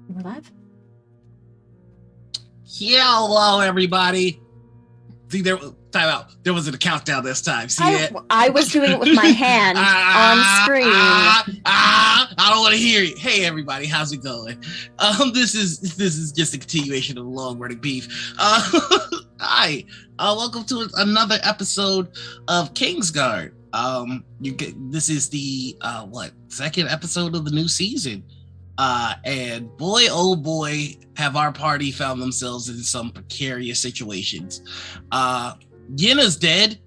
We're live? Yeah, hello everybody. See, time out. There wasn't a countdown this time. See it? I was doing it with my hand on screen. I don't want to hear you. Hey everybody, how's it going? This is just a continuation of the long running beef. Hi. Welcome to another episode of KingsGuard. This is the second episode of the new season. And boy, oh boy, have our party found themselves in some precarious situations. Yenna's dead.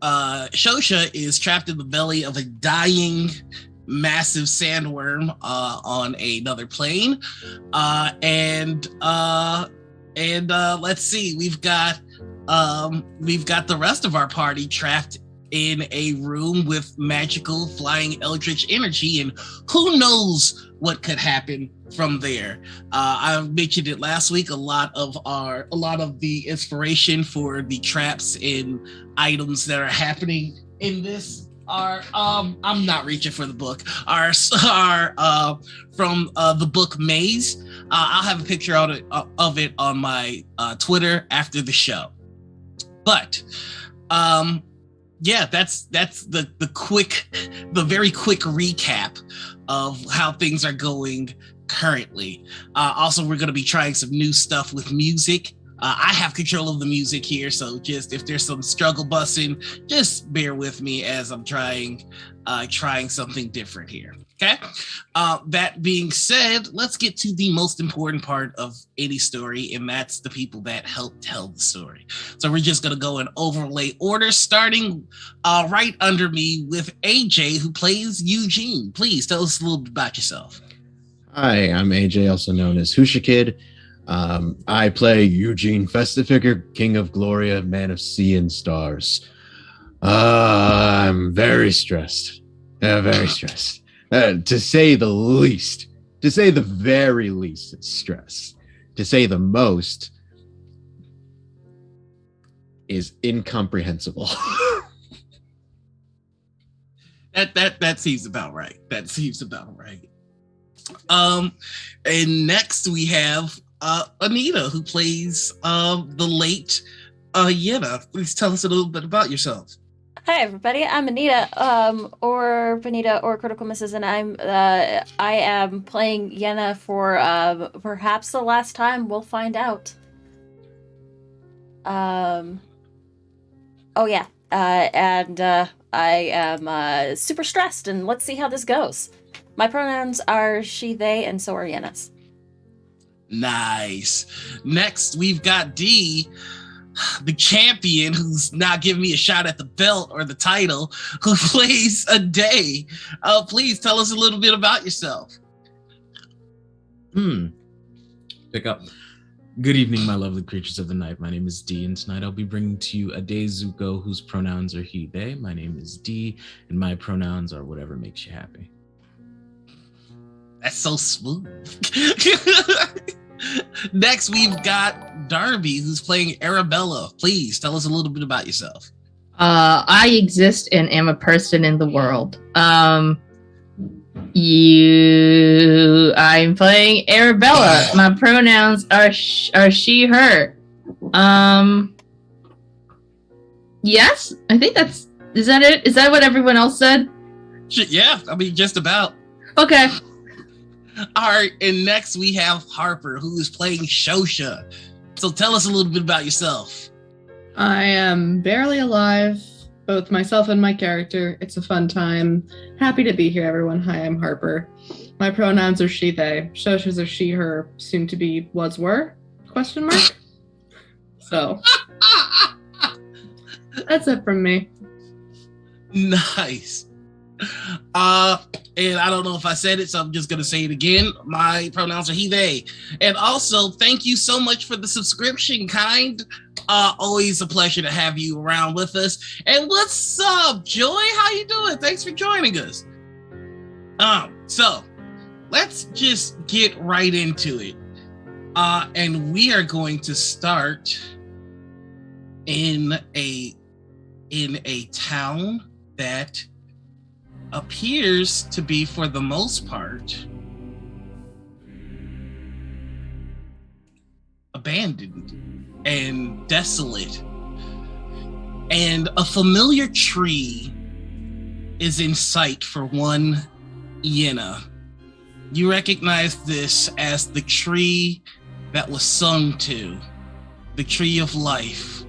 Shosha is trapped in the belly of a dying massive sandworm on another plane. And let's see, we've got the rest of our party trapped in a room with magical flying eldritch energy, and who knows what could happen from there. I mentioned it last week. A lot of the inspiration for the traps and items that are happening in this are I'm not reaching for the book. Are from the book Maze. I'll have a picture of it on my Twitter after the show. But yeah, that's the very quick recap of how things are going currently. Also, we're going to be trying some new stuff with music. I have control of the music here, so just if there's some struggle bussing, just bear with me as I'm trying something different here. Okay. That being said, let's get to the most important part of any story, and that's the people that help tell the story. So we're just going to go in overlay order, starting right under me with AJ, who plays Eugene. Please tell us a little bit about yourself. Hi, I'm AJ, also known as Husha Kid. I play Eugene Festifigure, King of Gloria, Man of Sea and Stars. I'm very stressed. Very stressed. To say the least. To say the very least, it's stress. To say the most is incomprehensible. That seems about right. That seems about right. And next we have Anita, who plays the late Yenna. Please tell us a little bit about yourself. Hi everybody, I'm Anita, or Benita, or Critical Misses, and I am playing Yenna for perhaps the last time. We'll find out. And I am super stressed, and let's see how this goes. My pronouns are she, they, and so are Yenna's. Nice. Next, we've got D, the champion, who's not giving me a shot at the belt or the title, who plays a day. Please tell us a little bit about yourself. Pick up. Good evening, my lovely creatures of the night. My name is D, and tonight I'll be bringing to you a day Zuko whose pronouns are he, they. My name is D, and my pronouns are whatever makes you happy. That's so smooth. Next, we've got Darby, who's playing Arabella. Please tell us a little bit about yourself. I exist and am a person in the world. I'm playing Arabella. My pronouns are she, her. Yes, I think is that it? Is that what everyone else said? Yeah, I mean, just about. Okay. All right, and next we have Harper, who is playing Shosha. So tell us a little bit about yourself. I am barely alive, both myself and my character. It's a fun time. Happy to be here, everyone. Hi, I'm Harper. My pronouns are she, they. Shosha's are she, her, soon to be was, were, ? So, that's it from me. Nice. And I don't know if I said it, so I'm just going to say it again. My pronouns are he, they. And also, thank you so much for the subscription, Kind. Always a pleasure to have you around with us. And what's up, Joy? How you doing? Thanks for joining us. So let's just get right into it. And we are going to start in a town that appears to be, for the most part, abandoned and desolate. And a familiar tree is in sight for one Yenna. You recognize this as the tree that was sung to, the tree of life,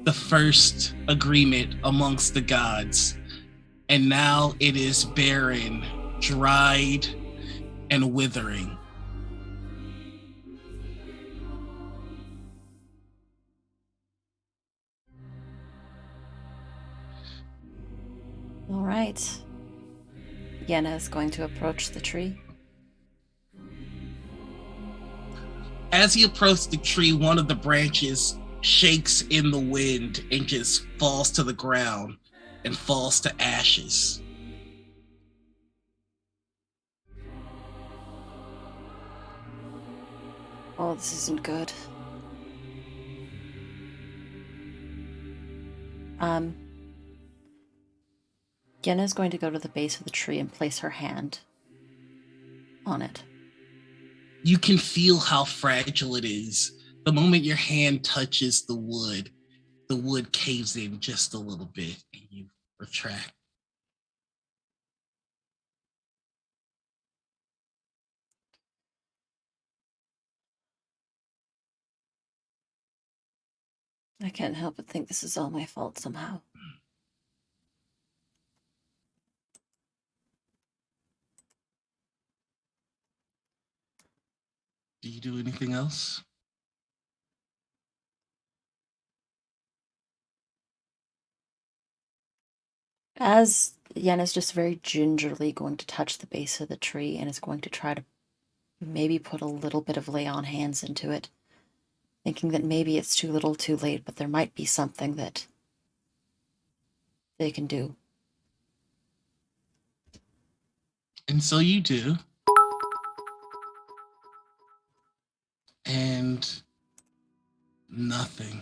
the first agreement amongst the gods. And now it is barren, dried, and withering. All right. Yenna is going to approach the tree. As he approaches the tree, one of the branches shakes in the wind and just falls to the ground and falls to ashes. Oh, this isn't good. Yenna's going to go to the base of the tree and place her hand on it. You can feel how fragile it is. The moment your hand touches the wood caves in just a little bit and you retract. I can't help but think this is all my fault somehow. Do you do anything else? As Yenna's just very gingerly going to touch the base of the tree and is going to try to maybe put a little bit of lay on hands into it, thinking that maybe it's too little too late, but there might be something that they can do. And so you do. And nothing.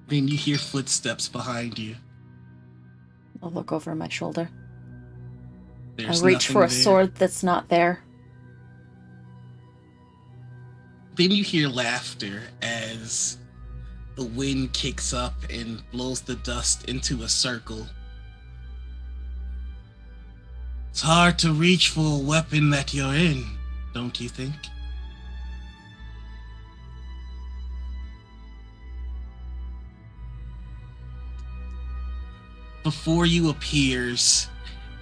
Then you hear footsteps behind you. I'll look over my shoulder. There's I reach for a nothing there. sword that's not there. Then you hear laughter as the wind kicks up and blows the dust into a circle. It's hard to reach for a weapon that you're in, don't you think? Before you appears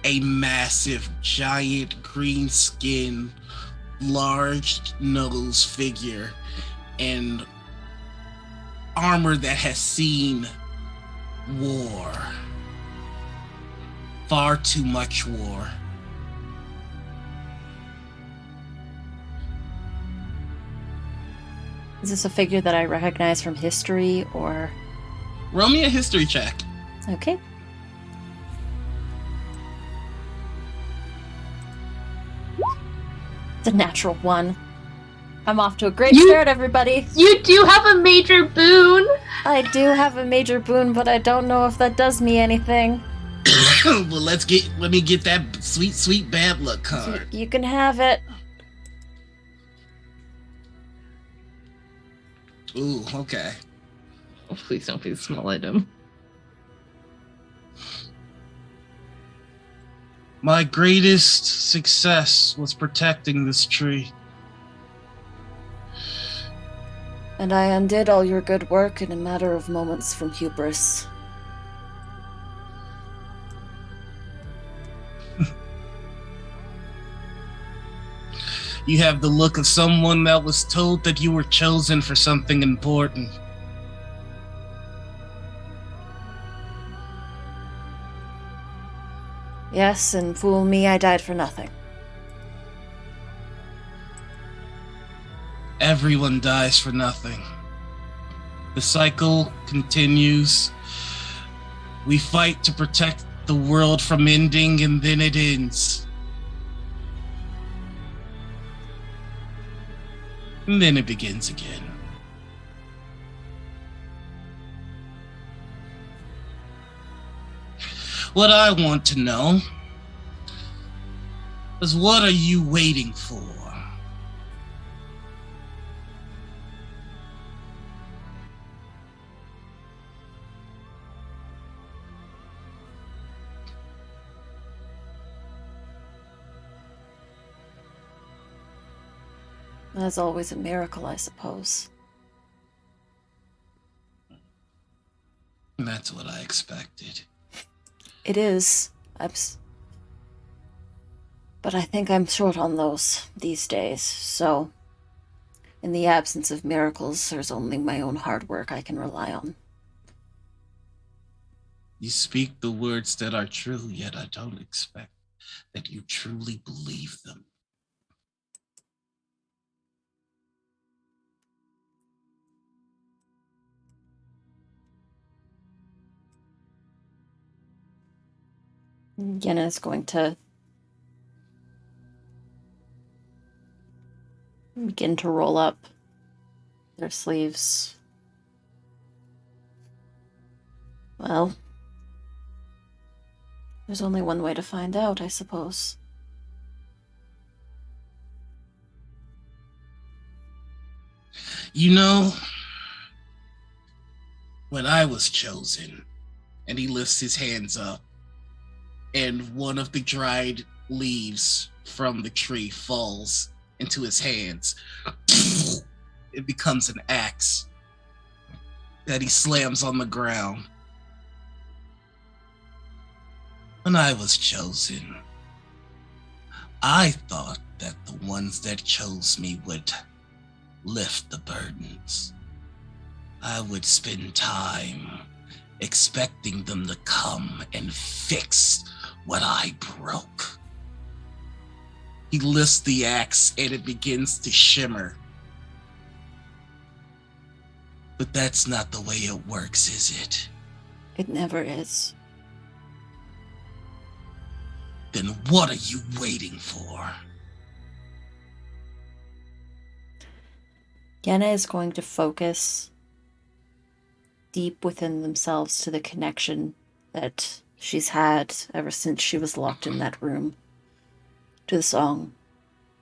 a massive, giant, green-skinned, large-nosed figure in armor that has seen war. Far too much war. Is this a figure that I recognize from history or... Roll me a history check. Okay. It's a natural 1. I'm off to a great start, everybody. You do have a major boon. I do have a major boon, but I don't know if that does me anything. Well, let me get that sweet, sweet bad luck card. You can have it. Ooh, okay. Oh, please don't be a small item. My greatest success was protecting this tree. And I undid all your good work in a matter of moments from hubris. You have the look of someone that was told that you were chosen for something important. Yes, and fool me, I died for nothing. Everyone dies for nothing. The cycle continues. We fight to protect the world from ending, and then it ends. And then it begins again. What I want to know Because what are you waiting for? As always, a miracle, I suppose. That's what I expected. It is. But I think I'm short on those these days, so in the absence of miracles, there's only my own hard work I can rely on. You speak the words that are true, yet I don't expect that you truly believe them. Yenna is going to begin to roll up their sleeves. Well, there's only one way to find out, I suppose. You know, when I was chosen, and he lifts his hands up, and one of the dried leaves from the tree falls into his hands. It becomes an axe that he slams on the ground. When I was chosen, I thought that the ones that chose me would lift the burdens. I would spend time expecting them to come and fix what I broke. He lifts the axe and it begins to shimmer. But that's not the way it works, is it? It never is. Then what are you waiting for? Yenna is going to focus deep within themselves to the connection that she's had ever since she was locked in that room, to the song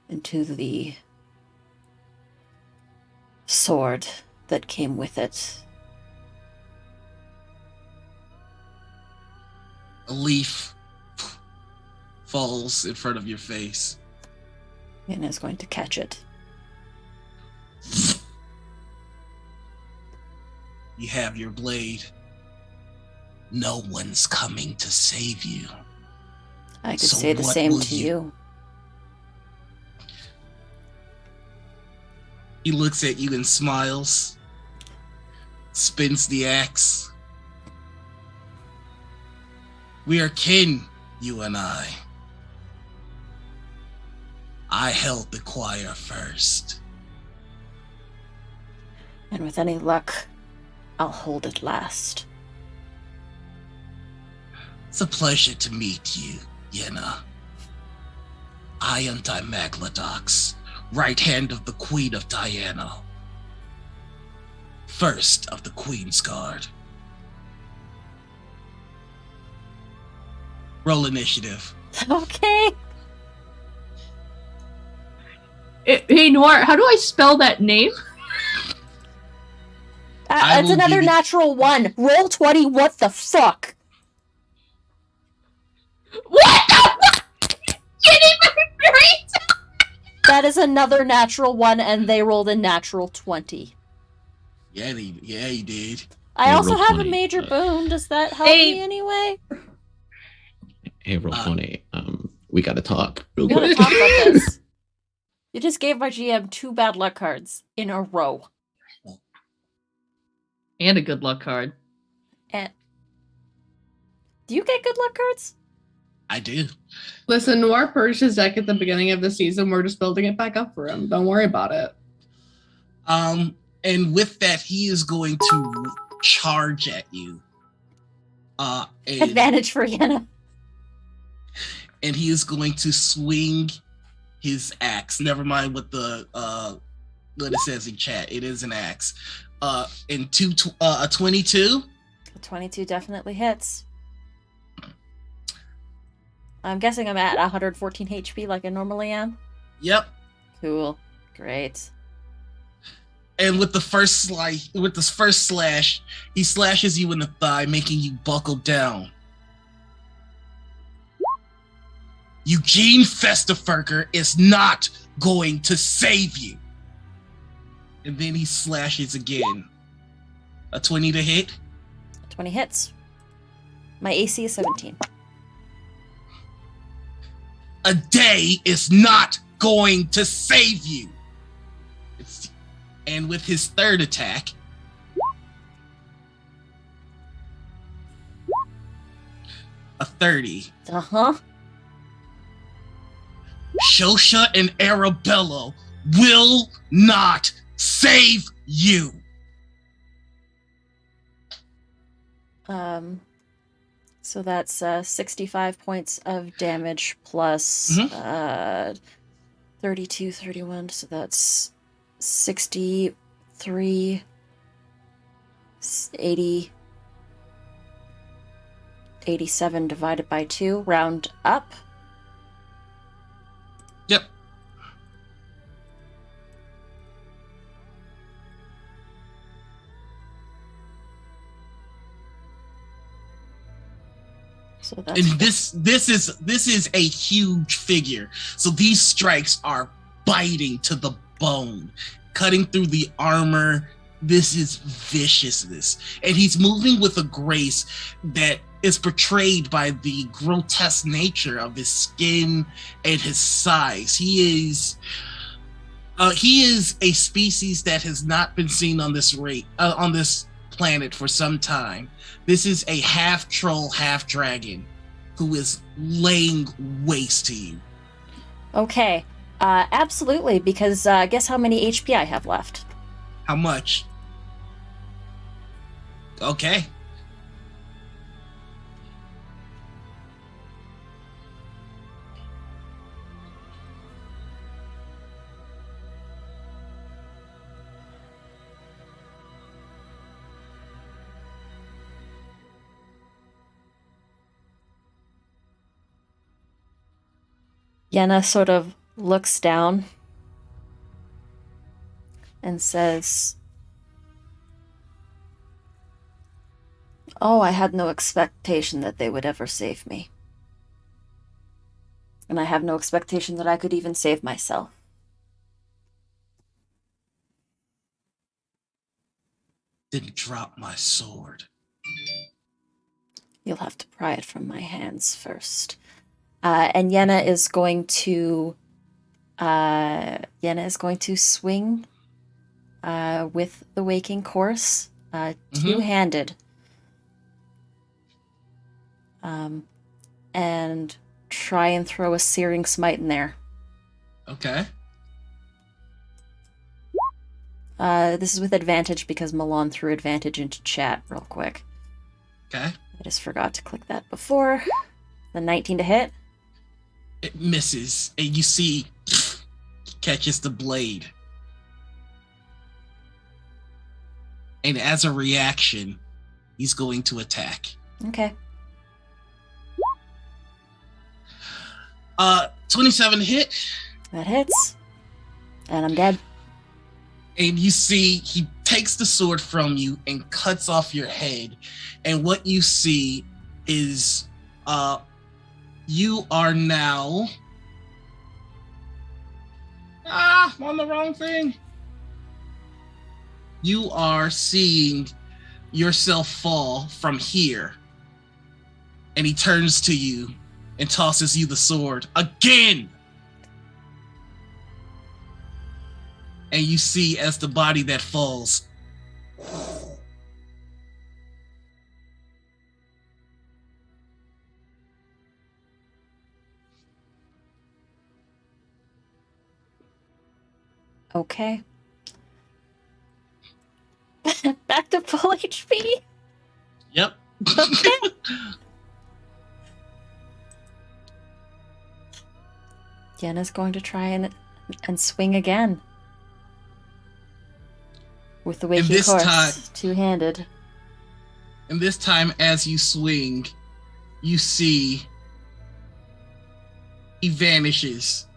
and to the sword that came with it. A leaf falls in front of your face. Yenna is going to catch it. You have your blade. No one's coming to save you. I could So say the what same will to you- you. He looks at you and smiles, spins the axe. We are kin, you and I. I held the choir first. And with any luck, I'll hold it last. It's a pleasure to meet you, Yenna. I am Dimagladox, right hand of the Queen of Diana. First of the KingsGuard. Roll initiative. Okay. Hey, Noir, how do I spell that name? I It's will another give you- natural one. Roll20, what the fuck? What the fuck? Getting my brains out. That is another natural one, and they rolled a natural 20. Yeah, he did. I Hey, also roll have 20, a major boon. Does that help Hey. me anyway? Hey, Roll20. We gotta talk real We gotta quick. talk about this. You just gave my GM 2 bad luck cards in a row. And a good luck card. And do you get good luck cards? I do. Listen, Noir purged his deck at the beginning of the season. We're just building it back up for him. Don't worry about it. And with that, he is going to charge at you. And Advantage for Yenna. he is going to swing his axe. Never mind what what it says in chat. It is an axe. A 22. A 22 definitely hits. I'm guessing I'm at 114 HP like I normally am. Yep. Cool. Great. And with the first slash, he slashes you in the thigh, making you buckle down. Eugene Festiferker is not going to save you. And then he slashes again. A 20 to hit. 20 hits. My AC is 17. A day is not going to save you. And with his third attack, a 30. Uh-huh. Shosha and Arabella will not save you. So that's 65 points of damage plus 32, 31, so that's 63, 80, 87 divided by 2, round up. Yep. So that's And this is a huge figure. So these strikes are biting to the bone, cutting through the armor. This is viciousness. And he's moving with a grace that is portrayed by the grotesque nature of his skin and his size. He is a species that has not been seen on this planet for some time. This is a half troll, half dragon who is laying waste to you. okay. Absolutely, because guess how many HP I have left? How much? Okay. Yenna sort of looks down and says, "Oh, I had no expectation that they would ever save me. And I have no expectation that I could even save myself. Then drop my sword." You'll have to pry it from my hands first." And Yenna is going to swing with the Waking Course, two-handed, and try and throw a Searing Smite in there. Okay. This is with advantage because Milan threw advantage into chat real quick. Okay. I just forgot to click that before. The 19 to hit. It misses, and you see catches the blade. And as a reaction, he's going to attack. Okay. 27 hit. That hits. And I'm dead. And you see he takes the sword from you and cuts off your head. And what you see is you are now I'm on the wrong thing. You are seeing yourself fall from here. And he turns to you and tosses you the sword again. And you see as the body that falls. Okay. Back to full HP. Yep. Okay. Yenna's going to try and swing again. With the Waking this Course, time- two-handed. And this time, as you swing, you see He vanishes,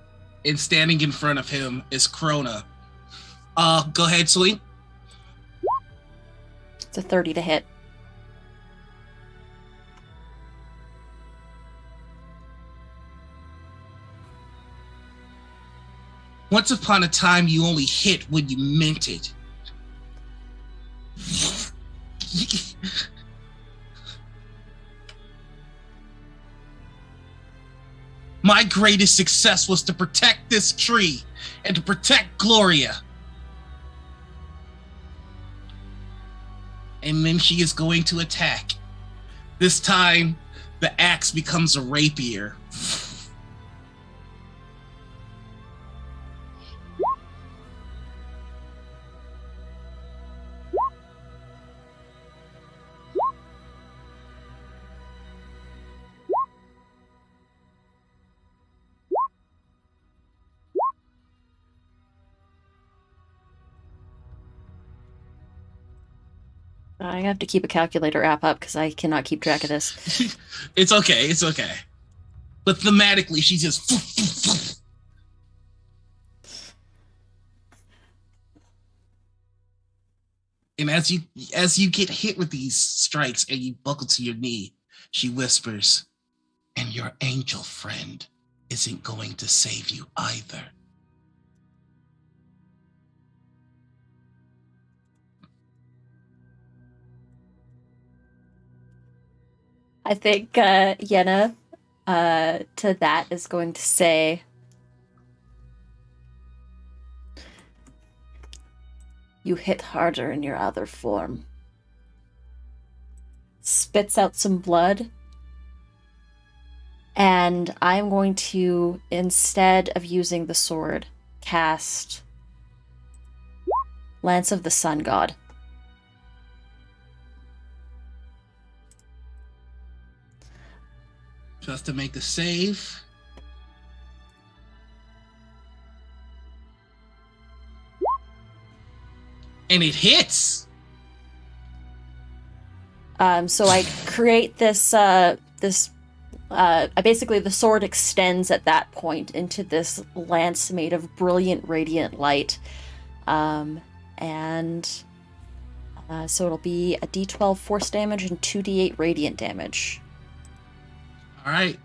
and standing in front of him is Krona. Go ahead, swing. It's a 30 to hit. Once upon a time, you only hit when you meant it. My greatest success was to protect this tree and to protect Gloria. And then she is going to attack. This time, the axe becomes a rapier. I have to keep a calculator app up because I cannot keep track of this. It's okay. But thematically, she's just... And as you get hit with these strikes and you buckle to your knee, she whispers, "And your angel friend isn't going to save you either." I think Yenna to that is going to say, "You hit harder in your other form." Spits out some blood. And I'm going to, instead of using the sword, cast Lance of the Sun God. Just to make the save. And it hits. So I create this, basically the sword extends at that point into this lance made of brilliant radiant light. So it'll be a d12 force damage and 2d8 radiant damage. All right.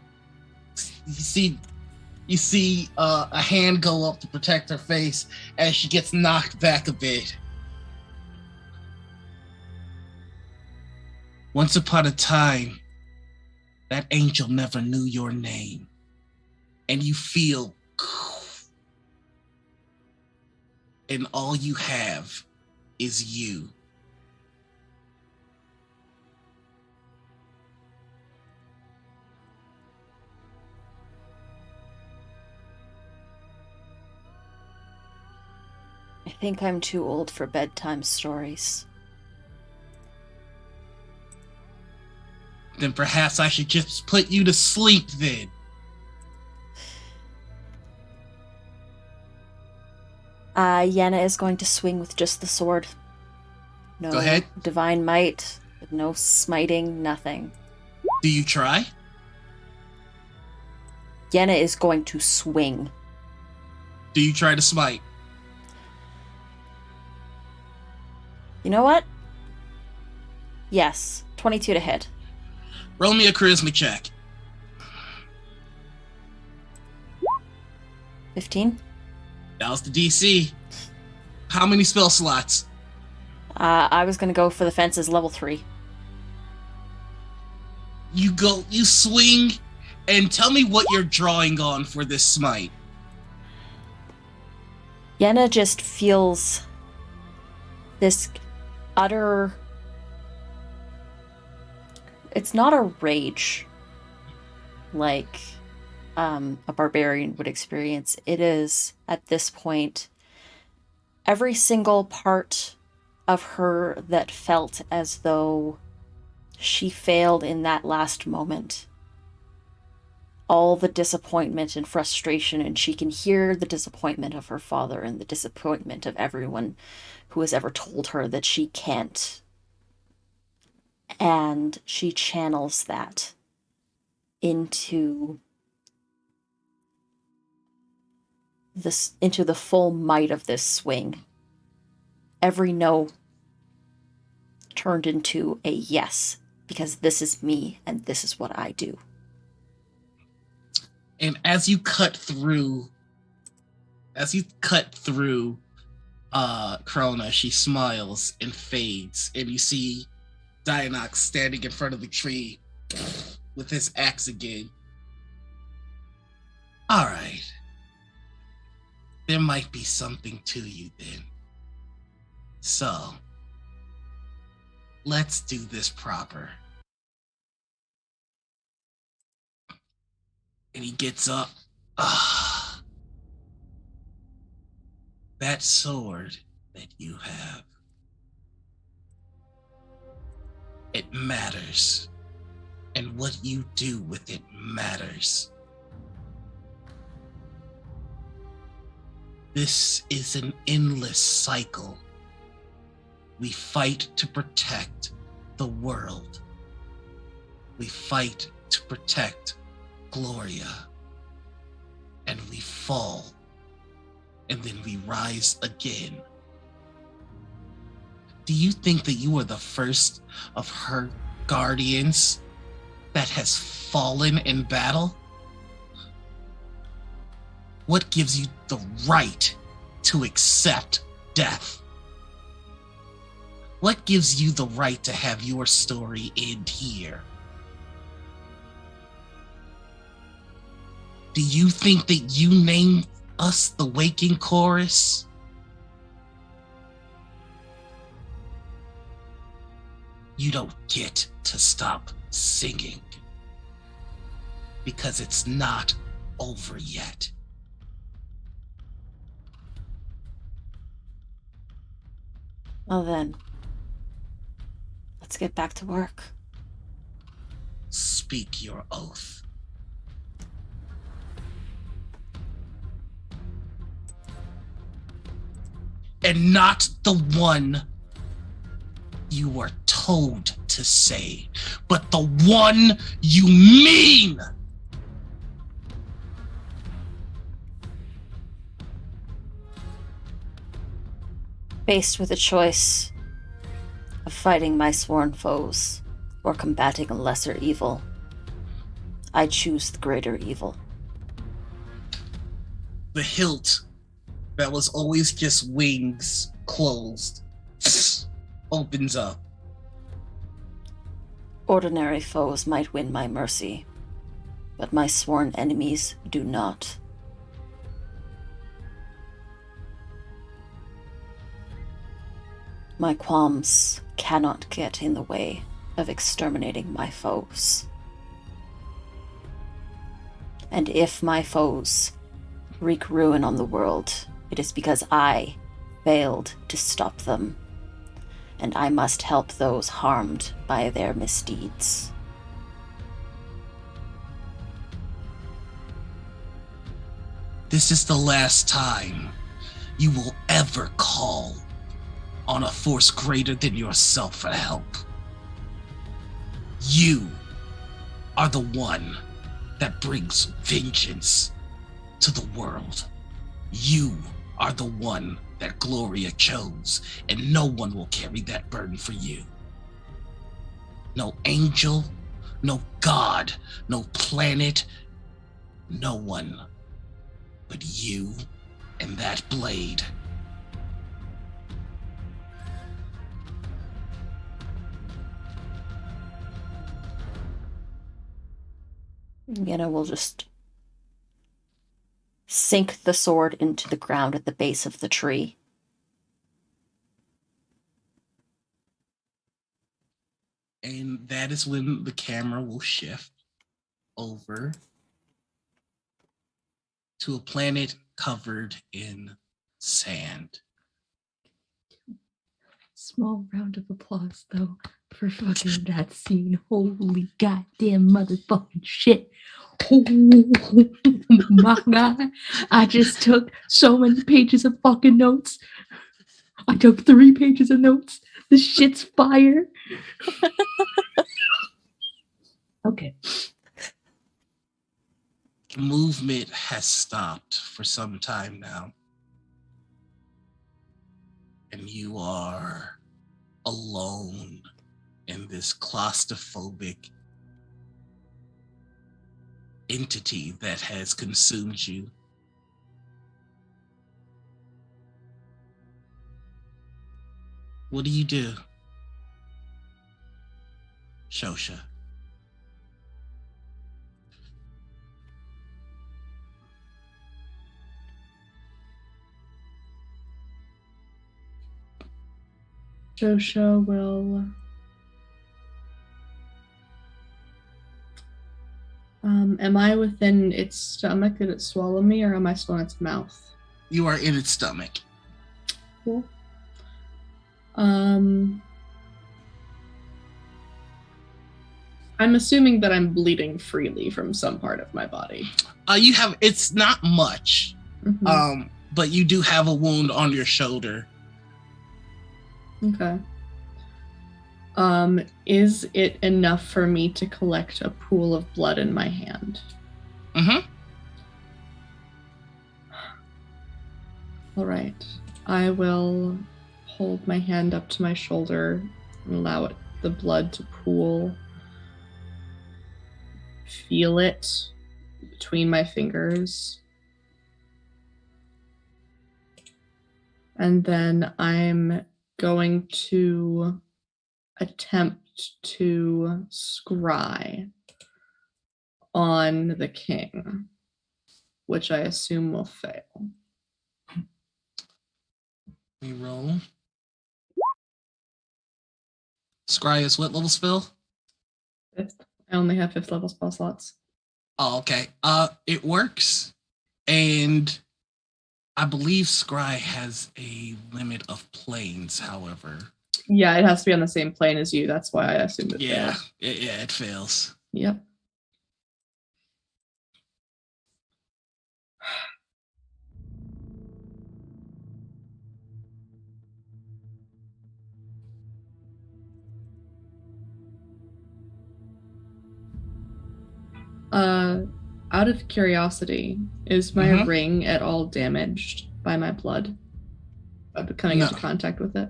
You see a hand go up to protect her face as she gets knocked back a bit. Once upon a time, that angel never knew your name. And you feel, and all you have is you. I think I'm too old for bedtime stories. Then perhaps I should just put you to sleep then. Yenna is going to swing with just the sword. No Go ahead. Divine might, no smiting, nothing. Do you try? Yenna is going to swing. Do you try to smite? You know what? Yes, 22 to hit. Roll me a charisma check. 15. That was the DC. How many spell slots? I was going to go for the fences level 3. You swing, and tell me what you're drawing on for this smite. Yenna just feels this utter... It's not a rage like a barbarian would experience. It is, at this point, every single part of her that felt as though she failed in that last moment. All the disappointment and frustration, and she can hear the disappointment of her father and the disappointment of everyone who has ever told her that she can't. And she channels that into into the full might of this swing. Every no turned into a yes, because this is me and this is what I do. And as you cut through Krona, she smiles and fades, and you see Dianox standing in front of the tree with his axe again. All right. There might be something to you then. So, let's do this proper. And he gets up. That sword that you have, it matters. And what you do with it matters. This is an endless cycle. We fight to protect the world. We fight to protect Gloria. And we fall. And then we rise again. Do you think that you are the first of her guardians that has fallen in battle? What gives you the right to accept death? What gives you the right to have your story end here? Do you think that you named us the Waking Chorus? You don't get to stop singing because it's not over yet. Well then, let's get back to work. Speak your oath. And not the one you were told to say, but the one you mean. Faced with a choice of fighting my sworn foes or combating a lesser evil, I choose the greater evil. The hilt that was always just wings closed opens up. Ordinary foes might win my mercy, but my sworn enemies do not. My qualms cannot get in the way of exterminating my foes. And if my foes wreak ruin on the world, it is because I failed to stop them, and I must help those harmed by their misdeeds. This is the last time you will ever call on a force greater than yourself for help. You are the one that brings vengeance to the world. You are the one that Gloria chose, and no one will carry that burden for you. No angel, no god, no planet, no one but you and that blade. Yenna will just sink the sword into the ground at the base of the tree. And that is when the camera will shift over to a planet covered in sand. Small round of applause, though, for fucking that scene. Holy goddamn motherfucking shit. Oh my god. I just took so many pages of fucking notes. I took 3 pages of notes. This shit's fire. Okay. movement has stopped for some time now. And you are alone in this claustrophobic entity that has consumed you. What do you do, Shosha? Josha will am I within its stomach? Did it swallow me, or am I still in its mouth? You are in its stomach. Cool. I'm assuming that I'm bleeding freely from some part of my body. It's not much, Mm-hmm. but you do have a wound on your shoulder. Okay. Is it enough for me to collect a pool of blood in my hand? Mm-hmm. All right. I will hold my hand up to my shoulder and allow the blood to pool. Feel it between my fingers. And then I'm going to attempt to scry on the king, which I assume will fail. We roll. Scry is what level spell? 5th. I only have 5th level spell slots. Oh, okay. It works, and I believe Scry has a limit of planes. However, Yeah, it has to be on the same plane as you. That's why I assumed it failed. it fails. Yep. Out of curiosity, is my ring at all damaged by my blood? By coming into contact with it?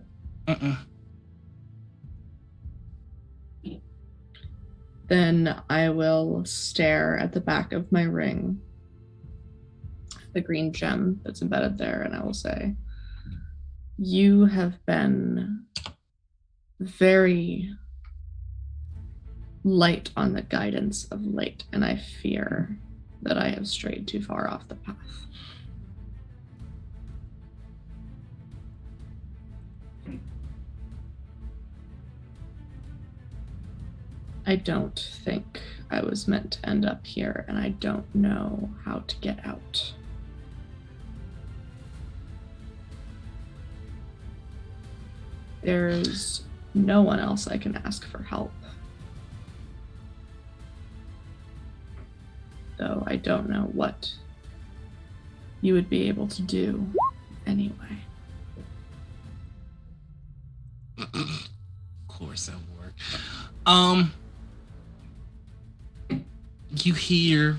Then I will stare at the back of my ring, the green gem that's embedded there, and I will say, you have been very light on the guidance of late, and I fear that I have strayed too far off the path. I don't think I was meant to end up here, and I don't know how to get out. There's no one else I can ask for help. Though I don't know what you would be able to do anyway. Of course that would work. You hear,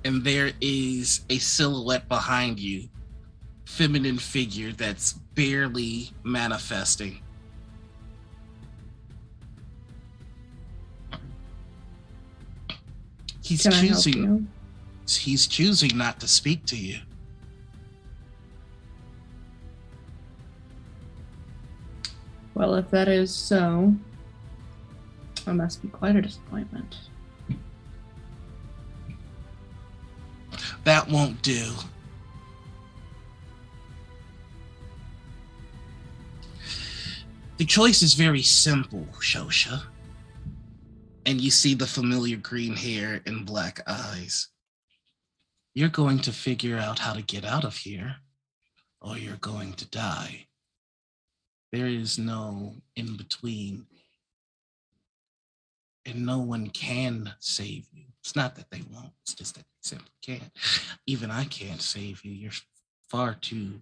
and there is a silhouette behind you, feminine figure that's barely manifesting. He's choosing not to speak to you. Well, if that is so, that must be quite a disappointment. That won't do. The choice is very simple, Shosha. And you see the familiar green hair and black eyes. You're going to figure out how to get out of here, or you're going to die. There is no in between. And no one can save you. It's not that they won't, it's just that they simply can't. Even I can't save you. You're far too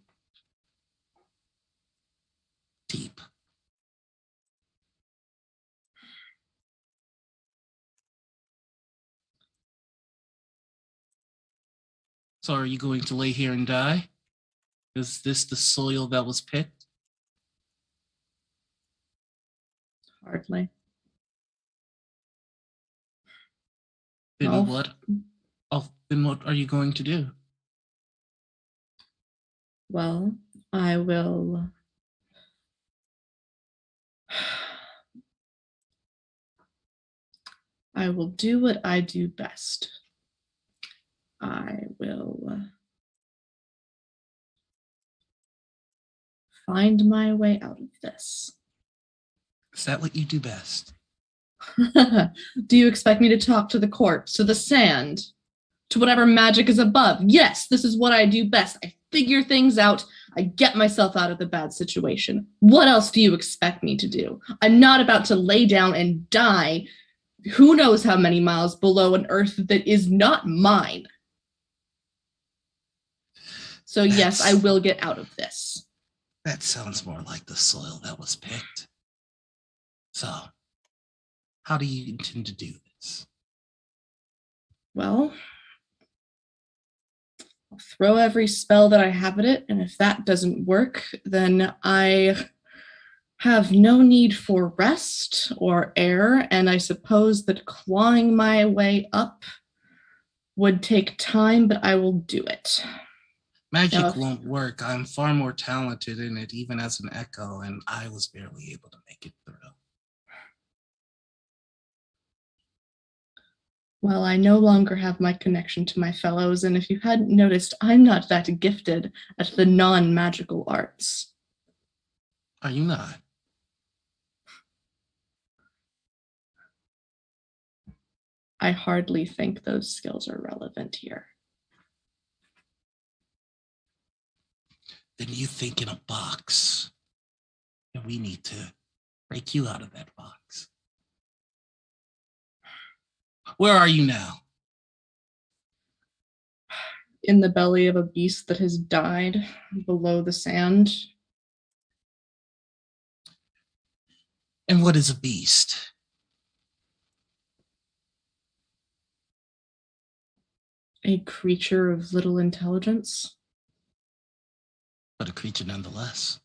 deep. So are you going to lay here and die? Is this the soil that was picked? Hardly. Then Oh. what? Oh, then what are you going to do? Well, I will. I will do what I do best. I will find my way out of this. Is that what you do best? Do you expect me to talk to the corpse, to the sand, to whatever magic is above? Yes, this is what I do best. I figure things out. I get myself out of the bad situation. What else do you expect me to do? I'm not about to lay down and die who knows how many miles below an earth that is not mine. So yes, I will get out of this. That sounds more like the soil that was picked. So, how do you intend to do this? Well, I'll throw every spell that I have at it, and if that doesn't work, then I have no need for rest or air, and I suppose that clawing my way up would take time, but I will do it. Magic won't work. I'm far more talented in it, even as an echo, and I was barely able to make it through. Well, I no longer have my connection to my fellows, and if you hadn't noticed, I'm not that gifted at the non-magical arts. Are you not? I hardly think those skills are relevant here. Then you think in a box, and we need to break you out of that box. Where are you now? In the belly of a beast that has died below the sand. And what is a beast? A creature of little intelligence. But a creature nonetheless.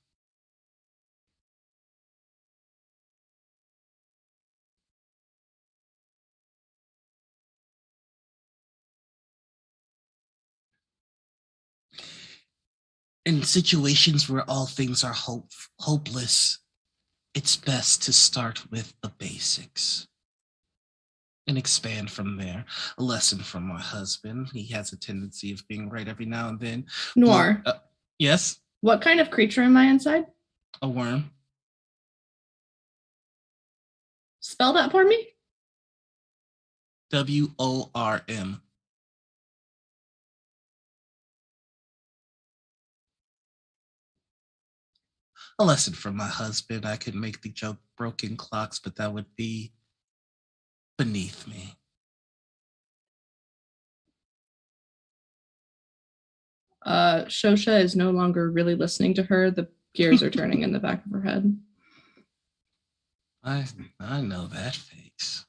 In situations where all things are hopeless, it's best to start with the basics and expand from there. A lesson from my husband. He has a tendency of being right every now and then. Noir. Yes? What kind of creature am I inside? A worm. Spell that for me. WORM. A lesson from my husband. I could make the joke broken clocks, but that would be beneath me. Shosha is no longer really listening to her. The gears are turning in the back of her head. I know that face.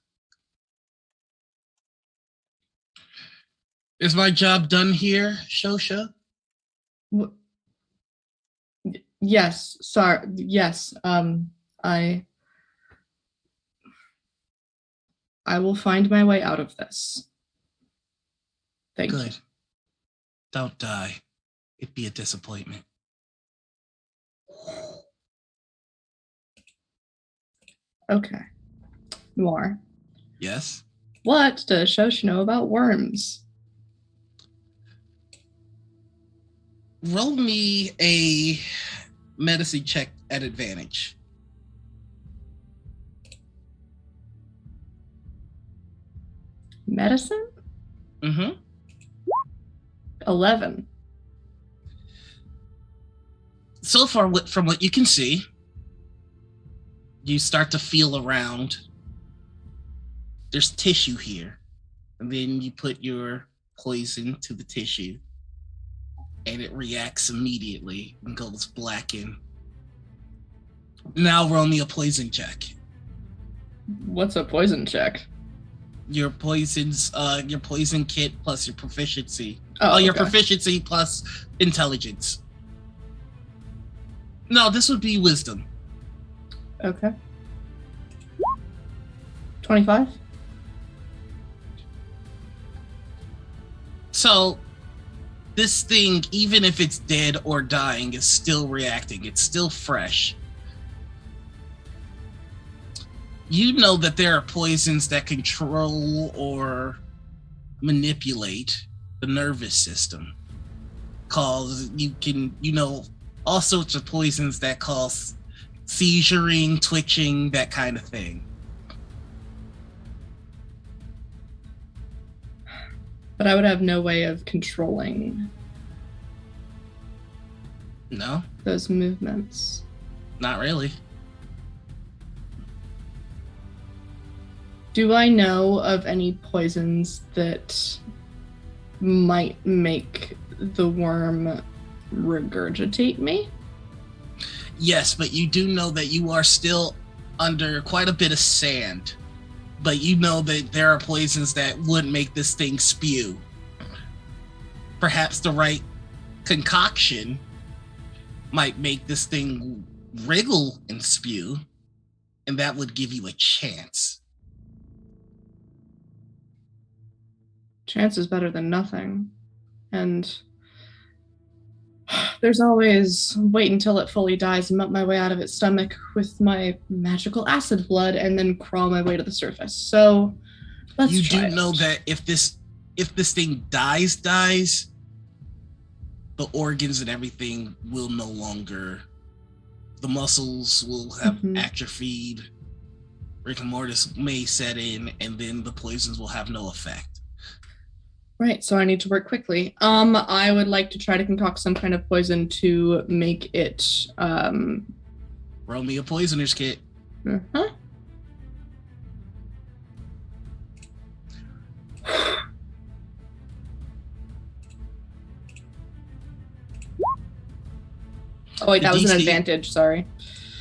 Is my job done here, Shosha? Yes, sorry. Yes, I will find my way out of this. Thank you. Good. Don't die. It'd be a disappointment. Okay. More. Yes? What does Shosha know about worms? Roll me a medicine check at advantage. Medicine? Mm-hmm. 11. So far, from what you can see, you start to feel around. There's tissue here. And then you put your poison to the tissue. And it reacts immediately and goes blacken. Now roll me a poison check. What's a poison check? your poison kit plus your proficiency. Oh, Your okay. proficiency plus intelligence. No, this would be wisdom. Okay. 25? So this thing, even if it's dead or dying, is still reacting. It's still fresh. You know that there are poisons that control or manipulate the nervous system. All sorts of poisons that cause seizuring, twitching, that kind of thing. But I would have no way of controlling No, those movements. not really. Do I know of any poisons that might make the worm regurgitate me? Yes, but you do know that you are still under quite a bit of sand. But you know that there are poisons that would make this thing spew. Perhaps the right concoction might make this thing wriggle and spew, and that would give you a chance. Chance is better than nothing. And there's always wait until it fully dies and melt my way out of its stomach with my magical acid blood and then crawl my way to the surface. So let's You try do it. know that if this thing dies, the organs and everything will no longer. The muscles will have atrophied. Rigor mortis may set in, and then the poisons will have no effect. Right, so I need to work quickly. I would like to try to concoct some kind of poison to make it Roll me a poisoner's kit. huh? Oh wait, The that was an DC advantage, sorry.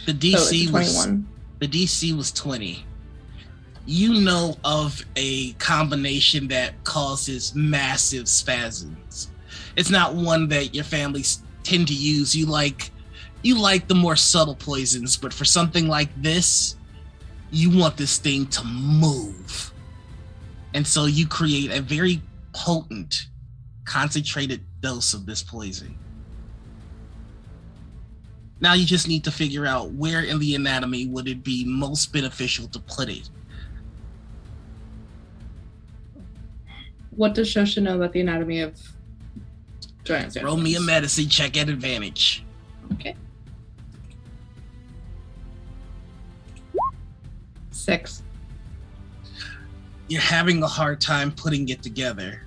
The So it's DC a was 21. the DC was 20. You know of a combination that causes massive spasms. It's not one that your families tend to use. You like the more subtle poisons, but for something like this, you want this thing to move. And so you create a very potent, concentrated dose of this poison. Now you just need to figure out where in the anatomy would it be most beneficial to put it. What does Shosha know about the anatomy of giant sand? Roll me a medicine check at advantage. Okay. 6. You're having a hard time putting it together.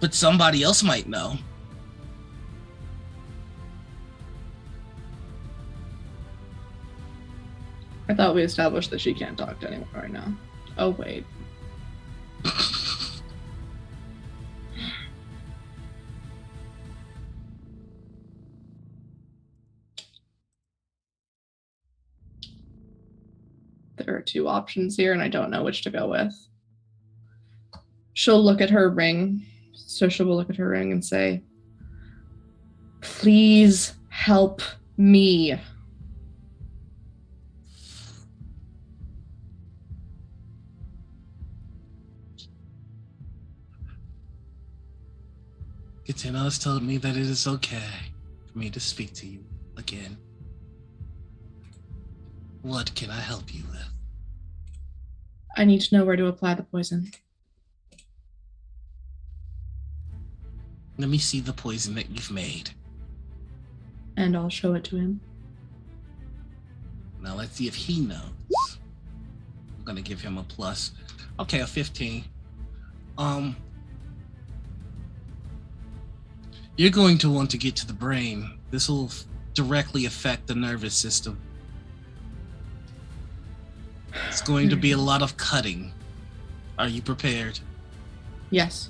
But somebody else might know. I thought we established that she can't talk to anyone right now. Oh, wait. There are 2 options here, and I don't know which to go with. She'll look at her ring. So she will look at her ring and say, "Please help me." Katina has told me that it is okay for me to speak to you again. What can I help you with? I need to know where to apply the poison. Let me see the poison that you've made. And I'll show it to him. Now let's see if he knows. I'm gonna give him a plus. Okay, a 15. You're going to want to get to the brain. This will directly affect the nervous system. It's going to be a lot of cutting. Are you prepared? Yes.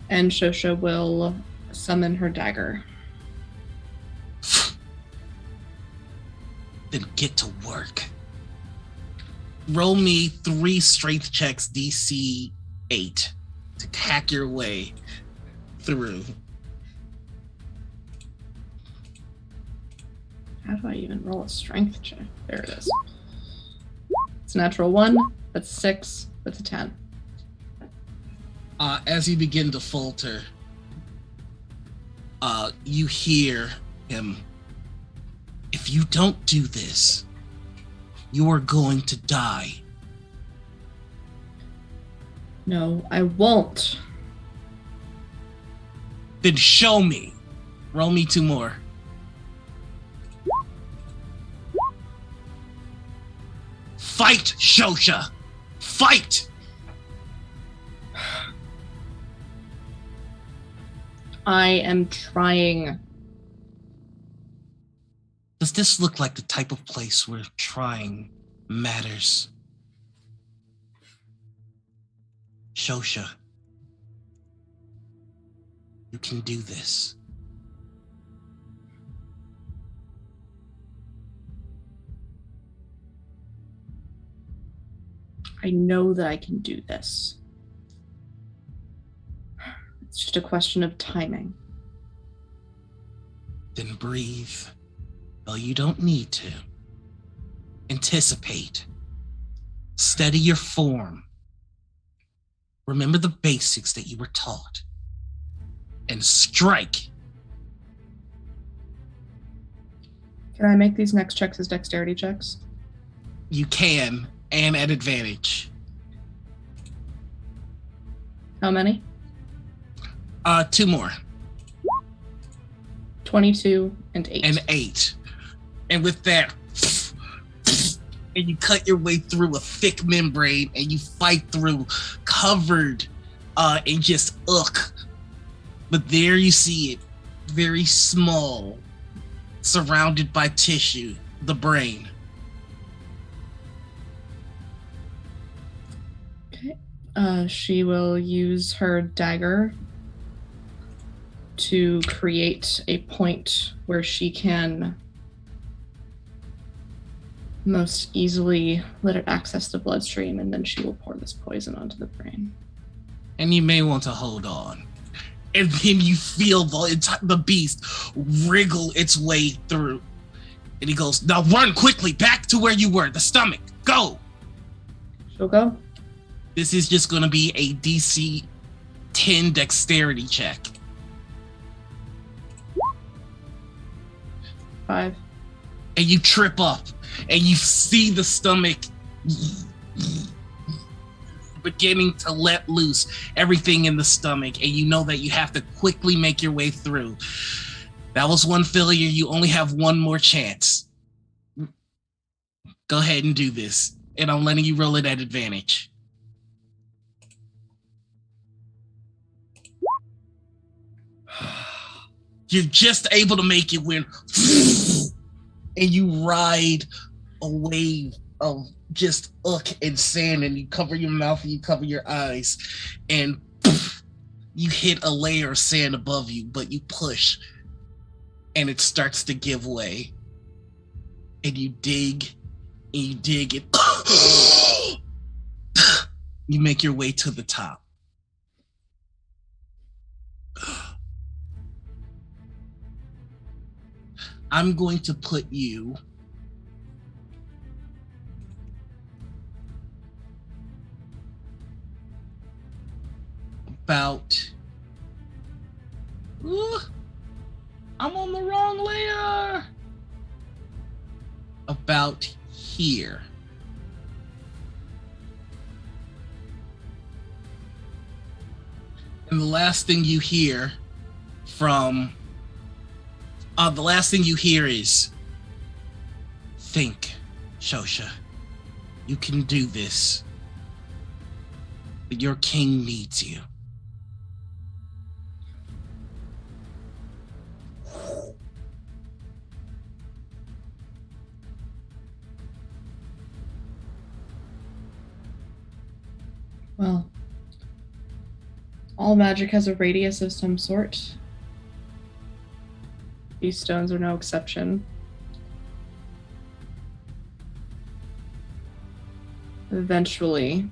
And Shosha will summon her dagger. Then get to work. Roll me 3 strength checks, DC 8, to hack your way through. How do I even roll a strength check? There it is. It's a natural 1. That's 6. That's a 10. As you begin to falter, you hear him. If you don't do this, you are going to die. No, I won't. Then show me. Roll me 2 more. Fight, Shosha! Fight! I am trying. Does this look like the type of place where trying matters? Shosha, you can do this. I know that I can do this. It's just a question of timing. Then breathe. Well, you don't need to. Anticipate. Steady your form. Remember the basics that you were taught. And strike. Can I make these next checks as dexterity checks? You can, and at advantage. How many? 2 more. 22 and 8. And 8. And with that, and you cut your way through a thick membrane and you fight through, covered in just But there you see it, very small, surrounded by tissue, the brain. Okay. She will use her dagger to create a point where she can most easily let it access the bloodstream, and then she will pour this poison onto the brain. And you may want to hold on. And then you feel the beast wriggle its way through. And he goes, now run quickly back to where you were, the stomach, go. She'll go. This is just going to be a DC 10 dexterity check. 5. And you trip up and you see the stomach beginning to let loose everything in the stomach, and you know that you have to quickly make your way through. That was one failure. You only have one more chance. Go ahead and do this, and I'm letting you roll it at advantage. You're just able to make it when and you ride a wave of just and sand, and you cover your mouth and you cover your eyes, and you hit a layer of sand above you, but you push and it starts to give way, and you dig and you dig and you make your way to the top. I'm going to put you about... Ooh, I'm on the wrong layer. About here. And the last thing you hear from... the last thing you hear is, think, Shosha. You can do this. Your king needs you. Well, all magic has a radius of some sort. These stones are no exception. eventually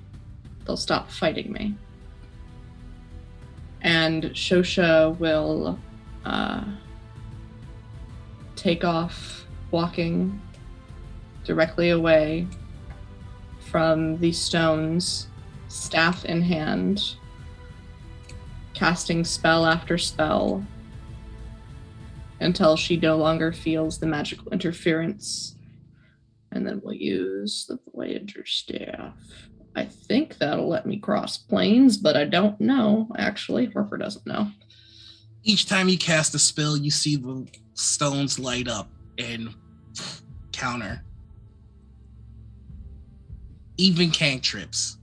they'll stop fighting me. And Shosha will take off, walking directly away from the stones, staff in hand, casting spell after spell until she no longer feels the magical interference. And then we'll use the Voyager staff. I think that'll let me cross planes, but I don't know. Actually, Harper doesn't know. Each time you cast a spell, you see the stones light up and counter. Even cantrips.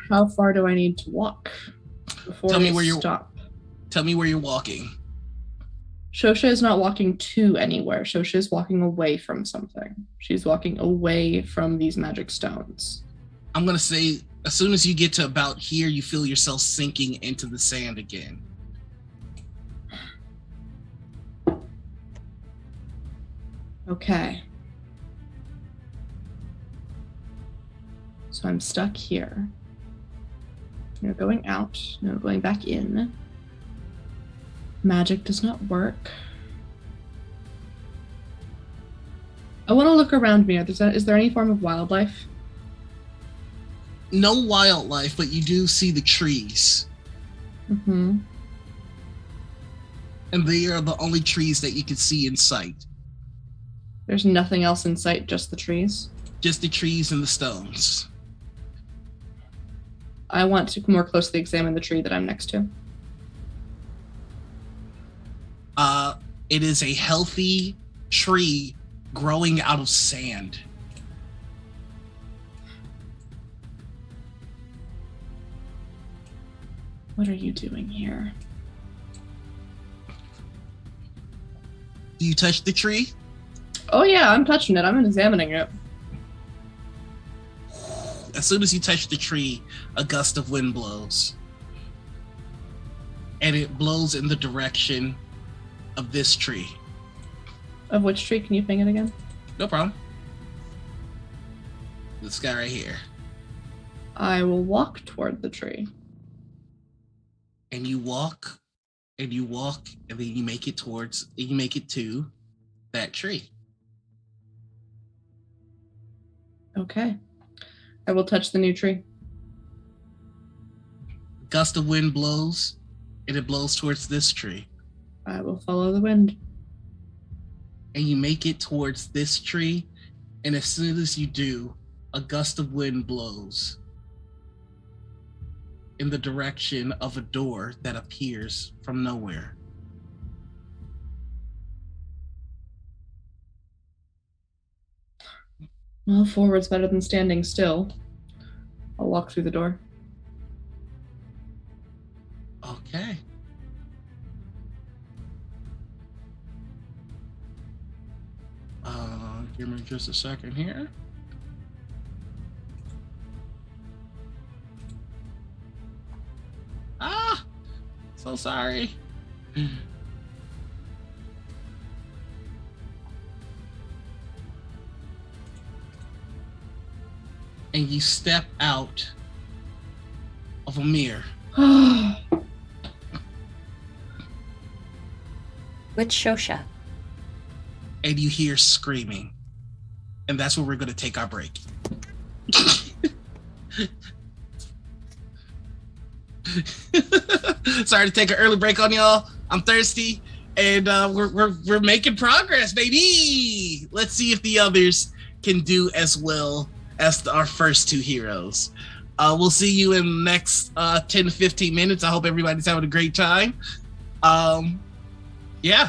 How far do I need to walk before Tell me we where you're- stop? Tell me where you're walking. Shosha is not walking to anywhere. Shosha is walking away from something. She's walking away from these magic stones. I'm going to say, as soon as you get to about here, you feel yourself sinking into the sand again. Okay. So I'm stuck here. No going out. No going back in. Magic does not work. I want to look around me. Is there any form of wildlife? No wildlife, but you do see the trees. Mm-hmm. And they are the only trees that you can see in sight. There's nothing else in sight, just the trees. Just the trees and the stones. I want to more closely examine the tree that I'm next to. It is a healthy tree growing out of sand. What are you doing here? Do you touch the tree? Oh yeah, I'm touching it. I'm examining it. As soon as you touch the tree, a gust of wind blows. And it blows in the direction of this tree. Of which tree? Can you ping it again? No problem. This guy right here. I will walk toward the tree. And you walk, and you walk, and then you make it to that tree. Okay. I will touch the new tree. Gust of wind blows, and it blows towards this tree. I will follow the wind. And you make it towards this tree, and as soon as you do, a gust of wind blows in the direction of a door that appears from nowhere. Well, forward's better than standing still. I'll walk through the door. Okay. Give me just a second here. Ah, so sorry. And you step out of a mirror. Which Shosha? And you hear screaming. And that's where we're going to take our break. Sorry to take an early break on y'all. I'm thirsty, and we're making progress, baby. Let's see if the others can do as well as our first two heroes. We'll see you in the next 10 to 15 minutes. I hope everybody's having a great time. Yeah.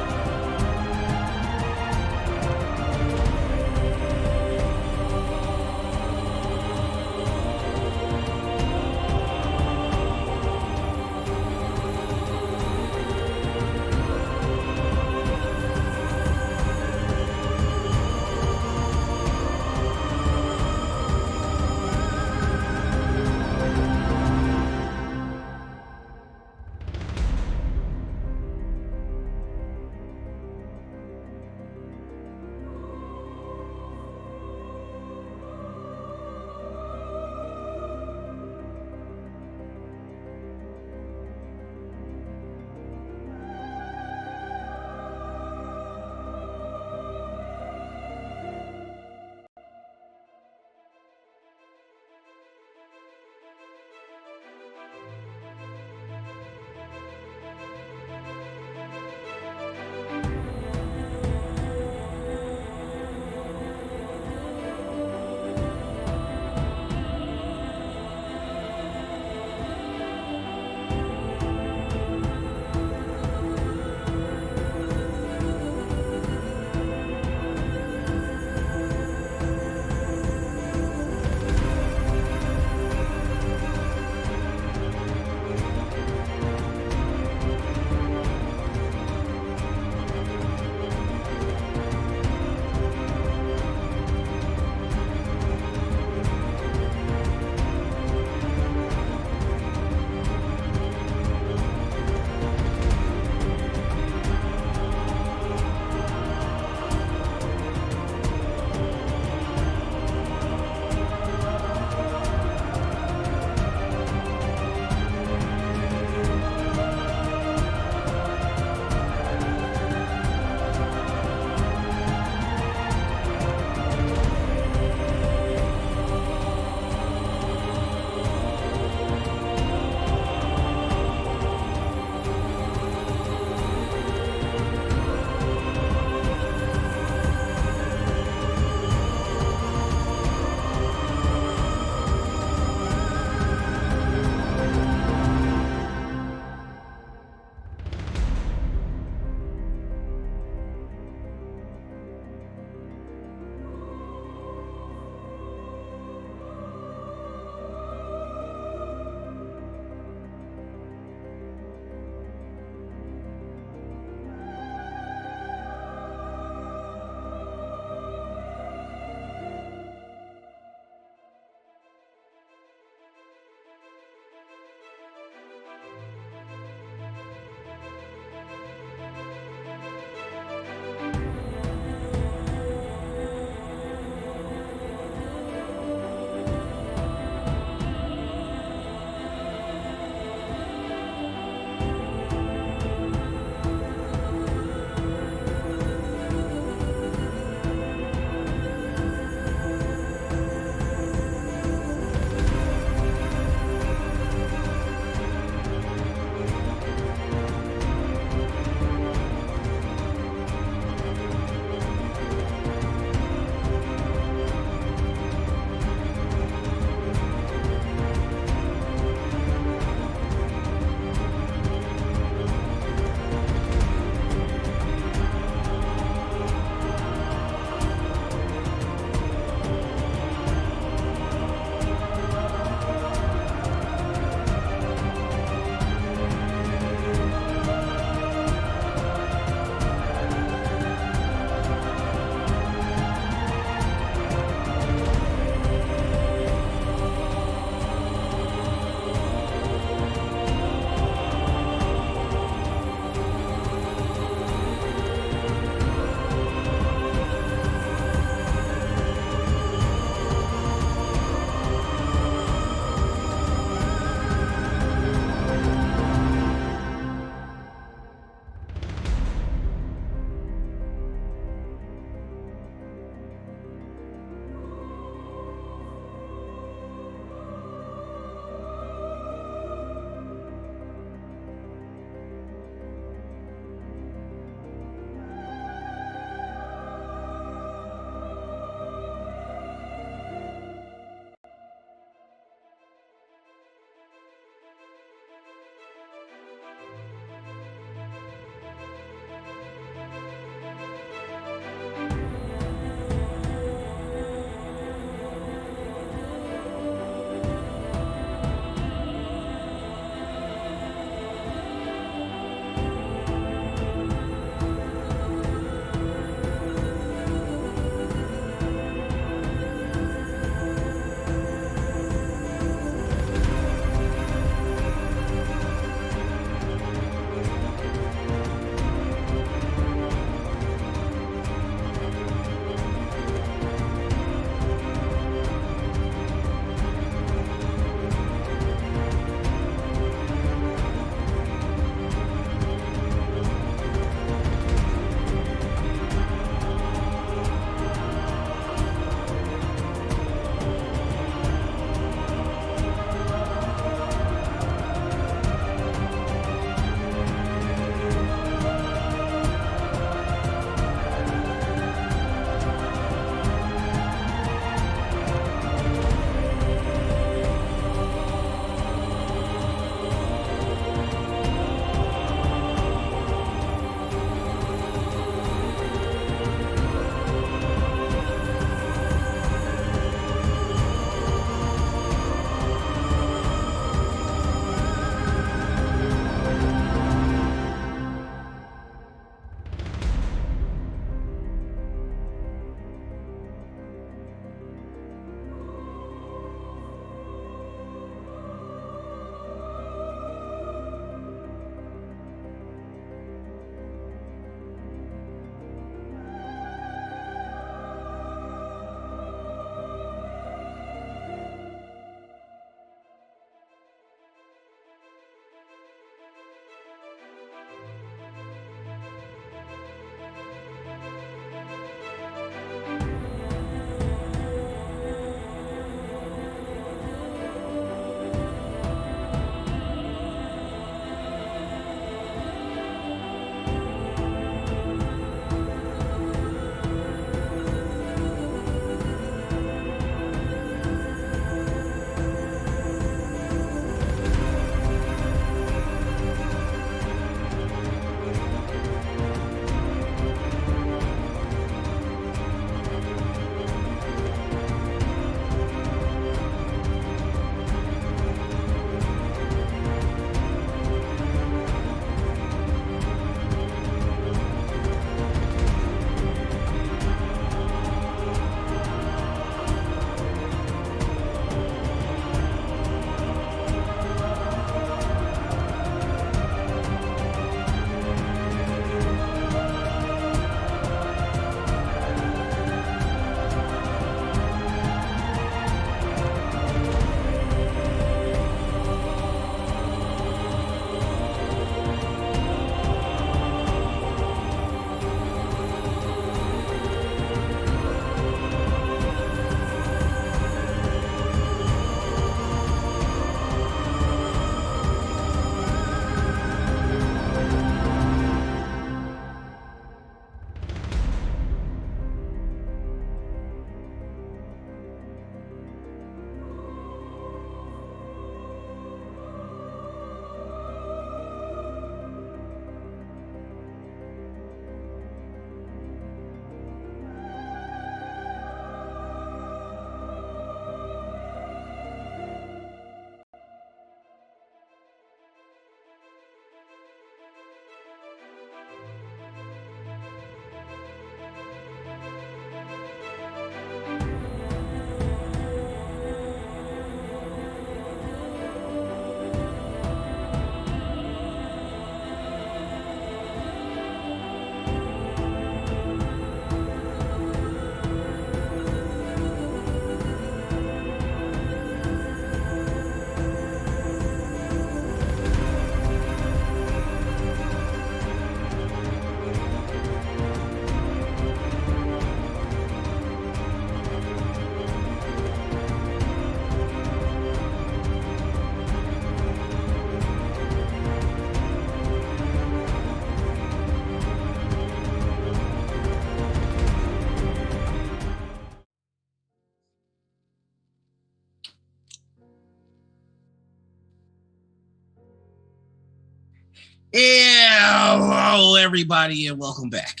Yeah, hello everybody, and welcome back.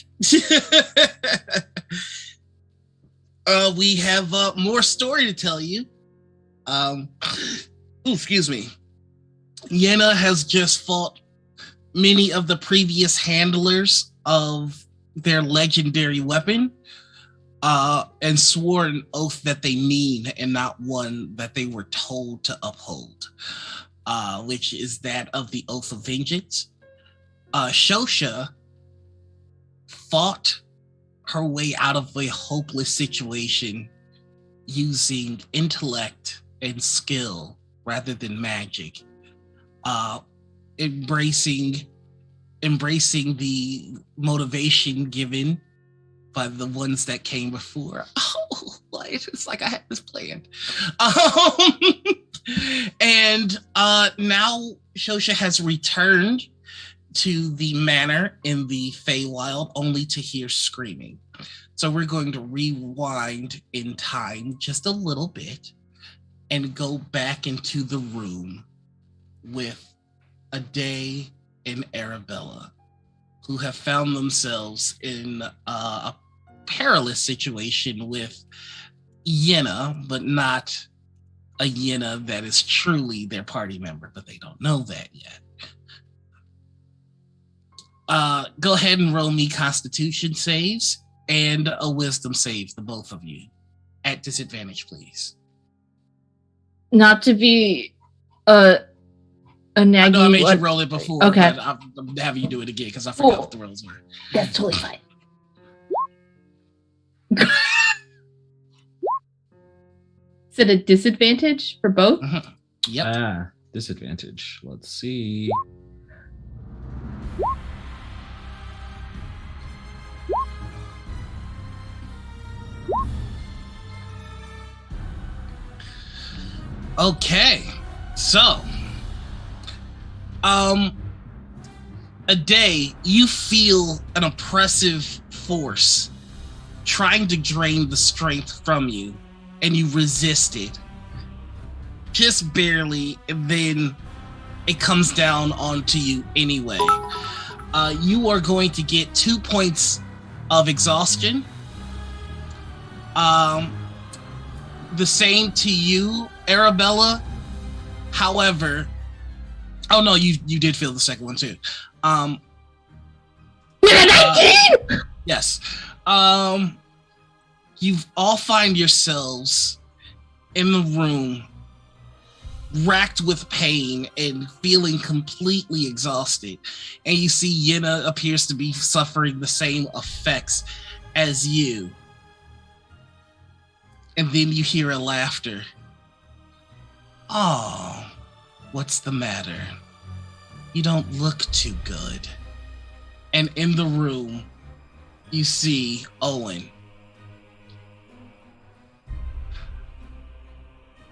We have more story to tell you. Excuse me. Yenna has just fought many of the previous handlers of their legendary weapon, and swore an oath that they mean and not one that they were told to uphold, which is that of the Oath of Vengeance. Shosha fought her way out of a hopeless situation using intellect and skill rather than magic, embracing the motivation given by the ones that came before. Oh, it's like I had this planned. And now Shosha has returned to the manor in the Feywild only to hear screaming. So we're going to rewind in time just a little bit and go back into the room with Ade and Arabella, who have found themselves in a perilous situation with Yenna, but not a Yenna that is truly their party member, but they don't know that yet. Go ahead and roll me Constitution saves and a Wisdom save, the both of you. At disadvantage, please. Not to be a naggy. I know I made you roll it before, okay. but I'm having you do it again because I forgot what the rolls were. That's totally fine. Is it a disadvantage for both? Mm-hmm. Yep. Disadvantage. Let's see. Okay, so, Ade, you feel an oppressive force trying to drain the strength from you, and you resist it. Just barely, and then it comes down onto you anyway. You are going to get 2 points of exhaustion. The same to you, Arabella. However, oh no, you did feel the second one too. Yes. You all find yourselves in the room, racked with pain and feeling completely exhausted. And you see Yenna appears to be suffering the same effects as you. And then you hear a laughter. Oh, what's the matter? You don't look too good. And in the room, you see Owen.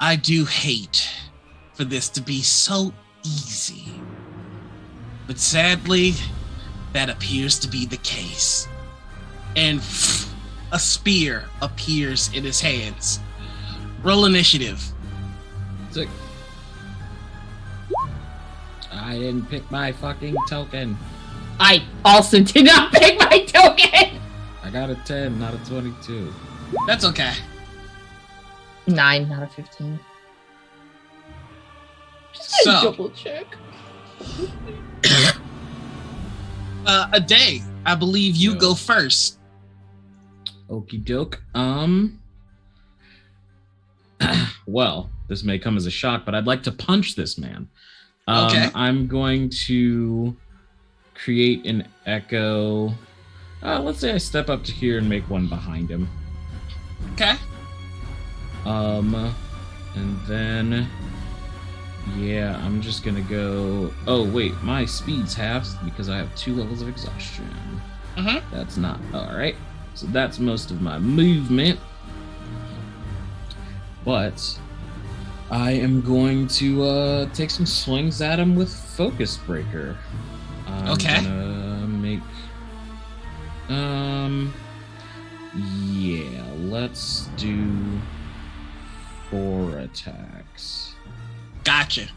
I do hate for this to be so easy. But sadly, that appears to be the case. And a spear appears in his hands. Roll initiative. Sick. I didn't pick my fucking token. I also did not pick my token. I got a 10, not a 22. That's okay. 9, not a 15. So, Double check. Ade, I believe you go first. Okie doke. Well, this may come as a shock, but I'd like to punch this man. Okay. I'm going to create an echo. Let's say I step up to here and make one behind him. Okay. And then, yeah, I'm just gonna go. Oh wait, my speed's halved because I have 2 levels of exhaustion. Mm-hmm. That's not all right. So that's most of my movement. But I am going to take some swings at him with Focus Breaker. I'm gonna make. Yeah, let's do 4 attacks. Gotcha.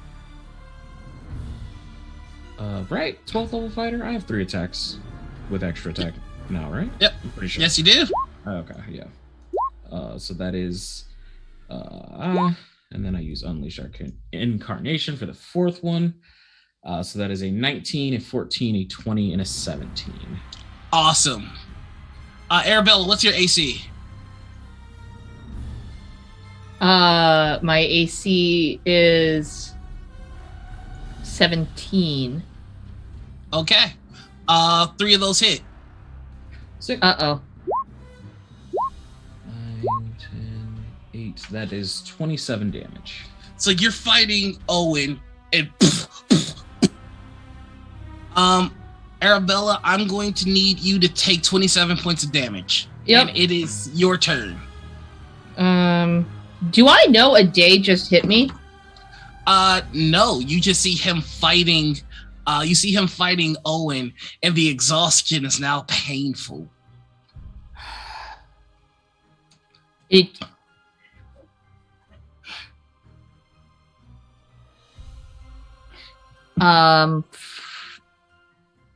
Right, 12th level fighter. I have 3 attacks with extra attack now, right? Yep. I'm pretty sure. Yes, you do. Okay, yeah. So that is, and then I use Unleash Incarnation for the 4th one. So that is a 19, a 14, a 20, and a 17. Awesome. Arabella, what's your AC? My AC is 17. Okay. 3 of those hit. Sick. Uh-oh. 9, 10, 8. That is 27 damage. So you're fighting Owen, and Arabella, I'm going to need you to take 27 points of damage. Yep. And it is your turn. Do I know a day just hit me? No, you just see him fighting. You see him fighting Owen, and the exhaustion is now painful. It.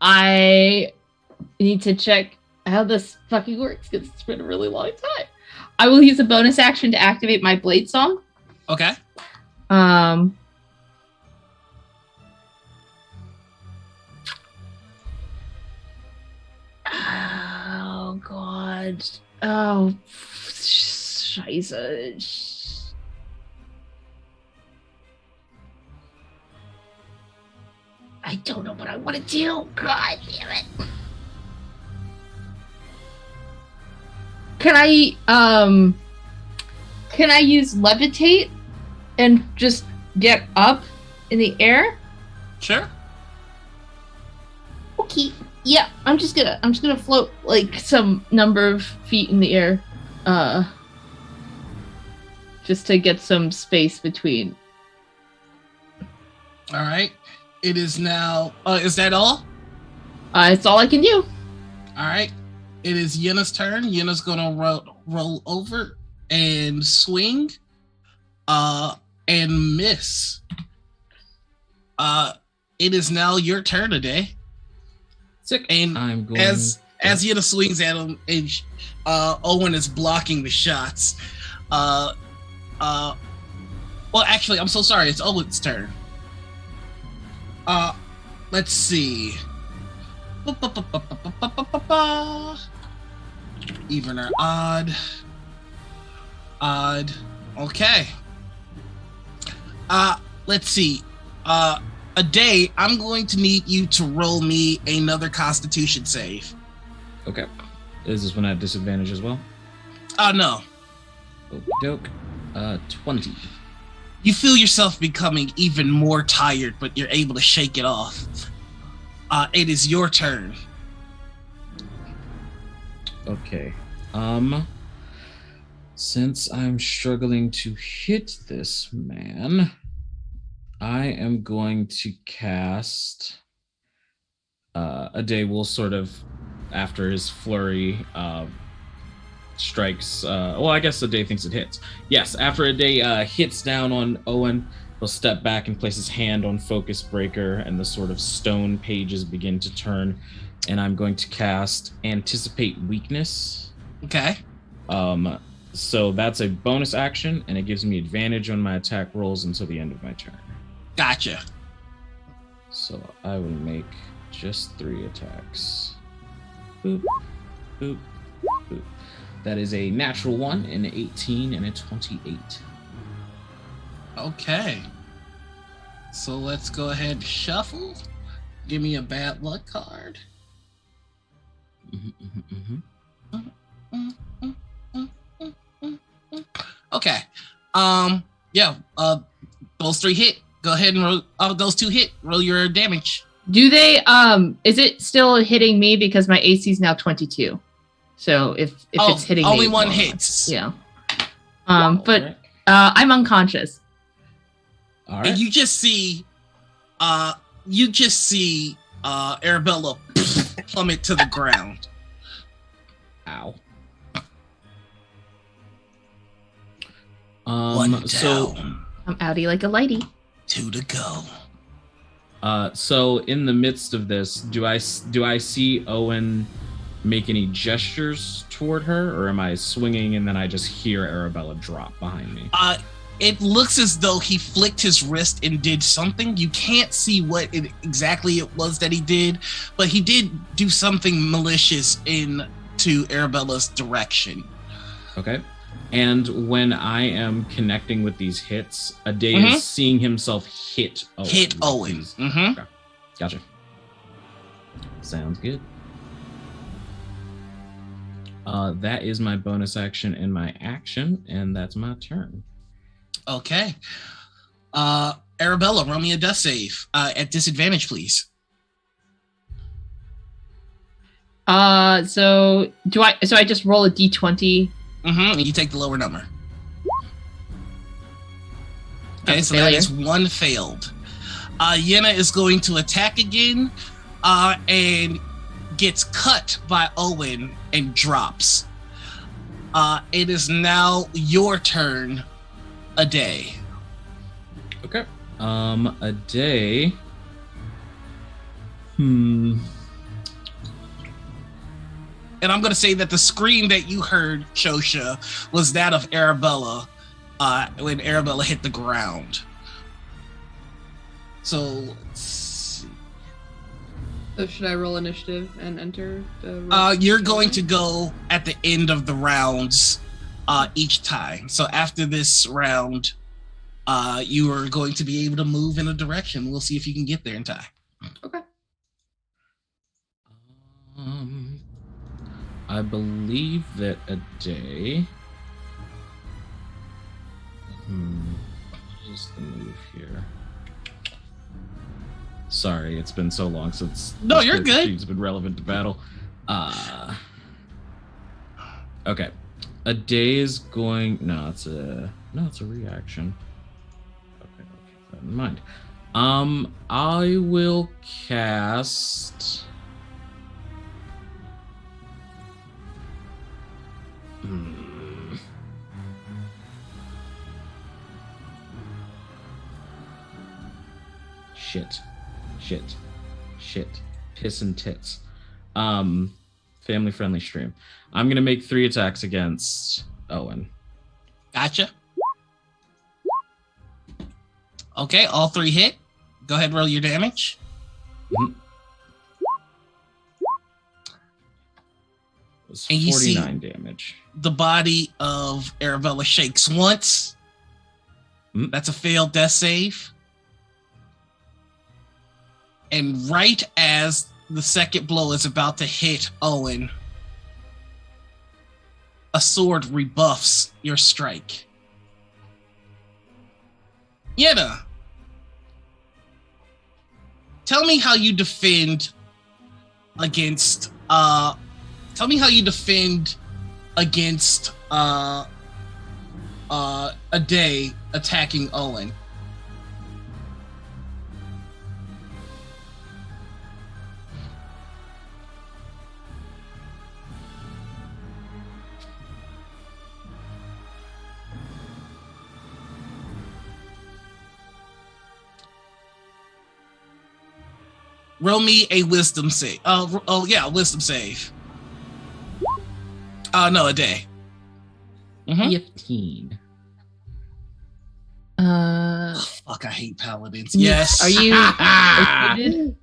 I need to check how this fucking works because it's been a really long time. I will use a bonus action to activate my blade song. Okay. Oh god. Oh, scheiße. I don't know what I want to do. God damn it. Can I use levitate and just get up in the air? Sure. Okay. Yeah, I'm just gonna float like some number of feet in the air. Just to get some space between. All right. It is now. Is that all? It's all I can do. All right. It is Yenna's turn. Yenna's gonna roll over and swing, and miss. It is now your turn today. Sick. And I'm going as Yenna swings at him, and Owen is blocking the shots. Well, actually, I'm so sorry. It's Owen's turn. Let's see. Even or odd. Odd. Okay. Let's see. A day, I'm going to need you to roll me another Constitution save. Okay. Is this one at disadvantage as well? No. Okey-doke. 20. You feel yourself becoming even more tired, but you're able to shake it off. It is your turn. Okay. Since I'm struggling to hit this man, I am going to cast a day will sort of after his flurry strikes well, I guess a day thinks it hits. Yes, after a day hits down on Owen, he'll step back and place his hand on Focus Breaker, and the sort of stone pages begin to turn, and I'm going to cast Anticipate Weakness. Okay. So that's a bonus action, and it gives me advantage on my attack rolls until the end of my turn. Gotcha. So I will make just 3 attacks. Boop, boop, boop. That is a natural 1, an 18, and a 28. Okay. So let's go ahead and shuffle. Give me a bad luck card. Okay. Yeah. Those 3 hit. Go ahead and roll. Those 2 hit. Roll your damage. Do they? Is it still hitting me because my AC is now 22? So if it's hitting only me, one hits. Yeah. But I'm unconscious. All right. And you just see Arabella plummet to the ground. Ow. One So down, I'm outie like a lighty. 2 to go. So in the midst of this, do I see Owen make any gestures toward her, or am I swinging and then I just hear Arabella drop behind me? It looks as though he flicked his wrist and did something. You can't see what exactly it was that he did, but he did do something malicious into Arabella's direction. Okay. And when I am connecting with these hits, Ade is seeing himself hit Owen. Hit Owen. Okay. Gotcha. Sounds good. That is my bonus action and my action, and that's my turn. Okay. Arabella, roll me a death save at disadvantage, please. So I just roll a d20? You take the lower number. Okay, so failure. that is one failed. Yenna is going to attack again and gets cut by Owen and drops. It is now your turn, Ade. Okay. Ade. And I'm going to say that the scream that you heard, Shosha, was that of Arabella when Arabella hit the ground. So, let's see. So should I roll initiative and enter the you're going to go at the end of the rounds each time. So after this round, you are going to be able to move in a direction. We'll see if you can get there in time. Okay. I believe that Ade. What is the move here? Sorry, it's been so long since. No, you're good. It's been relevant to battle. Okay, Ade is going. No, it's a reaction. Okay, I'll keep that in mind. I will cast. Shit. Piss and tits. Family friendly stream. I'm gonna make 3 attacks against Owen. Gotcha. Okay, all 3 hit. Go ahead, roll your damage. It was And you 49 damage. The body of Arabella shakes once. That's a failed death save. And right as the second blow is about to hit Owen, a sword rebuffs your strike. Yenna, tell me how you defend against Ade attacking Owen. Roll me a wisdom save. Wisdom save. No, Ade. 15. Fuck, I hate paladins. Yes. Are you muted?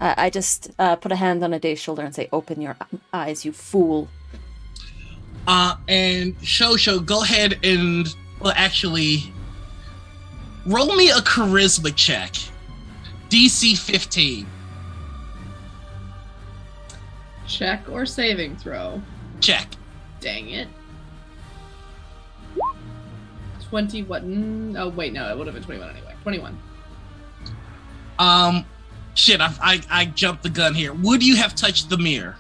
I just put a hand on Ade's shoulder and say, "Open your eyes, you fool." And Shosho, go ahead and roll me a charisma check. DC 15. Check or saving throw? Check. Dang it. 20 what? Oh wait, no, it would have been 21 anyway. 21. Shit, I jumped the gun here. Would you have touched the mirror?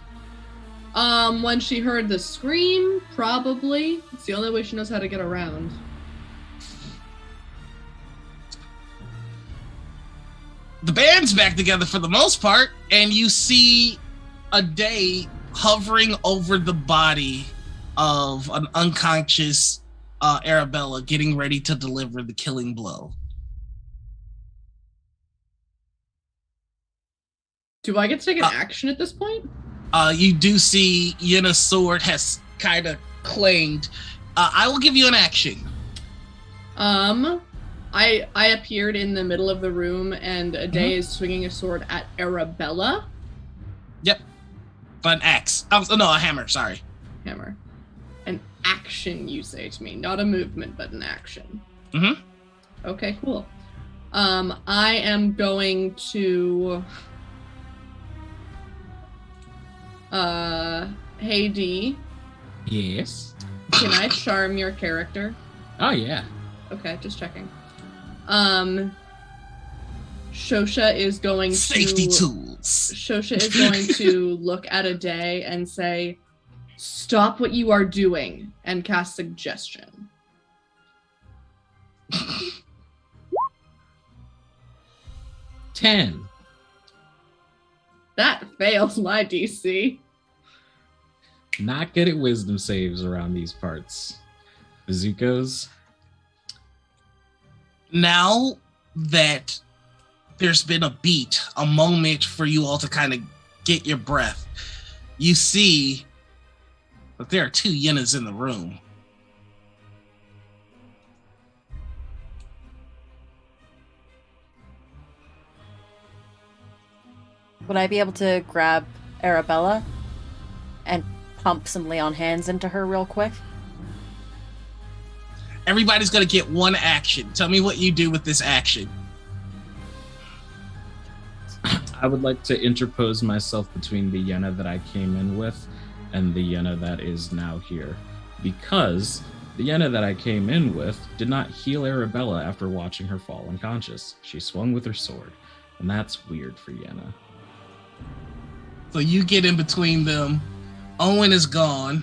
When she heard the scream, probably. It's the only way she knows how to get around. The band's back together for the most part, and you see Ade hovering over the body of an unconscious Arabella, getting ready to deliver the killing blow. Do I get to take an action at this point? You do see Yenna's sword has kind of clanged. I will give you an action. I appeared in the middle of the room, and Ade is swinging a sword at Arabella. Yep. An axe. Oh, no, a hammer. Sorry. Hammer. An action, you say to me. Not a movement, but an action. Mm-hmm. Okay, cool. I am going to... Hey, D. Yes. Can I charm your character? Oh, yeah. Okay, just checking. Shosha is going Safety to... tools. Shosha is going to look at Ade and say, "Stop what you are doing," and cast Suggestion. $10. That fails my DC. Not good at wisdom saves around these parts. Bazookas. Now that there's been a beat, a moment for you all to kind of get your breath, you see that there are 2 Yennas in the room. Would I be able to grab Arabella and pump some lay on hands into her real quick? Everybody's going to get one action. Tell me what you do with this action. I would like to interpose myself between the Yenna that I came in with and the Yenna that is now here. Because the Yenna that I came in with did not heal Arabella after watching her fall unconscious. She swung with her sword. And that's weird for Yenna. So you get in between them. Owen is gone.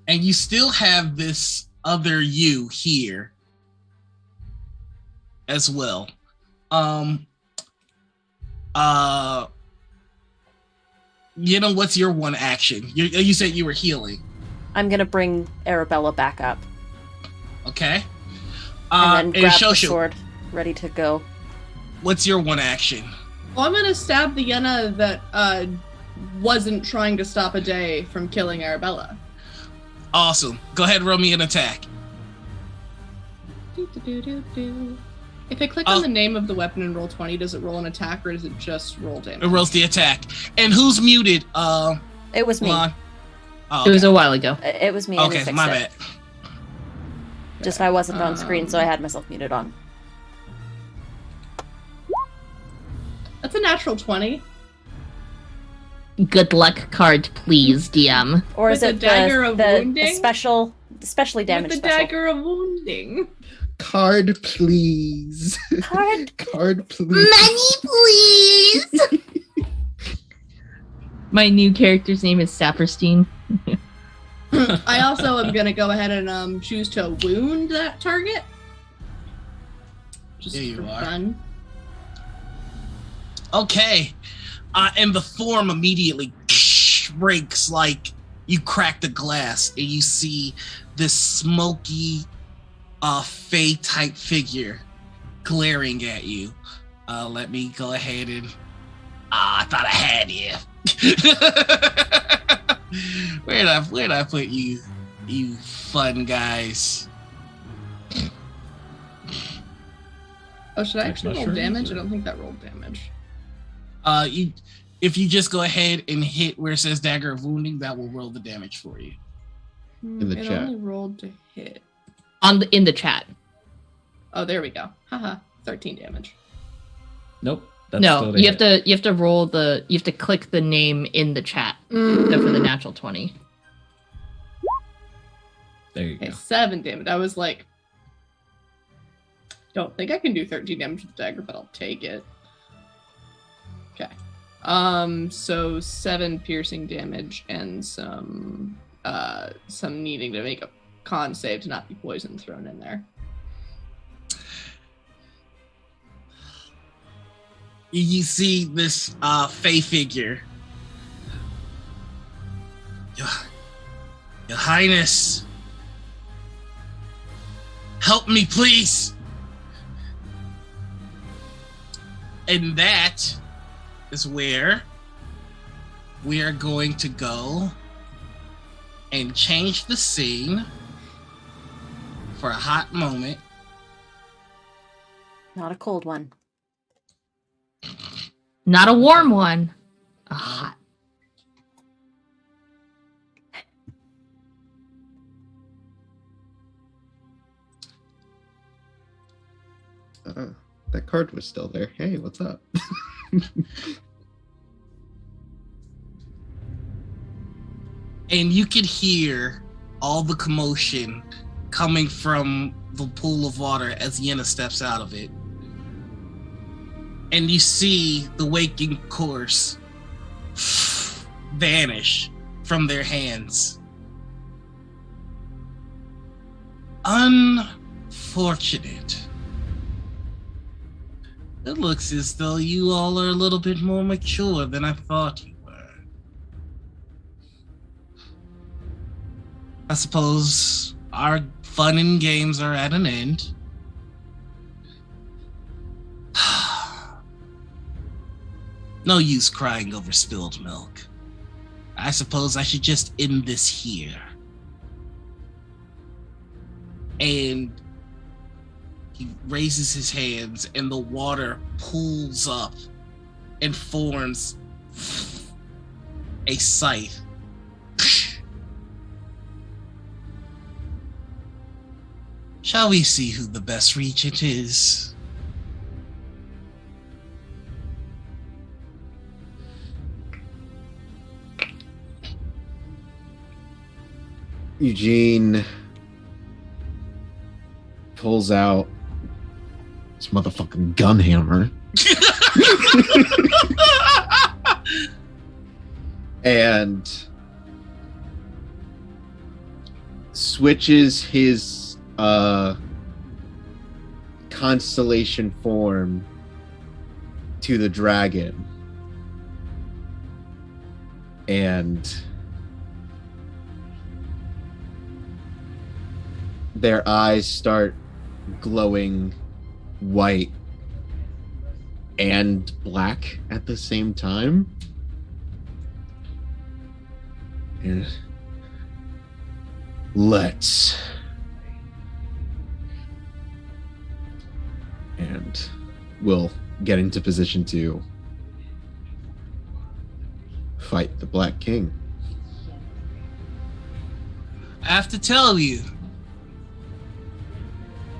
And you still have this other you here as well. You know, what's your one action? You said you were healing. I'm gonna bring Arabella back up. Okay. And then grab the Shoshu, sword, ready to go. what's your one action? Well, I'm gonna stab the Yenna that wasn't trying to stop Ade from killing Arabella. Awesome. Go ahead, roll me an attack. If I click on the name of the weapon in Roll20, does it roll an attack or does it just roll damage? It rolls the attack. And who's muted? It was me. Lon? Oh, It was a while ago. It was me. And we okay, fixed my it. bad. Just I wasn't on screen, so I had myself muted on. That's a natural 20. Good luck card, please, DM. Or is With it the dagger of the wounding? specially damaged With the special? dagger of wounding. Card, please. Card. Card, please. Money, please! My new character's name is Saperstein. I also am gonna go ahead and choose to wound that target. Just There you for are. fun. Okay. And the form immediately breaks like you crack the glass and you see this smoky Fey type figure glaring at you. Let me go ahead and I thought I had you. Where'd I put you, you fun guys? Oh, should I I'm actually not roll sure damage? either. I don't think that rolled damage. If you just go ahead and hit where it says dagger of wounding, that will roll the damage for you. In the it chat. only rolled to hit. In the chat. Oh, there we go. Haha, 13 damage. Nope. That's No, still the you hit. have to click the name in the chat except for the natural 20. There you Okay, go. 7 damage. I was like, don't think I can do 13 damage with the dagger, but I'll take it. Okay. So 7 piercing damage and some needing to make a con save to not be poison thrown in there. You see this Fey figure. Your Highness, help me, please. And that is where we are going to go and change the scene for a hot moment. Not a cold one. Not a warm one. A hot. That card was still there. Hey, what's up? And you can hear all the commotion coming from the pool of water as Yenna steps out of it. And you see the waking course vanish from their hands. Unfortunate. It looks as though you all are a little bit more mature than I thought you were. I suppose our fun and games are at an end. No use crying over spilled milk. I suppose I should just end this here. And he raises his hands and the water pools up and forms a scythe. Shall we see who the best regent is? Eugene pulls out his motherfucking gun hammer and switches his constellation form to the dragon, and their eyes start glowing white and black at the same time. And let's. And we'll get into position to fight the Black King. I have to tell you,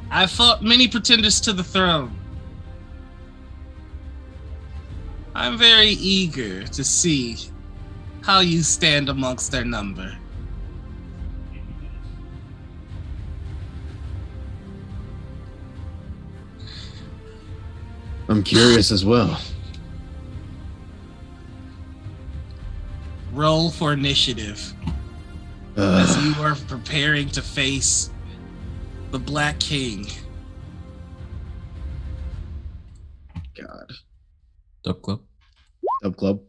I've fought many pretenders to the throne. I'm very eager to see how you stand amongst their number. I'm curious as well. Roll for initiative as you are preparing to face the Black King. God. Dub Club. Dub Club.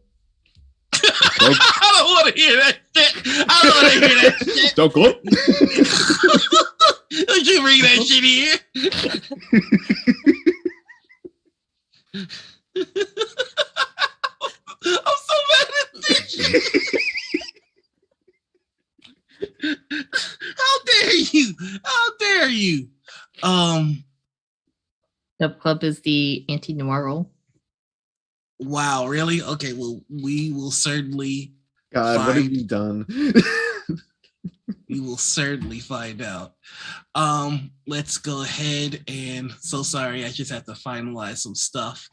I don't want to hear that shit. I don't want to hear that shit. Dub Club. Don't you bring that shit here? I'm so mad at this. How dare you? How dare you? Dub Club is the anti-noir role. Wow, really? Okay, well, we will certainly God, what have you done? we will certainly find out. Let's go ahead and so sorry, I just have to finalize some stuff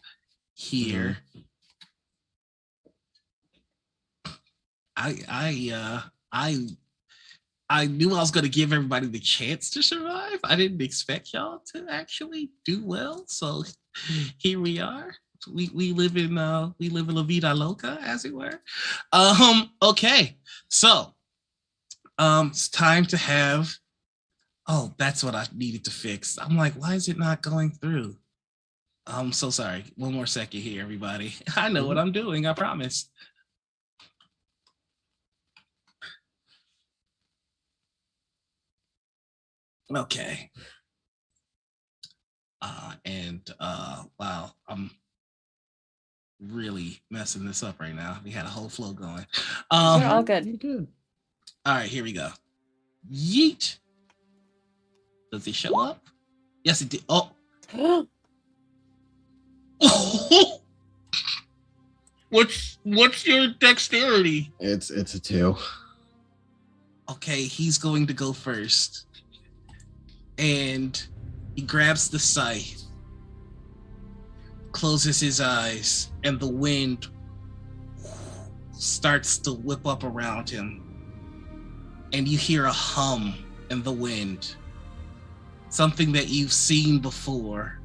here. I knew I was going to give everybody the chance to survive. I didn't expect y'all to actually do well. So here we are. We live in La Vida Loca, as it were. Okay. So it's time to have. Oh, that's what I needed to fix. I'm like, why is it not going through? I'm so sorry. One more second here, everybody. I know what I'm doing, I promise. Okay. Wow, really messing this up right now. We had a whole flow going. We're all good. You're good. All right, here we go. Yeet. Does it show up? Yes, it did. Oh. What's your dexterity? It's a 2. Okay, he's going to go first. And he grabs the scythe, closes his eyes, and the wind starts to whip up around him. And you hear a hum in the wind. Something that you've seen before.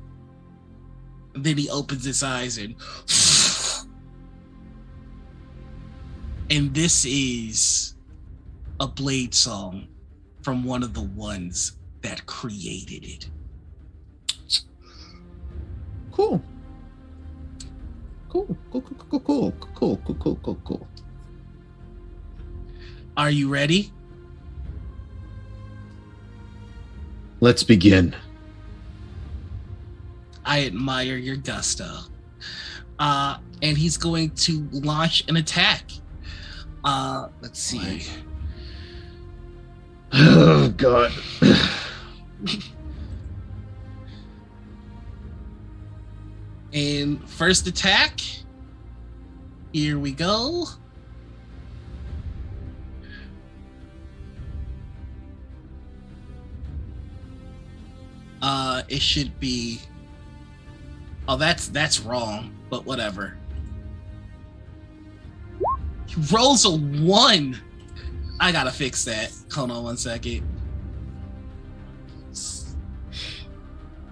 And then he opens his eyes and this is a Blade song from one of the ones that created it. Cool. Cool. Are you ready? Let's begin. I admire your gusto. And he's going to launch an attack. Let's see. Oh, God. And first attack. Here we go. It should be. Oh, that's wrong, but whatever. He rolls a 1. I gotta fix that. Hold on one second.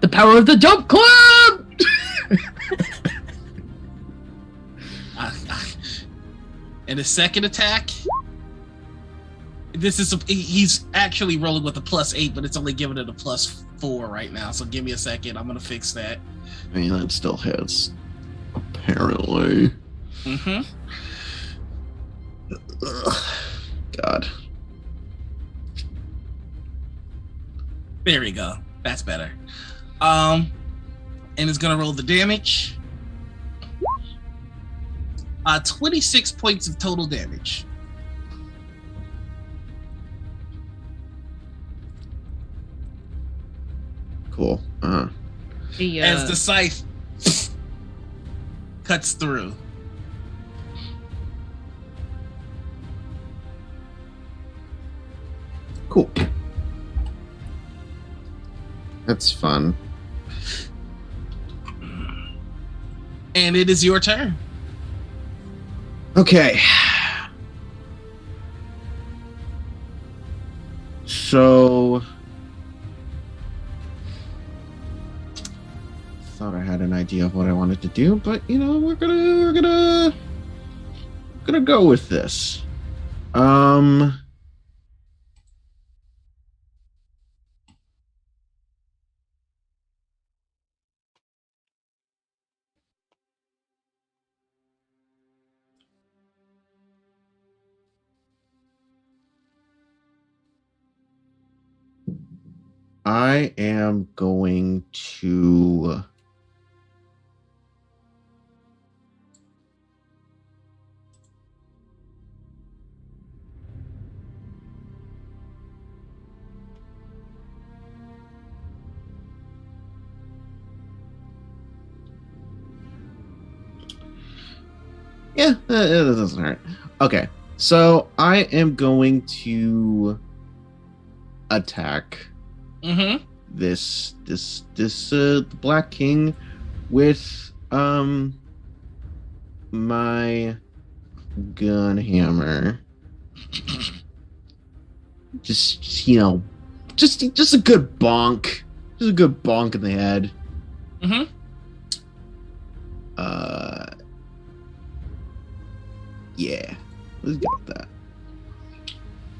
The power of the jump club! And the second attack. He's actually rolling with a +8, but it's only giving it a +4 right now. So give me a second. I'm gonna fix that. I mean, that still hits. Apparently. Mm-hmm. God. There we go. That's better. And it's gonna roll the damage. 26 points of total damage. Cool. As the scythe cuts through. Cool. That's fun. And it is your turn. Okay. So thought I had an idea of what I wanted to do, but you know, we're gonna go with this. I am going to yeah, it doesn't hurt. Okay, so I am going to attack Mm-hmm. this Black King with my gun hammer. Just you know, just a good bonk. Just a good bonk in the head. Mm-hmm. Yeah. Let's go with that.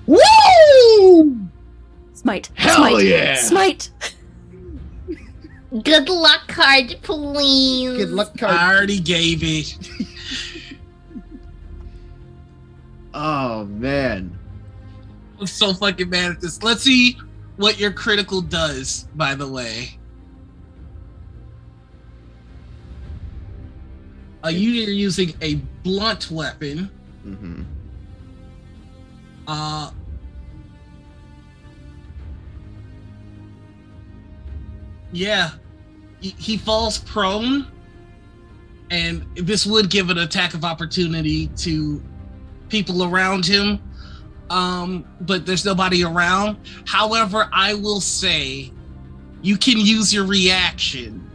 Woo! Smite. Hell Smite. yeah! Smite. Good luck card, please. Good luck, I card. already gave it. Oh man. I'm so fucking mad at this. Let's see what your critical does, by the way. You're using a blunt weapon. Mm-hmm. Yeah. He falls prone, and this would give an attack of opportunity to people around him. But there's nobody around. However, I will say you can use your reaction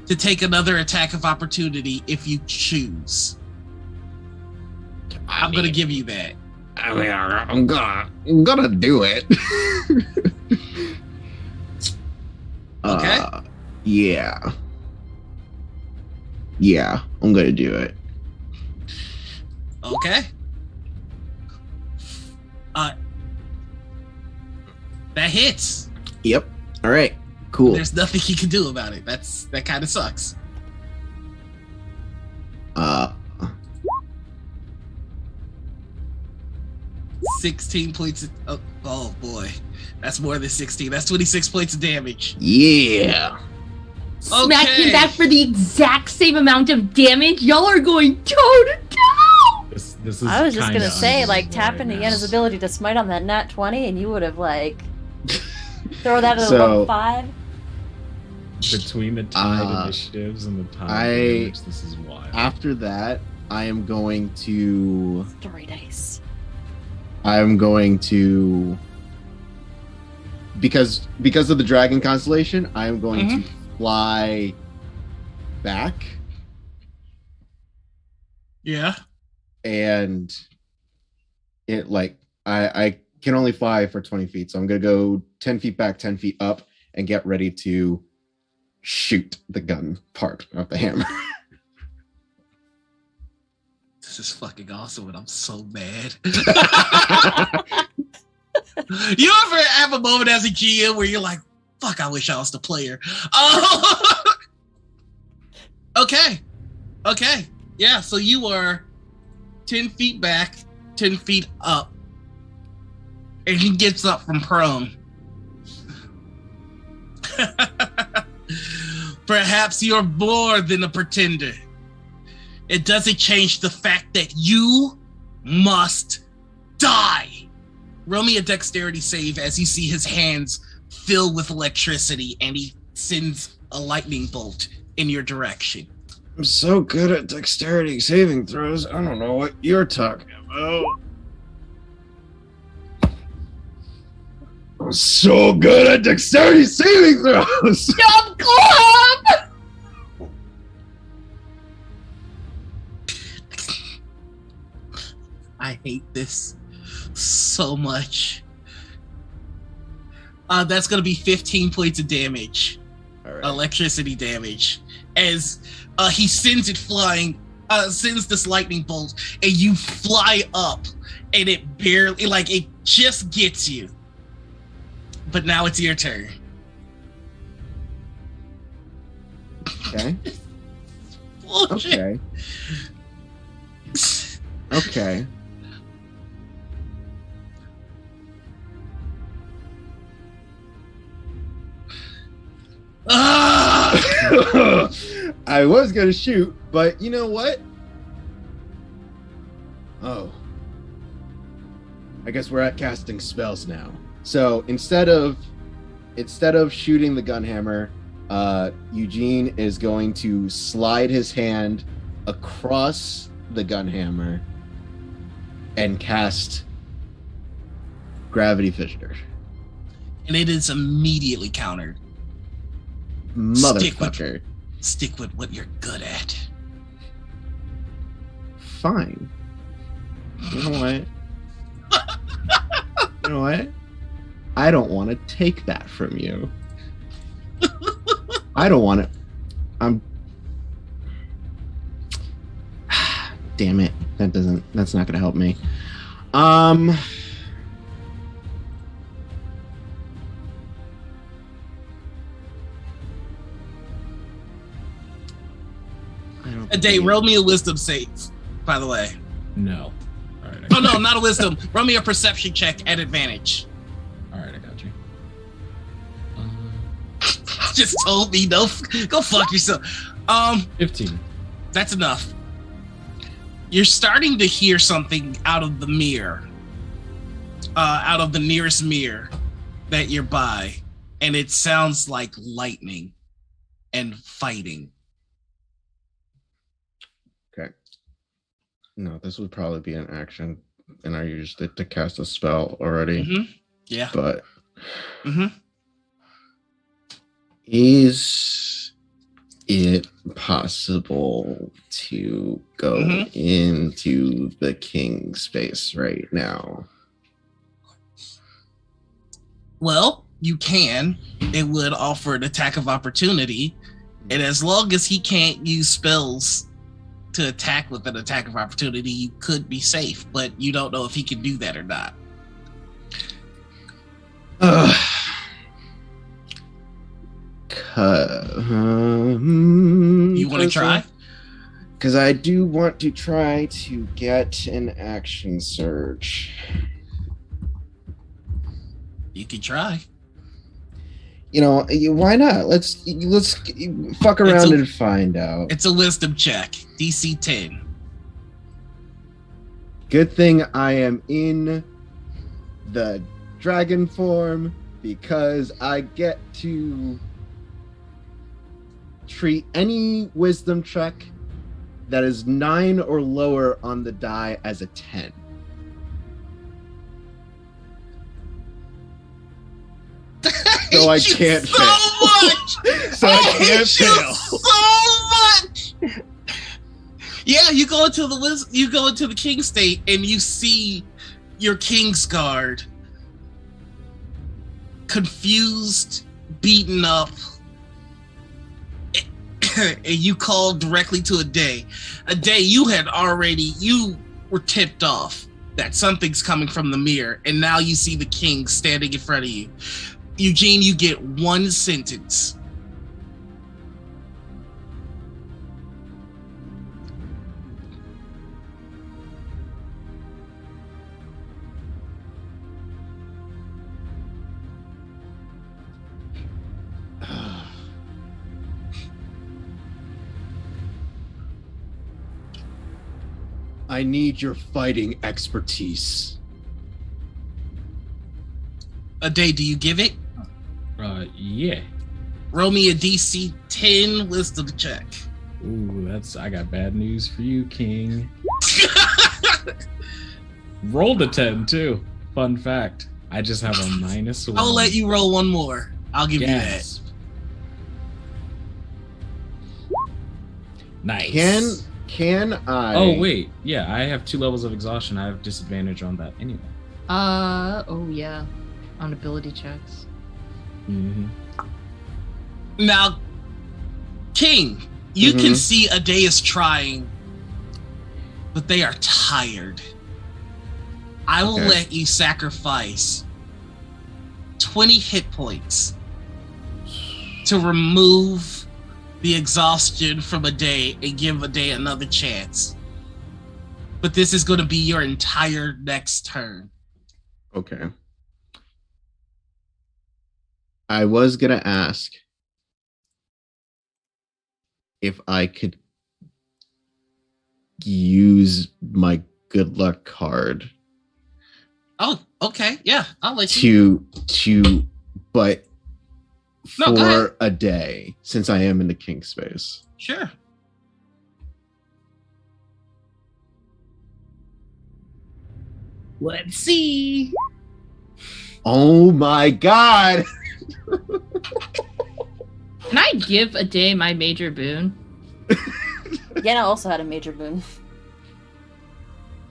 to take another attack of opportunity if you choose. I'm gonna give you that. I mean, I'm gonna do it. Okay. Yeah. Yeah, I'm gonna do it. Okay. That hits. Yep. All right. Cool. There's nothing he can do about it. That kind of sucks. 16 points. Oh boy, that's more than 16. That's 26 points of damage. Yeah. Smack Okay. him back for the exact same amount of damage. Y'all are going toe to toe. This is I was just kinda gonna say, like, unbelievable tap right into now. Yenna's ability to smite on that nat 20, and you would have, like, throw that at a So- level 5. Between the tied initiatives and the tied damage, this is wild. After that, I am going to Story dice. because of the dragon constellation, I am going to fly back, Yeah. and it like I can only fly for 20 feet, so I'm gonna go 10 feet back, 10 feet up, and get ready to shoot the gun part of the hammer. This is fucking awesome, and I'm so mad. You ever have a moment as a GM where you're like, fuck, I wish I was the player. Okay. Yeah, so you are 10 feet back, 10 feet up. And he gets up from prone. Perhaps you're more than a pretender. It doesn't change the fact that you must die. Roll me a dexterity save as you see his hands fill with electricity and he sends a lightning bolt in your direction. I'm so good at dexterity saving throws. I don't know what you're talking about. I'm so good at dexterity saving throws. Jump club! I hate this so much. That's going to be 15 points of damage. All right. Electricity damage. As he sends it flying, sends this lightning bolt, and you fly up, and it barely, like, it just gets you. But now it's your turn. Okay. Bullshit. Okay. Ah! I was gonna shoot, but you know what? Oh. I guess we're at casting spells now. So instead of shooting the gunhammer, Eugene is going to slide his hand across the gunhammer and cast Gravity Fissure. And it is immediately countered. Motherfucker. Stick with what you're good at. Fine. You know what? You know what? I don't want to take that from you. I don't want to. Damn it. That's not going to help me. Dave, roll me a wisdom save, by the way. No. All right. Oh, no, not a wisdom. Roll me a perception check at advantage. All right, I got you. Just told me, no, go fuck yourself. 15. That's enough. You're starting to hear something out of the mirror, out of the nearest mirror that you're by, and it sounds like lightning and fighting. Okay. No, this would probably be an action, and I used it to cast a spell already. Mm-hmm. Yeah. But Mm-hmm. is it possible to go into the king space right now? Well, you can. It would offer an attack of opportunity, and as long as he can't use spells to attack with an attack of opportunity, you could be safe, but you don't know if he can do that or not. You want to try? Because I do want to try to get an action surge. You can try. You know, why not? Let's fuck around and find out. It's a wisdom check, DC 10. Good thing I am in the dragon form, because I get to treat any wisdom check that is 9 or lower on the die as a 10. So I can't fail. So much. So I can't fail. So much. Yeah, you go into the king state and you see your KingsGuard confused, beaten up, and you call directly to a day you were tipped off that something's coming from the mirror, and now you see the king standing in front of you. Eugene, you get one sentence. I need your fighting expertise. A day, do you give it? Yeah. Roll me a DC 10 wisdom check. Ooh, I got bad news for you, King. Rolled a 10 too. Fun fact. I just have a -1. I'll let you roll one more. I'll give you that. Nice. Can I? Oh wait, yeah, I have 2 levels of exhaustion. I have disadvantage on that anyway. Oh yeah, on ability checks. Mm-hmm. Now, King, you can see a day is trying, but they are tired. I will let you sacrifice 20 hit points to remove the exhaustion from a day and give a day another chance. But this is going to be your entire next turn. Okay. I was going to ask if I could use my good luck card. Oh, okay. Yeah, I'll let you. But No, go ahead. for a day, since I am in the king space. Sure. Let's see. Oh my god! Can I give a day my major boon? Yenna also had a major boon.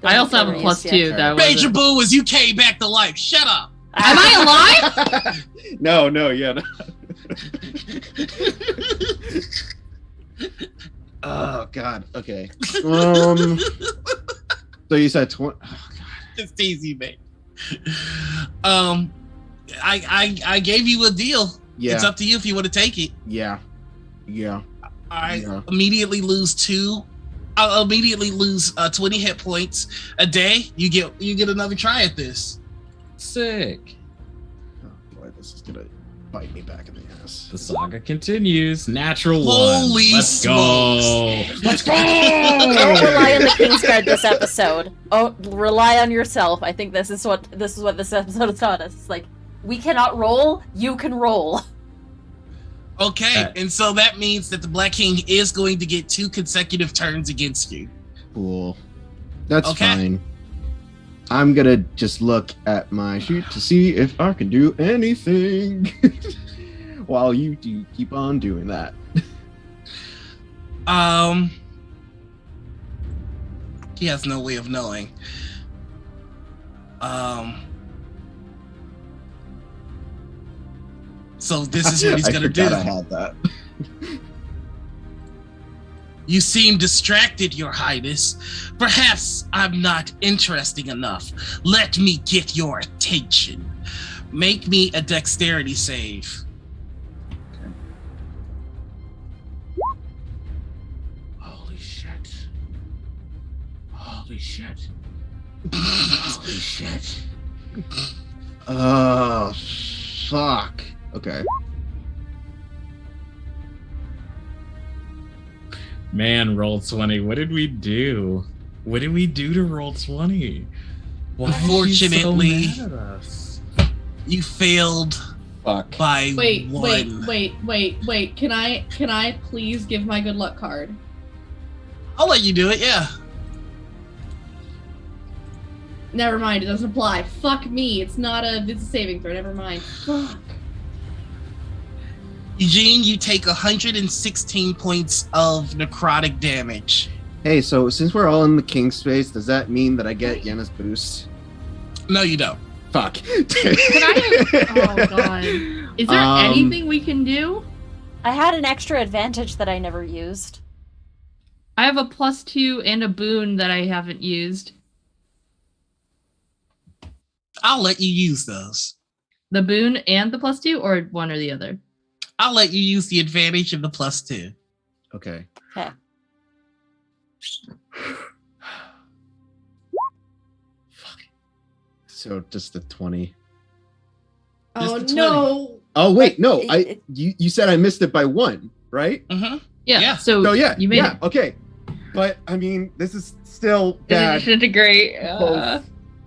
I also have a +2. That Major boo was you came back to life. Shut up. Am I alive? No, yeah. No. Oh god. Okay. So you said 20. Oh god. It's easy, mate. I gave you a deal. Yeah. It's up to you if you want to take it. Yeah. I immediately lose 2. I'll immediately lose 20 hit points a day. You get another try at this. Sick. Oh boy, this is gonna bite me back in the ass. The saga continues. Natural Holy one. Let's smokes. go. Let's go. Don't rely on the KingsGuard this episode. Oh, rely on yourself. I think this is what this episode has taught us. It's like, we cannot roll, you can roll. Okay, and so that means that the Black King is going to get 2 consecutive turns against you. Cool. That's Okay. fine. I'm gonna just look at my sheet to see if I can do anything while you do keep on doing that. He has no way of knowing. So this is what he's gonna do. I had that. You seem distracted, Your Highness. Perhaps I'm not interesting enough. Let me get your attention. Make me a dexterity save. Holy shit. Holy shit. Holy shit. Oh, fuck. Okay. Man, Roll20, what did we do? What did we do to Roll20? Why Unfortunately, is he so mad at us? You failed Fuck. by Wait, 1. wait. Can I please give my good luck card? I'll let you do it, yeah. Never mind, it doesn't apply. Fuck me. It's a saving throw. Never mind. Fuck. Eugene, you take 116 points of necrotic damage. Hey, so since we're all in the king space, does that mean that I get Yenna's boost? No, you don't. Fuck. Can I? Oh god. Is there anything we can do? I had an extra advantage that I never used. I have a +2 and a boon that I haven't used. I'll let you use those. The boon and the +2, or one or the other? I'll let you use the advantage of the +2. Okay. Okay. So just the 20. Oh Just the no. Oh wait, no. It- You said I missed it by 1, right? Mm-hmm. Yeah. Yeah. So So yeah, you made yeah, it. okay. But I mean, this is still bad. Disintegrate.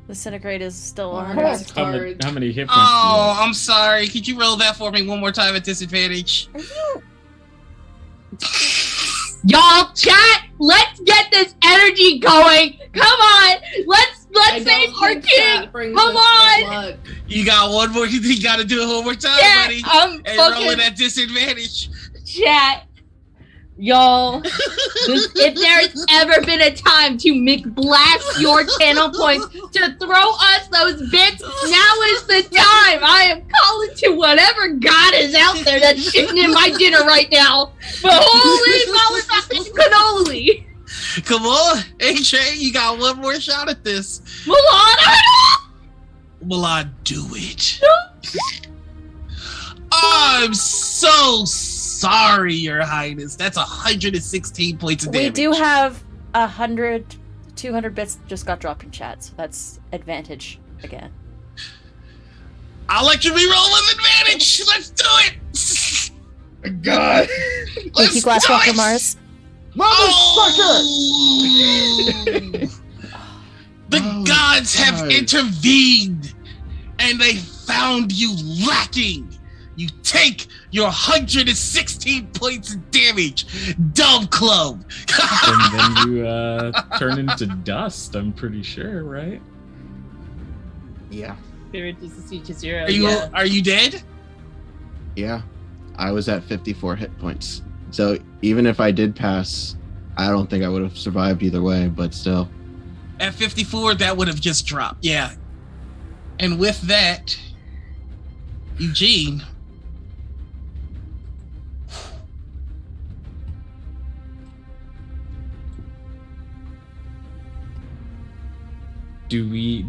Disintegrate is still on. Cards. How many hit points Oh, do I'm sorry. Could you roll that for me one more time at disadvantage? Y'all, chat. Let's get this energy going. Come on. Let's save our king. Come on. You got one more. You got to do it one more time, Yeah, buddy. I'm And roll fucking it at disadvantage. chat. Y'all, if there's ever been a time to McBlast your channel points to throw us those bits, now is the time. I am calling to whatever god is out there that's shitting in my dinner right now. But holy motherfucking cannoli! Come on. AJ, you got one more shot at this. Mulan, Will I do it? I'm so sorry, Your Highness. That's 116 points of damage. We do have 200 bits just got dropped in chat, so that's advantage again. I'll let you re-roll with advantage. Let's do it. God. Thank you, Glasswalker Mars. Motherfucker! The Oh, gods have God. intervened, and they found you lacking. You take your 116 points of damage, dumb club. And then you turn into dust, I'm pretty sure, right? Yeah. Are you dead? Yeah. I was at 54 hit points. So even if I did pass, I don't think I would have survived either way, but still. At 54, that would have just dropped. Yeah. And with that, Eugene.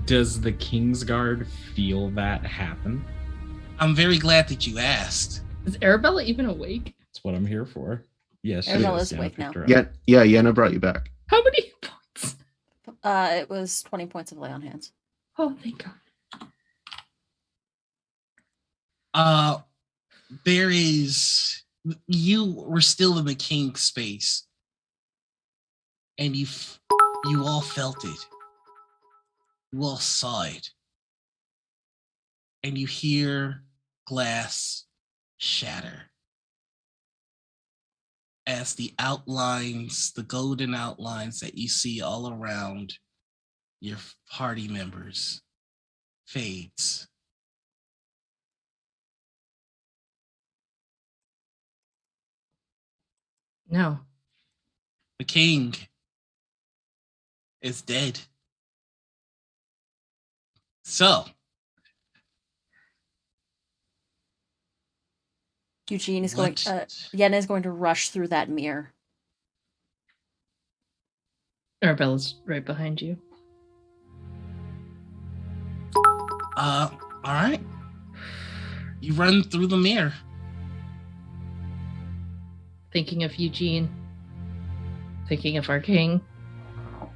Does the KingsGuard feel that happen? I'm very glad that you asked. is Arabella even awake? That's what I'm here for. Yes, she Arabella's is. awake picked now. her up. Yeah, Yenna brought you back. How many points? It was 20 points of lay on hands. Oh, thank God. you were still in the king space, and you all felt it. You all saw it. And you hear glass shatter as the outlines, the golden outlines that you see all around your party members fades. No. The king is dead. So, Eugene is going. Yenna is going to rush through that mirror. Arabella's right behind you. All right. You run through the mirror. Thinking of Eugene. Thinking of our king.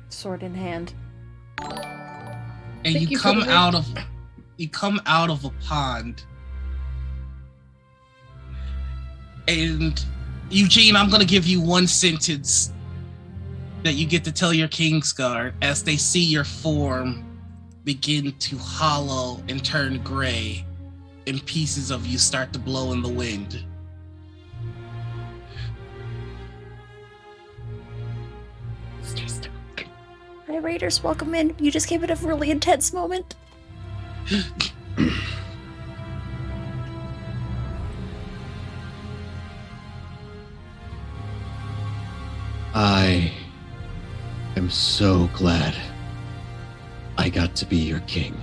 Sword in hand. And you come out of a pond. And Eugene, I'm gonna give you one sentence that you get to tell your KingsGuard as they see your form begin to hollow and turn gray, and pieces of you start to blow in the wind. Hi, Raiders, welcome in. You just came at a really intense moment. I am so glad I got to be your king.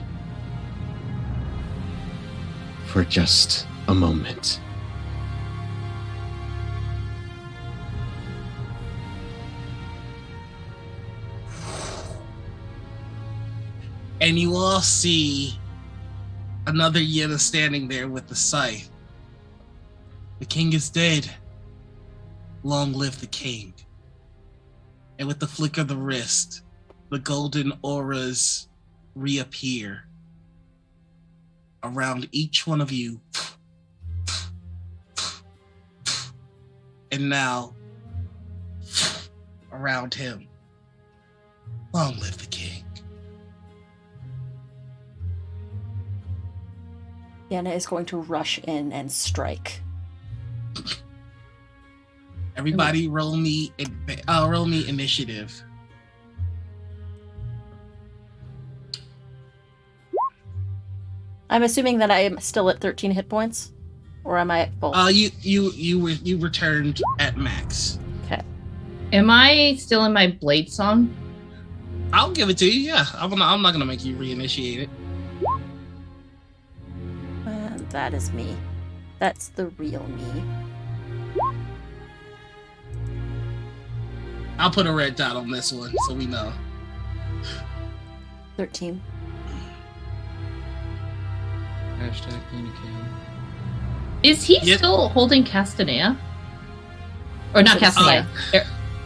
For just a moment. And you all see another Yenna standing there with the scythe. The king is dead. Long live the king. And with the flick of the wrist, the golden auras reappear around each one of you. And now, around him. Long live the king. Yenna is going to rush in and strike. Everybody roll me initiative. I'm assuming that I am still at 13 hit points, or am I at full? You returned at max. Okay. Am I still in my blade song? I'll give it to you. Yeah, I'm not gonna make you reinitiate it. And that is me. That's the real me. I'll put a red dot on this one so we know. 13. Hashtag communicating. Is he Yep. still holding Castanea? Or not Castanea,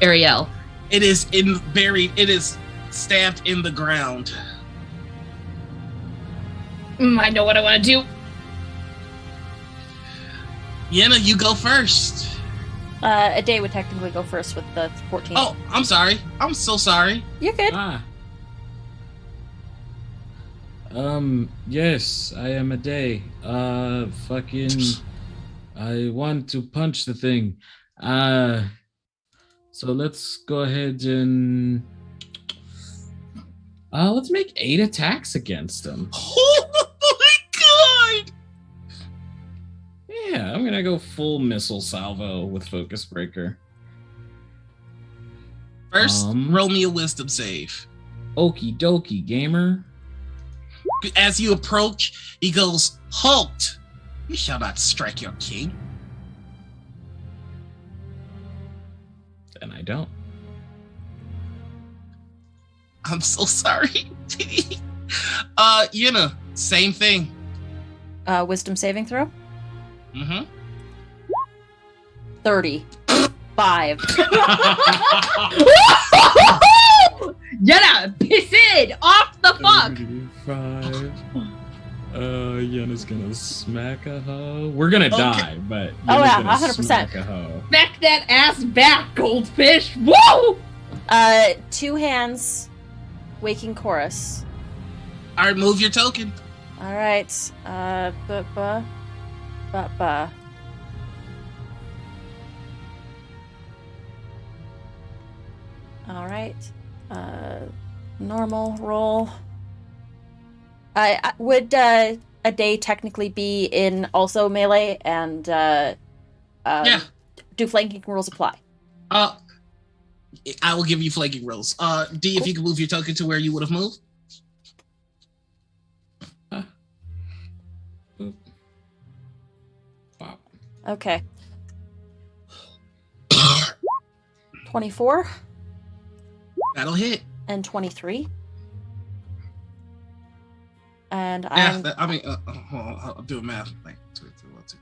Ariel. It is buried. It is stabbed in the ground. I know what I want to do. Yenna, you go first. A day would technically go first with the 14. Oh, I'm sorry. I'm so sorry. You're good. Yes, I am a day. I want to punch the thing. So let's go ahead and let's make 8 attacks against him. Oh my god! Yeah, I'm gonna go full missile salvo with Focus Breaker. First, roll me a wisdom save. Okie dokie, gamer. As you approach, he goes, "Halt! You shall not strike your king." And I don't. I'm so sorry. Yenna, same thing. Wisdom saving throw? Mm-hmm. 30. 5. Yenna, piss it! Off the fuck! 35. Yena's gonna smack a hoe. We're gonna die, but Oh, Yena's yeah, gonna 100%. smack a hoe. Back that ass back, goldfish! Whoa! 2 hands, waking chorus. All right, move your token. All right. Ba. All right. Normal roll. I would a day technically be in also melee and Yeah. do flanking rules apply? I will give you flanking rolls. D, if you can move your token to where you would have moved. Wow. Okay. 24 That'll hit. and 23. And Yeah, I'm I'm doing math. Like, 2, 1, 2,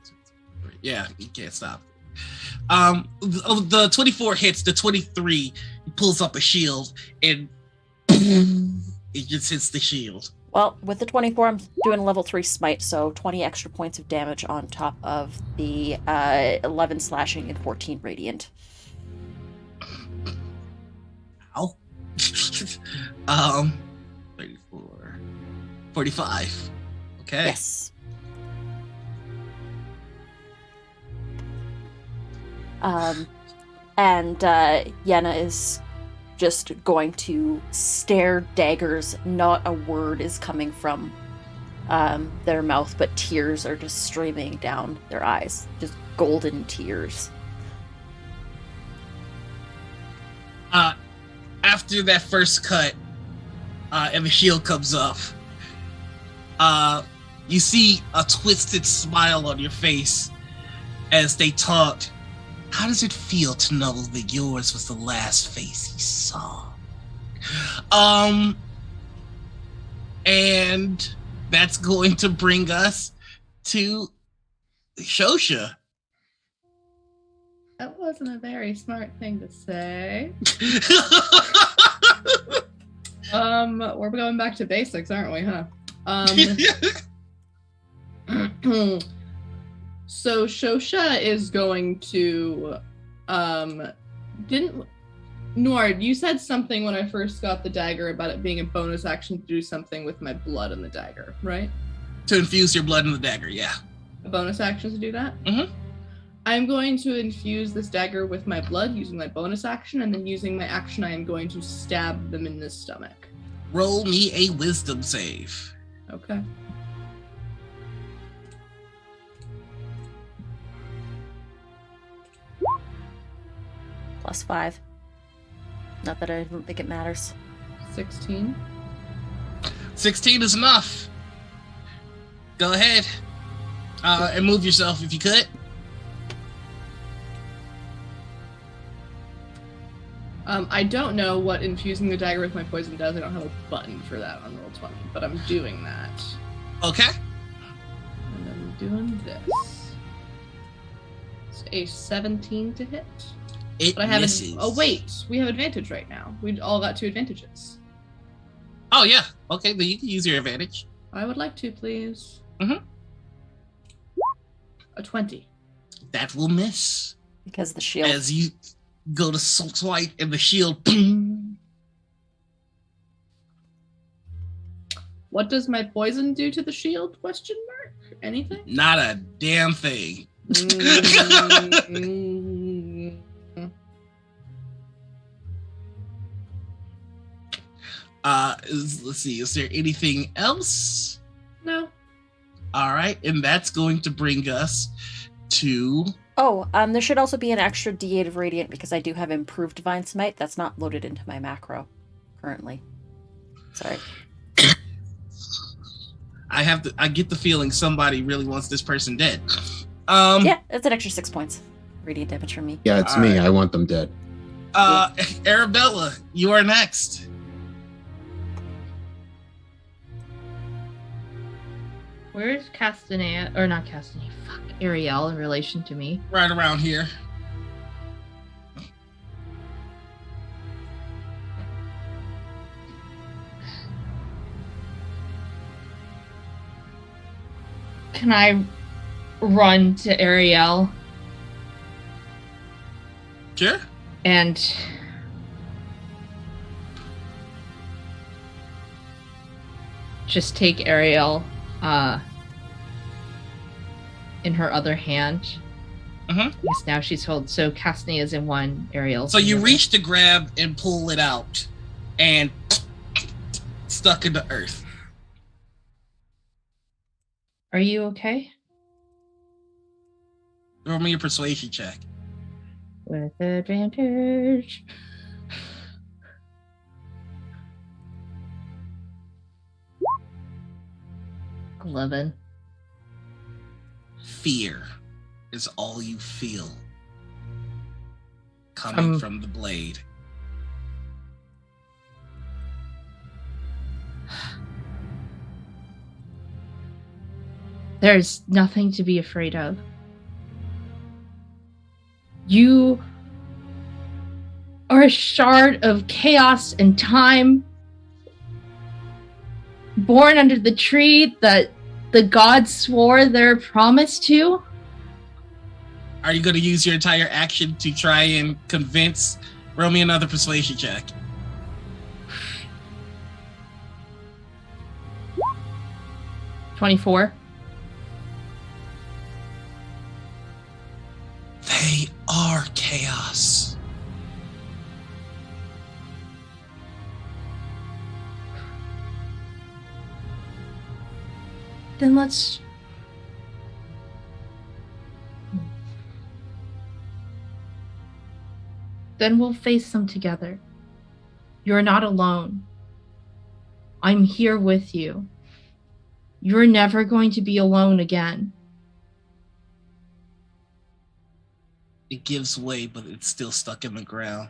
3. Yeah, you can't stop. The 24 hits. The 23 pulls up a shield and it just hits the shield. well, with the 24, I'm doing a level 3 smite, so 20 extra points of damage on top of the 11 slashing and 14 radiant. Ow. 34, 45. Okay. Yes. And Yenna is just going to stare daggers. Not a word is coming from their mouth, but tears are just streaming down their eyes. Just golden tears. After that first cut, and the shield comes up, you see a twisted smile on your face as they talk. How does it feel to know that yours was the last face he saw? And that's going to bring us to Shosha. That wasn't a very smart thing to say. We're going back to basics, aren't we, huh? So Shosha is going to Nord, you said something when I first got the dagger about it being a bonus action to do something with my blood in the dagger, right? To infuse your blood in the dagger, yeah. A bonus action to do that? Mm-hmm. I'm going to infuse this dagger with my blood using my bonus action, and then using my action I am going to stab them in the stomach. Roll me a wisdom save. Okay. +5. Not that I don't think it matters. 16. 16 is enough. Go ahead. And move yourself if you could. I don't know what infusing the dagger with my poison does. I don't have a button for that on Roll20, but I'm doing that. Okay. And I'm doing this. It's a 17 to hit. It But I have misses. Oh wait, we have advantage right now. We all got 2 advantages. Oh, yeah. Okay, then you can use your advantage. I would like to, please. Mm-hmm. A 20. That will miss. Because the shield. As you go to swipe and the shield, boom. What does my poison do to the shield? Question mark? Anything? Not a damn thing. Mm. Let's see. Is there anything else? No. All right, and that's going to bring us to. Oh, there should also be an extra D8 of Radiant because I do have improved Divine Smite. That's not loaded into my macro currently. Sorry. I get the feeling somebody really wants this person dead. Yeah, that's an extra 6 points. Radiant damage from me. Yeah, it's All me. right. I want them dead. Arabella, you are next. Where's Castanea, or not Castanea, fuck, Ariel in relation to me? Right around here. Can I run to Ariel Sure. and just take Ariel in her other hand? Because now she's held. So Castanea is in one, Ariel. So you reach to grab and pull it out, and stuck into earth. Are you okay? Roll me a persuasion check. With advantage. $11. Fear is all you feel coming from the blade. There's nothing to be afraid of. You are a shard of chaos and time, born under the tree that the gods swore their promise to. Are you going to use your entire action to try and convince? Roll me another persuasion check. $24. They are chaos. Then let's... Then we'll face them together. You're not alone. I'm here with you. You're never going to be alone again. It gives way, but it's still stuck in the ground.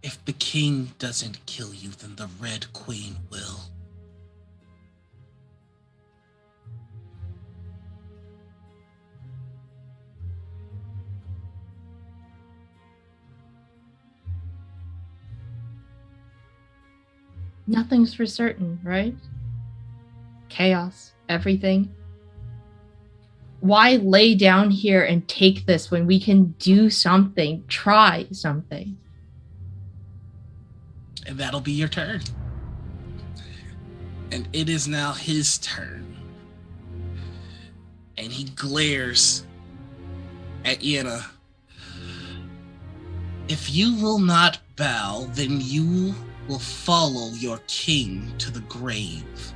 If the king doesn't kill you, then the Red Queen will. Nothing's for certain, right? Chaos, everything. Why lay down here and take this when we can do something, try something? And that'll be your turn. And it is now his turn. And he glares at Yenna. If you will not bow, then you will follow your king to the grave.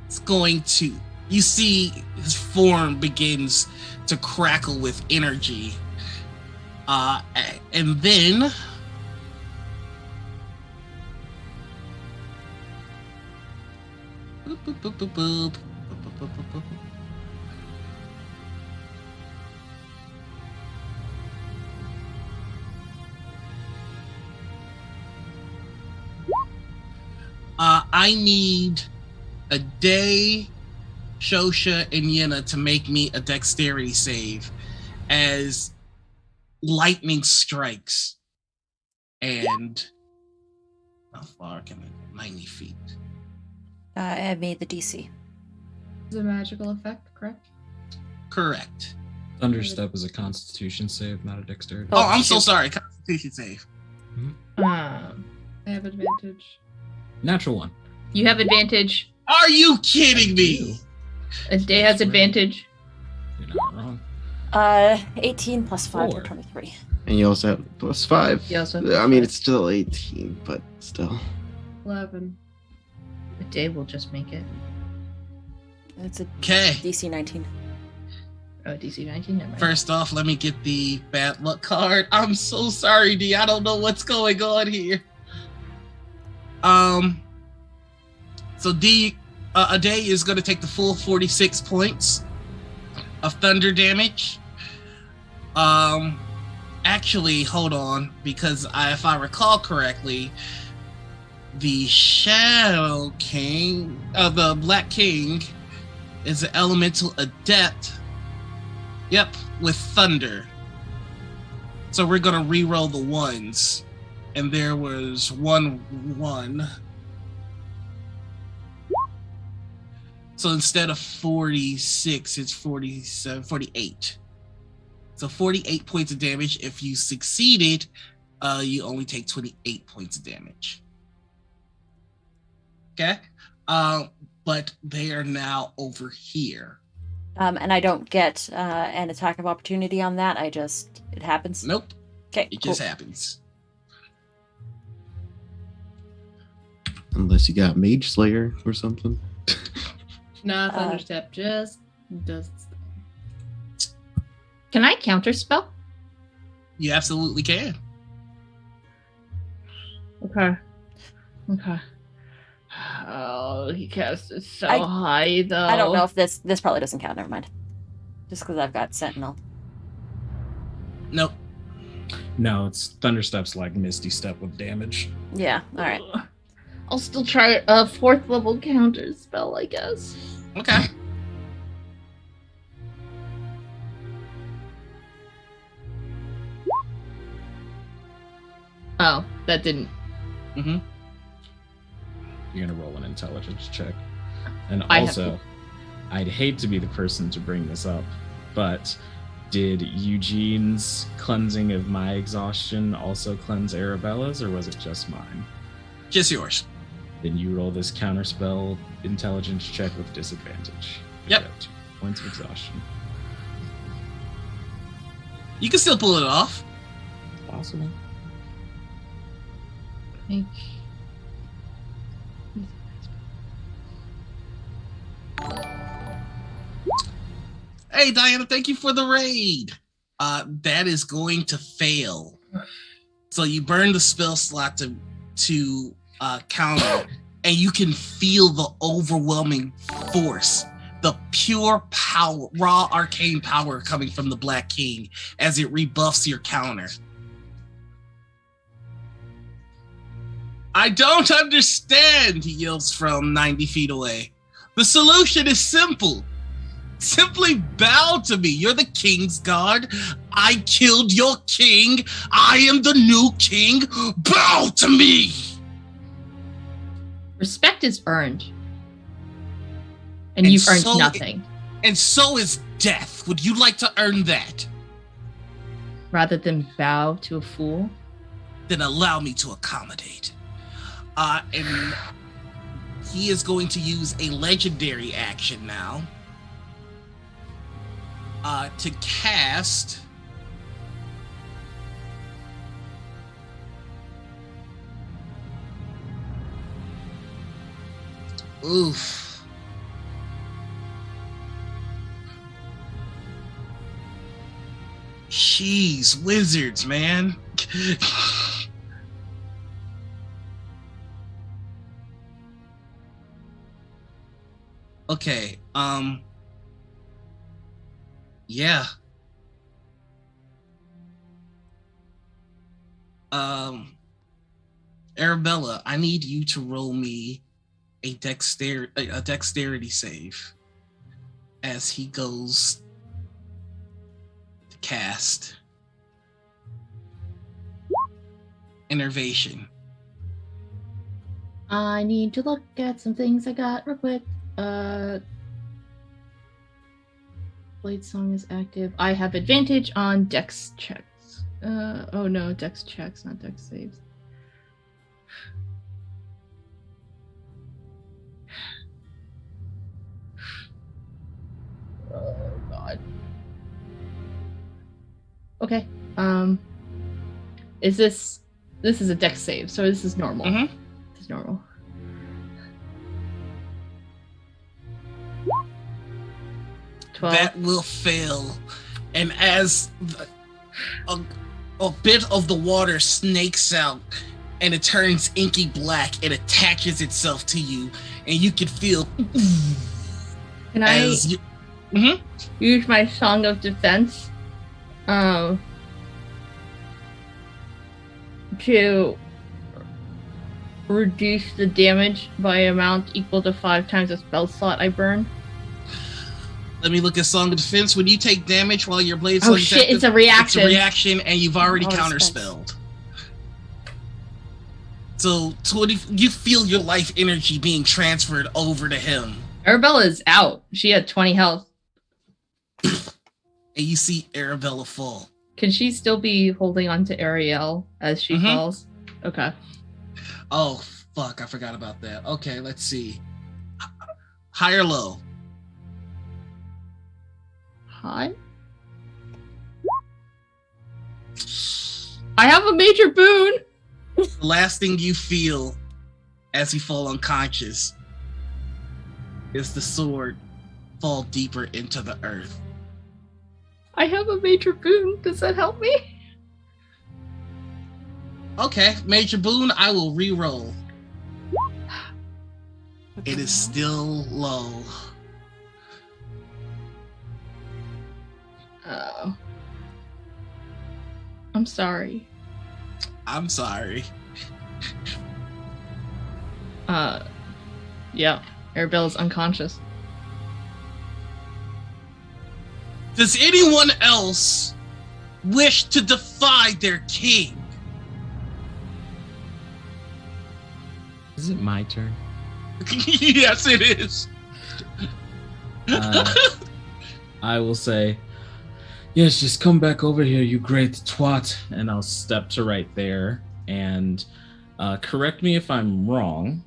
It's going to... You see his form begins to crackle with energy. And then... Boop, boop, boop, boop, boop. Boop, boop, boop, boop, boop. I need a day, Shosha, and Yenna to make me a dexterity save as lightning strikes. And how far can I go? 90 feet. I made the DC. It's a magical effect, correct? Correct. Thunderstep is a Constitution save, not a Dexterity. Oh, I'm so sorry. Constitution save. I have advantage. Natural one. You have advantage. Are you kidding me? A day has advantage. You're not wrong. 18 plus 5 Four. or 23. And you also have +5. You also have I mean, +5. it's still 18, but still. 11. A day will just make it. It's a Okay. DC 19. Oh, DC 19? Never mind. First off, let me get the bad luck card. I'm so sorry, D. I don't know what's going on here. So D, a day is going to take the full 46 points of thunder damage. Actually, hold on, because if I recall correctly, the Shadow King, the Black King, is an elemental adept. Yep, with thunder. So we're gonna re-roll the ones and there was 1. So instead of 46, it's 47, 48. So 48 points of damage. If you succeeded, you only take 28 points of damage. Okay? But they are now over here. And I don't get an attack of opportunity on that. It happens. Nope. Okay, It just happens. Unless you got Mage Slayer or something. Nah, Thunderstep just does its thing. Can I counterspell? You absolutely can. Okay. Oh, he cast it so I- high though. I don't know if this probably doesn't count. Never mind. Just because I've got Sentinel. Nope. No, it's Thunderstep's like Misty Step with damage. Yeah. All right. I'll still try a 4th level counter spell, I guess. Okay. Oh, that didn't. Mm-hmm. You're gonna roll an intelligence check. And I have also, I'd hate to be the person to bring this up, but did Eugene's cleansing of my exhaustion also cleanse Arabella's, or was it just mine? Just yours. Then you roll this counterspell intelligence check with disadvantage. Yep. You have 2 points of exhaustion. You can still pull it off. Possible. Make... Hey, Diana, thank you for the raid. That is going to fail. So you burn the spell slot to counter, and you can feel the overwhelming force, the pure power, raw arcane power coming from the Black King as it rebuffs your counter. I don't understand, he yells from 90 feet away. The solution is simple. Simply bow to me. You're the KingsGuard. I killed your king. I am the new king. Bow to me. Respect is earned. And And you've earned so nothing. And so is death. Would you like to earn that? Rather than bow to a fool. Then allow me to accommodate. And he is going to use a legendary action now. To cast oof. Jeez, wizards, man. Okay, yeah. Arabella, I need you to roll me a dexterity save as he goes to cast Innervation. I need to look at some things I got real quick. Blade Song is active. I have advantage on dex checks. Oh no, dex checks, not dex saves. Oh god. Okay. Is this is a dex save, so this is normal. Mm-hmm. This is normal. That will fail. And as a bit of the water snakes out and it turns inky black, it attaches itself to you, and you can feel. Can I use my Song of Defense to reduce the damage by amount equal to 5 times the spell slot I burn? Let me look at Song of Defense. When you take damage while your blade Oh shit, it's a reaction. It's a reaction, and you've already Oh, counterspelled. So 20, you feel your life energy being transferred over to him. Arabella's out. She had 20 health. And you see Arabella fall. Can she still be holding on to Ariel as she falls? Okay. Oh, fuck. I forgot about that. Okay, let's see. High or low? High? I have a major boon. The last thing you feel as you fall unconscious is the sword fall deeper into the earth. I have a major boon. Does that help me? Okay, Major Boon, I will re-roll. It is still low. Oh. I'm sorry. I'm sorry. Yeah. Arabella's unconscious. Does anyone else wish to defy their king? Is it my turn? Yes, it is. I will say, yes, just come back over here, you great twat. And I'll step to right there. And correct me if I'm wrong,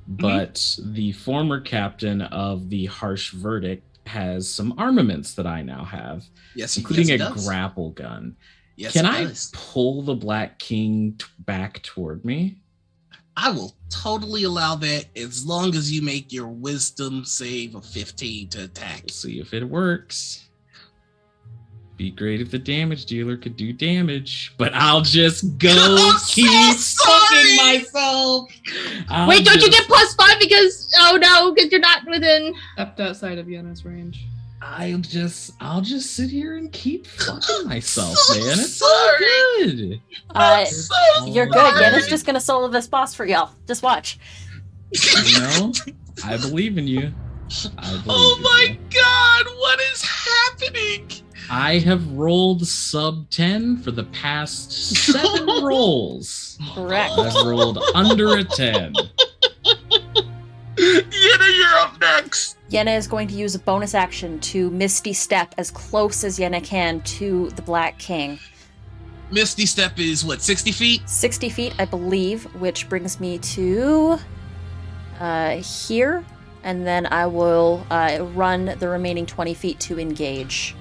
but the former captain of the Harsh Verdict has some armaments that I now have, Yes, including yes, a does. grapple gun. Yes, Can it I does. pull the Black King back toward me? I will totally allow that as long as you make your wisdom save of 15 to attack. We'll see if it works. Be great if the damage dealer could do damage, but I'll just go I'm keep so fucking sorry! myself. Wait, don't you get +5 because because you're not within. Stepped outside of Yenna's range. I'll just sit here and keep fucking myself, so man. It's sorry. all good. You're good. Yenna's just gonna solo this boss for y'all. Just watch. You know, I believe in you. Oh my god, what is happening? I have rolled sub 10 for the past 7 rolls. Correct. I've rolled under a 10. Yenna, you're up next. Yenna is going to use a bonus action to Misty Step as close as Yenna can to the Black King. Misty Step is what, 60 feet? 60 feet, I believe, which brings me to here. And then I will run the remaining 20 feet to engage.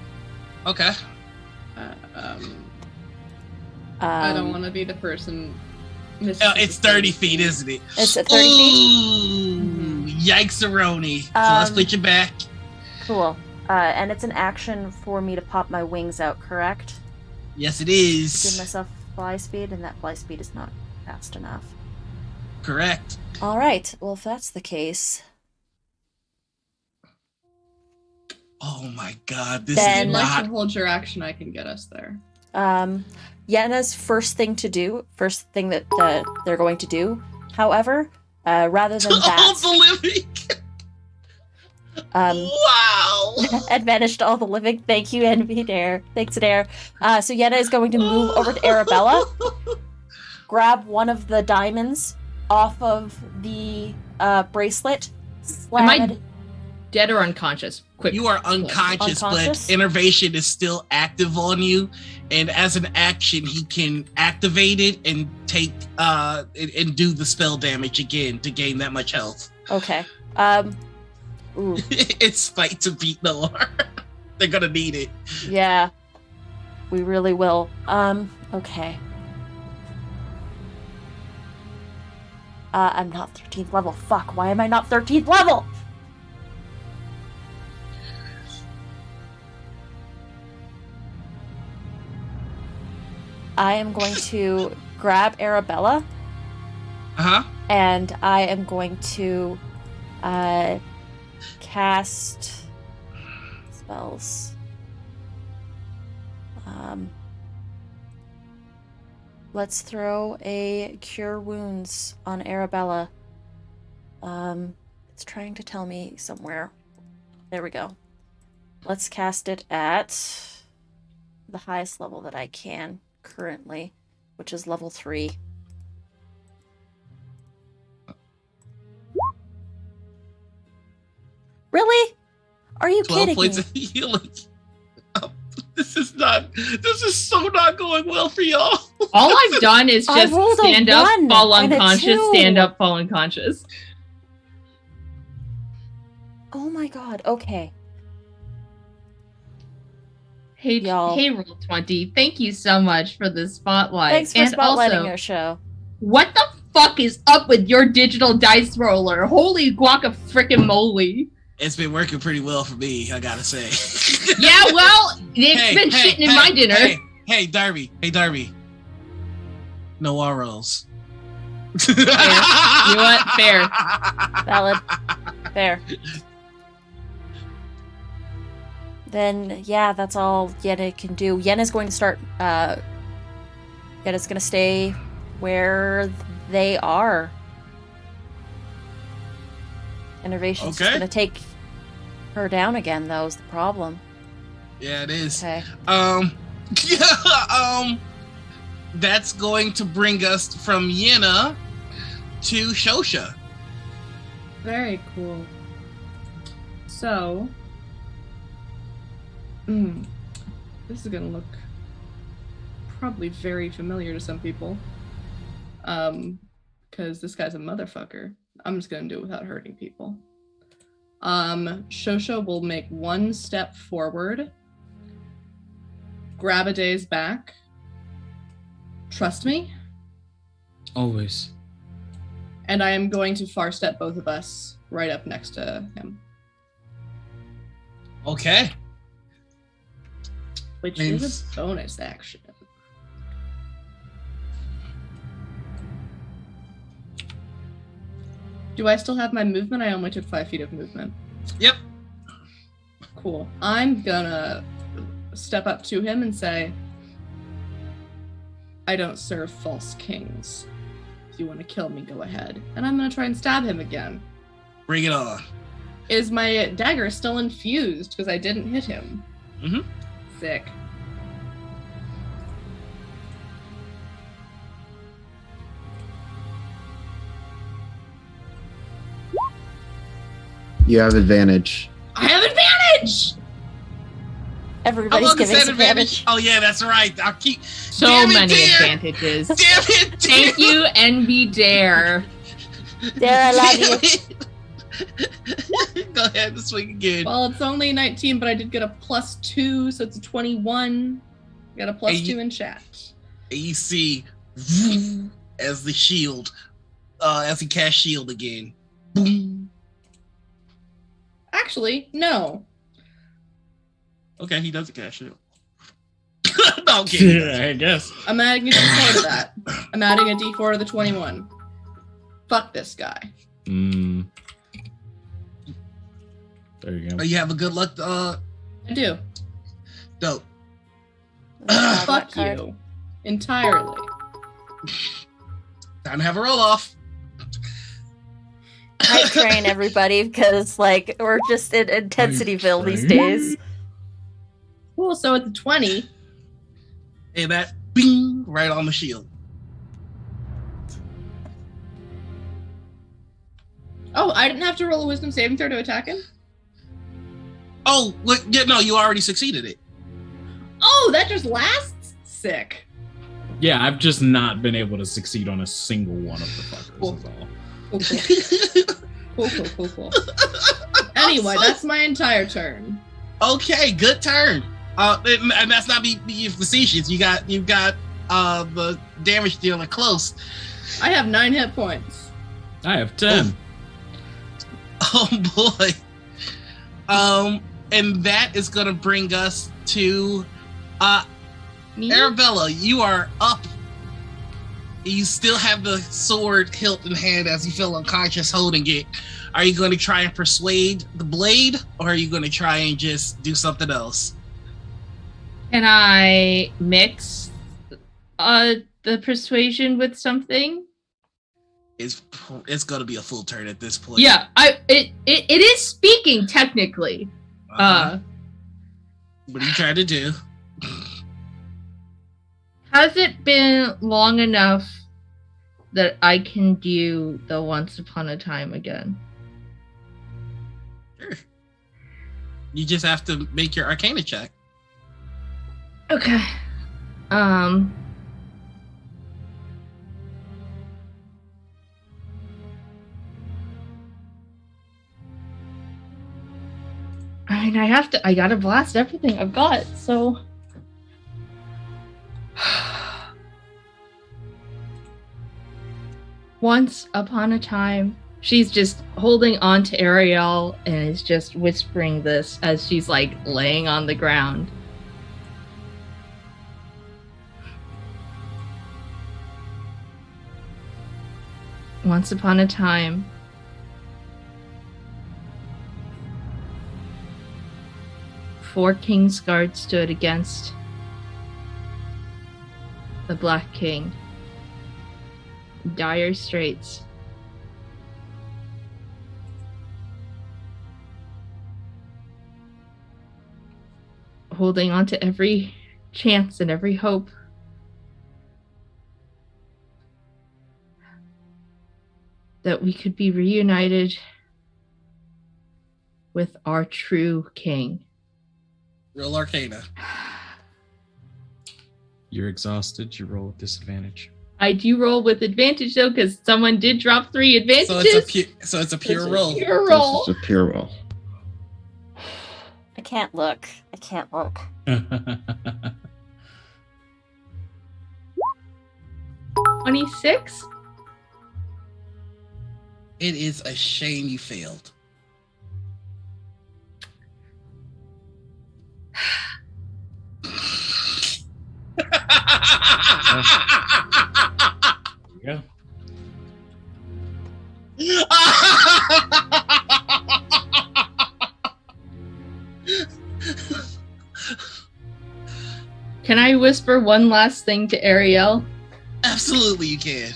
Okay. I don't want to be the person. It's 30 feet, isn't it? It's at 30 feet? Ooh, yikes-a-roni. So let's put you back. Cool. And it's an action for me to pop my wings out, correct? Yes, it Give is. myself fly speed, and that fly speed is not fast enough. Correct. All right. Well, if that's the case, Oh my god, this Then- is Like not... to hold your action, I can get us there. Yenna's first thing that they're going to do, however, rather than All that, the living. um, Wow. advantage to all the living. Thank you, Envy Dare. Thanks, Dare. So Yenna is going to move over to Arabella, grab one of the diamonds off of the bracelet, slam Am I it. dead or unconscious? Quick. You are unconscious, Unconscious? but innervation is still active on you, and as an action, he can activate it and take and do the spell damage again to gain that much health. Okay. Ooh, It's fight to beat the war. They're gonna need it. yeah. We really will. Okay. I'm not 13th level. Fuck, why am I not 13th level? I am going to grab Arabella, Uh-huh. and I am going to cast spells. Let's throw a Cure Wounds on Arabella. It's trying to tell me somewhere. There we go. Let's cast it at the highest level that I can currently, which is level 3. Really? Are you 12 kidding points me? of healing. This is so not going well for y'all. All I've done is I just rolled a stand up, 1 fall and a unconscious, 2. stand up, fall unconscious. Oh my god. Okay. Hey, Y'all. hey, Roll20, thank you so much for the spotlight. Thanks for and spotlighting also, our show. what the fuck is up with your digital dice roller? Holy guaca frickin' It's been working pretty well for me, I gotta say. Yeah, well, it's been shitting in my dinner. Hey, Darby. No ROs. Fair. You know what? Fair. Valid. Fair. Then, yeah, that's all Yenna can do. Yenna's going to start, Yenna's going to stay where they are. Innervation's just Okay. going to take her down again, though, is the problem. Yeah, it is. Okay. That's going to bring us from Yenna to Shosha. Very cool. So, this is gonna look probably very familiar to some people. Because this guy's a motherfucker. I'm just gonna do it without hurting people. Shosha will make one step forward, grab a day's back. Trust me. Always. And I am going to far step both of us right up next to him. Okay. Which Means- is a bonus action. Do I still have my movement? I only took 5 feet of movement. Yep. Cool. I'm gonna step up to him and say, I don't serve false kings. If you want to kill me, go ahead. And I'm gonna try and stab him again. Bring it on. Is my dagger still infused? Because I didn't hit him. Mhm. Sick. You have advantage. I have advantage! Everybody's How long is giving that us advantage. Oh yeah, that's right. I'll keep. So Damn it, many dear! advantages. Damn it! Thank you, NB Dare. There, I love you. Go ahead and swing again. Well, it's only 19, but I did get a +2, so it's a 21. Got a +2 in chat. And you see as the shield, as he casts shield again. Boom. Actually, no. Okay, he doesn't cast shield. No, I'm kidding. I guess. I'm adding a d4 to that. I'm adding a d4 to the 21. Fuck this guy. There you go. Oh, you have a good luck. I do. Dope. That Fuck card. you. Entirely. Time to have a roll off. Night train, everybody, because, like, we're just in Intensityville these days. Cool, so it's a 20. And that bing right on the shield. Oh, I didn't have to roll a wisdom saving throw to attack him? Oh, what? Yeah, no, you already succeeded it. Oh, that just lasts? Sick. Yeah, I've just not been able to succeed on a single one of the fuckers. Cool. Is all. Cool. Anyway, that's my entire turn. Okay, good turn. And that's not being facetious. You've got the damage dealer close. I have 9 hit points. I have 10. Oh boy. And that is gonna bring us to Me? Arabella. You are up. You still have the sword hilt in hand as you feel unconscious holding it. Are you going to try and persuade the blade, or are you going to try and just do something else? Can I mix the persuasion with something? It's going to be a full turn at this point. Yeah, it is speaking technically. Uh-huh. What are you trying to do? Has it been long enough that I can do the Once Upon a Time again? Sure. You just have to make your Arcana check. Okay. I mean, I gotta blast everything I've got, so. Once upon a time, she's just holding on to Ariel and is just whispering this as she's like laying on the ground. Once upon a time, four KingsGuard stood against the Black King. Dire straits. Holding on to every chance and every hope. That we could be reunited with our true king. Roll Arcana. You're exhausted. You roll with disadvantage. I do roll with advantage though, because someone did drop 3 advantages. So it's a pure roll. Pure roll. This is a pure roll. I can't look. 26. It is a shame you failed. Yeah. Can I whisper one last thing to Ariel? Absolutely, you can.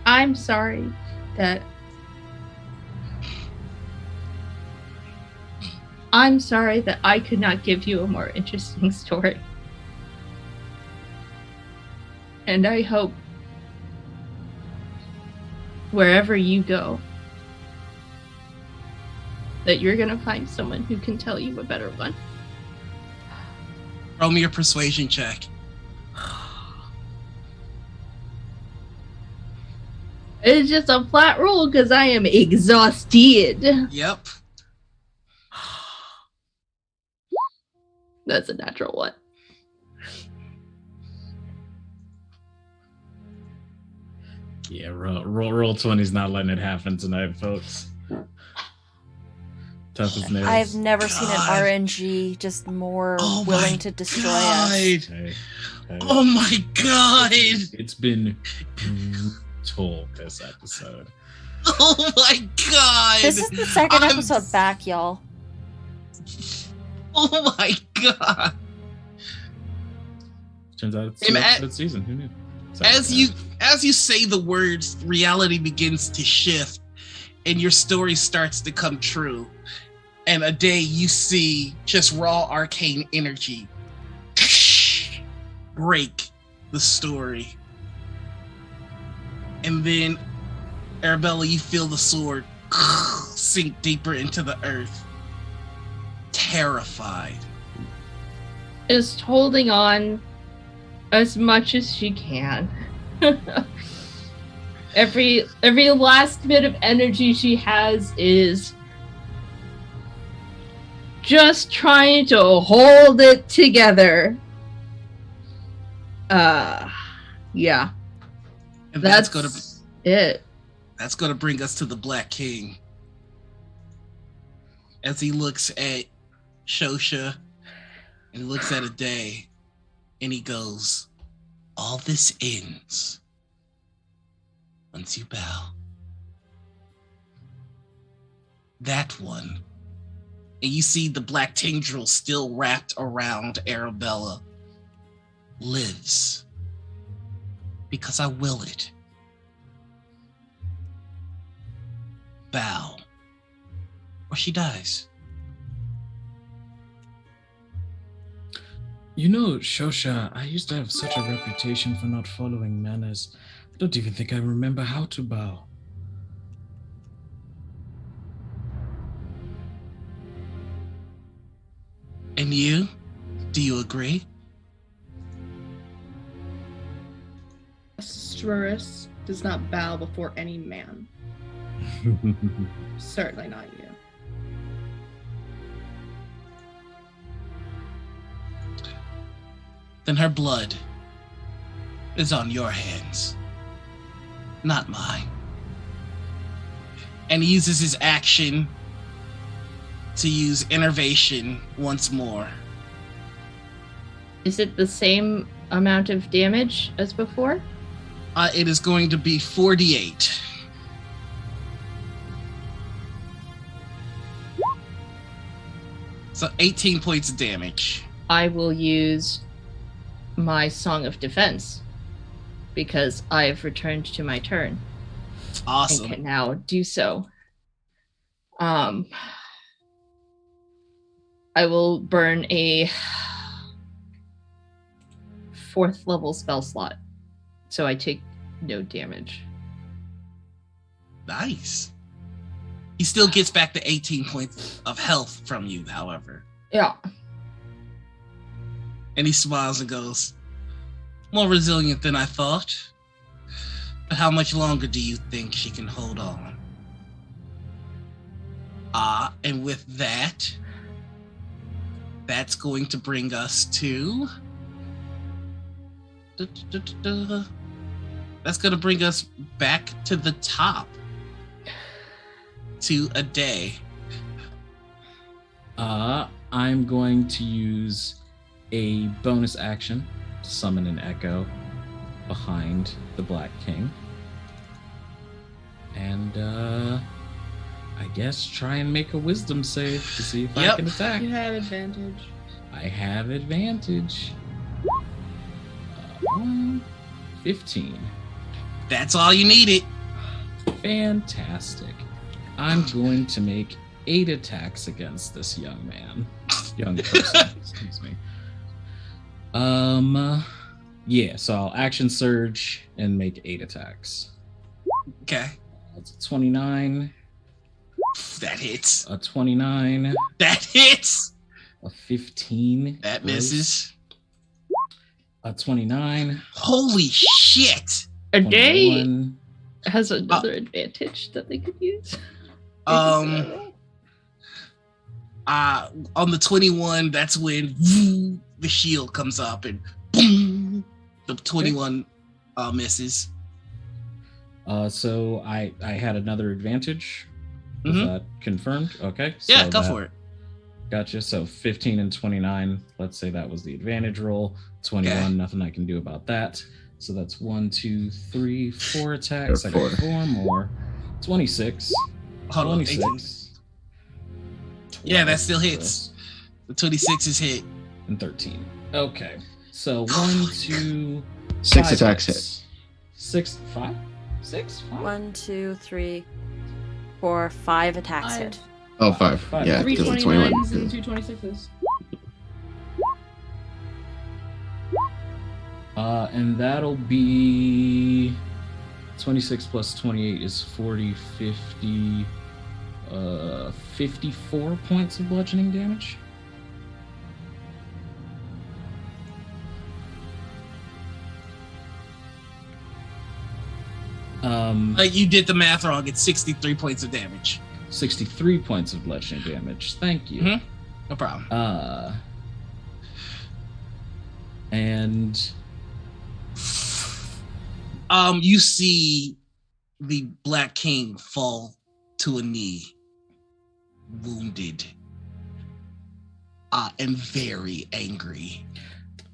I'm sorry that I could not give you a more interesting story. And I hope wherever you go that you're gonna find someone who can tell you a better one. Roll me a persuasion check. It's just a flat roll because I am exhausted. Yep. That's a natural one. Yeah, roll 20 is not letting it happen tonight, folks. Tough as nails. I've never seen an God. RNG just more Oh my willing to destroy God. us. Hey. Oh my God. It's been brutal this episode. Oh my God. This is the second I'm- episode back, y'all. Oh my God. Turns out it's And an episode season. Who knew? Sorry, As you say the words, reality begins to shift and your story starts to come true. And a day you see just raw arcane energy break the story. And then, Arabella, you feel the sword sink deeper into the earth. Terrified. Just holding on as much as she can. Every last bit of energy she has is just trying to hold it together. Yeah. And That's it. that's gonna bring us to the Black King. As he looks at Shosha and looks at a day, and he goes, "All this ends once you bow." That one. And you see the black tendril still wrapped around Arabella. Lives. Because I will it. Bow. Or she dies. You know, Shosha, I used to have such a reputation for not following manners. I don't even think I remember how to bow. And you? Do you agree? Astruris does not bow before any man. Certainly not you. Then her blood is on your hands, not mine. And he uses his action to use Innervation once more. Is it the same amount of damage as before? It is going to be 48. So 18 points of damage. I will use my Song of Defense because I've returned to my turn Awesome. and can now do so. I will burn a 4th level spell slot, so I take no damage. Nice. He still gets back the 18 points of health from you, however. Yeah. And he smiles and goes, more resilient than I thought. But how much longer do you think she can hold on? And with that, that's going to bring us to... That's going to bring us back to the top. To a day. I'm going to use a bonus action to summon an echo behind the Black King. And I guess try and make a wisdom save to see if I can attack. You have advantage. I have advantage. 15. That's all you needed. Fantastic. I'm going to make 8 attacks against this young person, excuse me. Yeah, so I'll action surge and make 8 attacks. Okay. That's a 29. That hits. A 29. That hits. A 15. That gross. misses. A 29. Holy shit. A day 21. has another advantage that they could use. On the 21, that's when the shield comes up and boom, the 21 misses. So I had another advantage. Is that confirmed? Okay. Yeah, so go for it. Gotcha. So 15 and 29. Let's say that was the advantage roll. 21, Okay. nothing I can do about that. So that's 1, 2, 3, 4 attacks. Or I got 4 more. 26. Hold on. 26. Yeah, that still hits. The 26 is hit. And 13. Okay. So 1, 2, 6 5 attacks hits. 6, 5? 6? 5? 1, 2, 3, 4, 5 attacks Five. hit. Oh, 5. Five. Yeah, Three because it's 29s 21. and 2 26s. And that'll be 26 plus 28 is 40, 50, 54 points of bludgeoning damage. You did the math wrong. It's 63 points of damage. 63 points of bludgeoning damage. Thank you. Mhm. No problem. And You see the Black King fall to a knee, wounded, and very angry.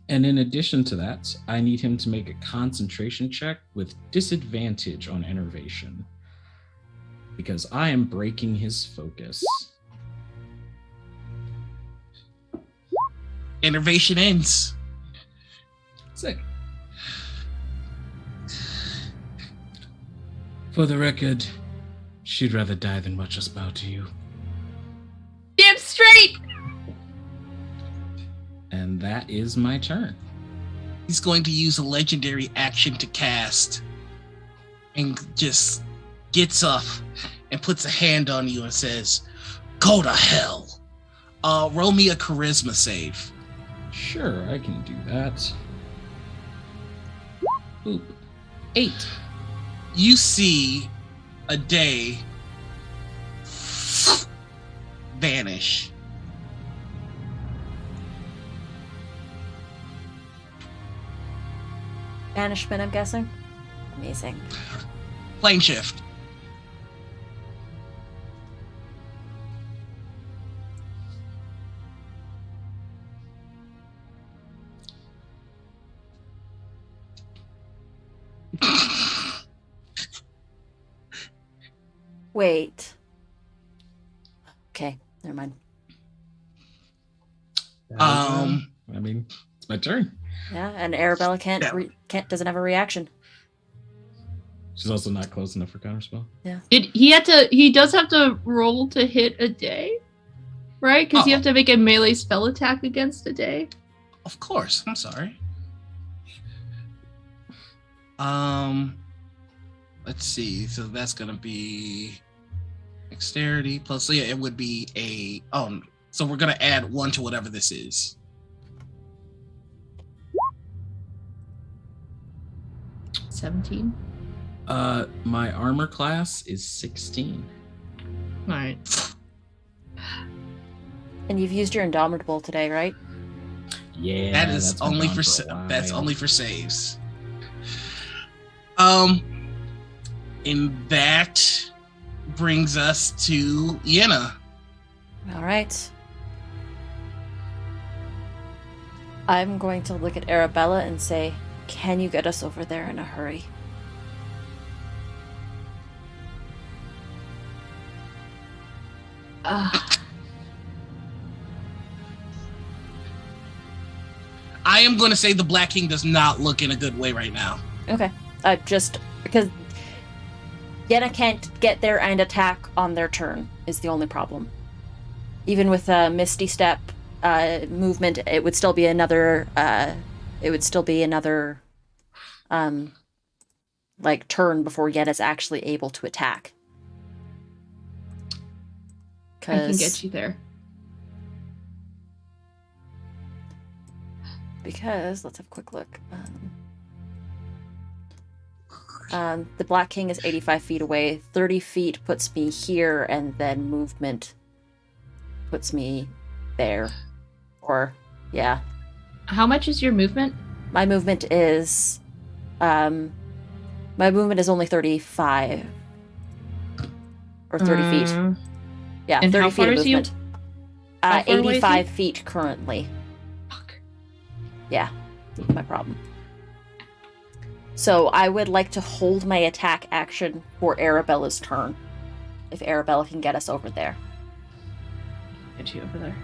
And in addition to that, I need him to make a concentration check with disadvantage on innervation because I am breaking his focus. Innervation ends. Sick. For the record, she'd rather die than watch us bow to you. Damn straight! And that is my turn. He's going to use a legendary action to cast and just gets up and puts a hand on you and says, "Go to hell. Roll me a charisma save. Sure, I can do that. Oop. 8. You see a day vanish. Banishment, I'm guessing. Amazing. Plane shift. Wait. Okay, never mind. I mean, it's my turn. Yeah, and Arabella Yeah. doesn't have a reaction. She's also not close enough for counterspell. He does have to roll to hit a day, right? Because you have to make a melee spell attack against a day. Of course. I'm sorry. Let's see. So that's gonna be dexterity plus. So yeah, it would be a. So we're gonna add 1 to whatever this is. 17. My armor class is 16. All right. And you've used your Indomitable today, right? Yeah, That is that's been only gone for a while. that's only for saves. And that brings us to Yenna. All right. I'm going to look at Arabella and say, can you get us over there in a hurry? I am going to say the Black King does not look in a good way right now. Okay. Just because Yenna can't get there and attack on their turn is the only problem. Even with a Misty Step movement, it would still be another. Like turn before Yenna's actually able to attack. I can get you there. Because let's have a quick look. The Black King is 85 feet away. 30 feet puts me here, and then movement puts me there. Or, yeah. How much is your movement? My movement is... my movement is only 35. Or 30 feet. Yeah, and 30 how feet far of is you? movement. How far away is 85 he? feet currently. Fuck. Yeah, that's my problem. So I would like to hold my attack action for Arabella's turn. If Arabella can get us over there. Get you over there.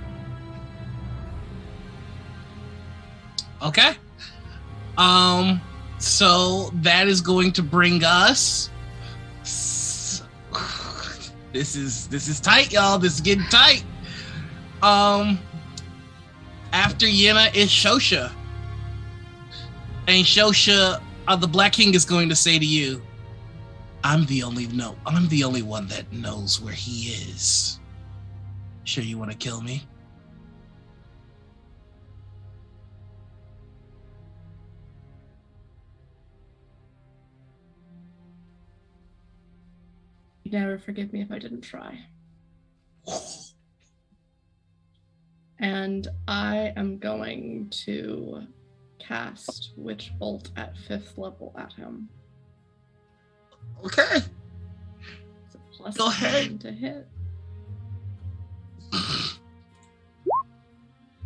Okay. So that is going to bring us. This is tight, y'all. This is getting tight. After Yenna is Shosha. And Shosha, the Black King is going to say to you, I'm the only one that knows where he is. Sure you want to kill me? You'd never forgive me if I didn't try. And I am going to cast Witch Bolt at 5th level at him. Okay. It's a plus Go ahead. 9 to hit.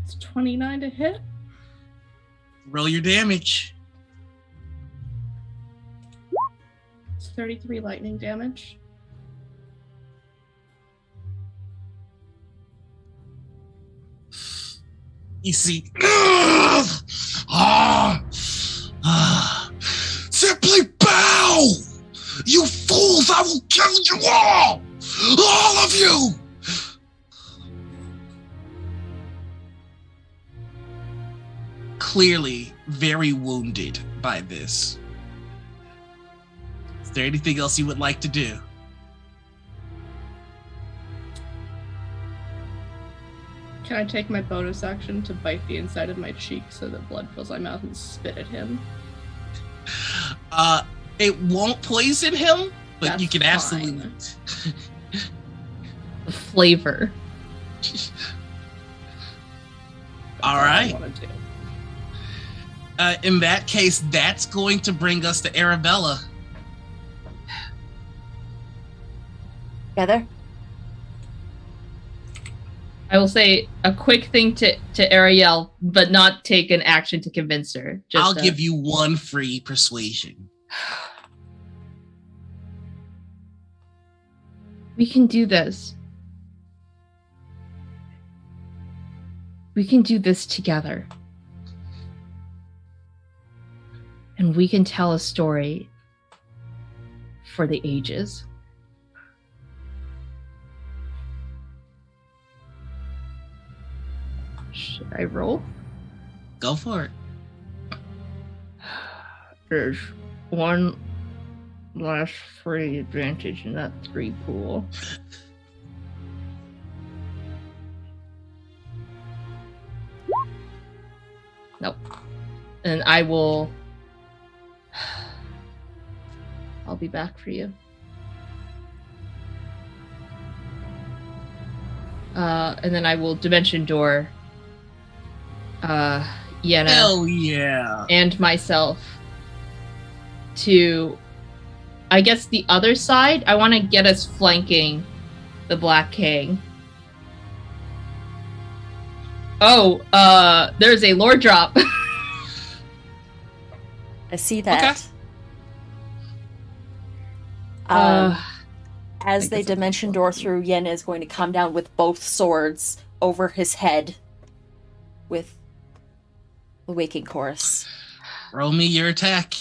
It's 29 to hit. Roll your damage. It's 33 lightning damage. You see, simply bow, you fools! I will kill you all of you. Clearly, very wounded by this. Is there anything else you would like to do? Can I take my bonus action to bite the inside of my cheek so that blood fills my mouth and spit at him? It won't poison him, but That's you can fine. absolutely. The flavor. All I right. want to do. In that case, that's going to bring us to Arabella. Together? I will say a quick thing to Ariel, but not take an action to convince her. Just I'll give you one free persuasion. We can do this. We can do this together. And we can tell a story for the ages. Should I roll? Go for it. There's one last free advantage in that 3 pool. Nope. And I will... I'll be back for you. And then I will Dimension Door Yenna Hell yeah. and myself to, I guess, the other side. I want to get us flanking the Black King. Oh, there's a lore drop. I see that. Okay. As I they guess I'll dimension keep door looking. through, Yen is going to come down with both swords over his head with the waking chorus. Roll me your attack.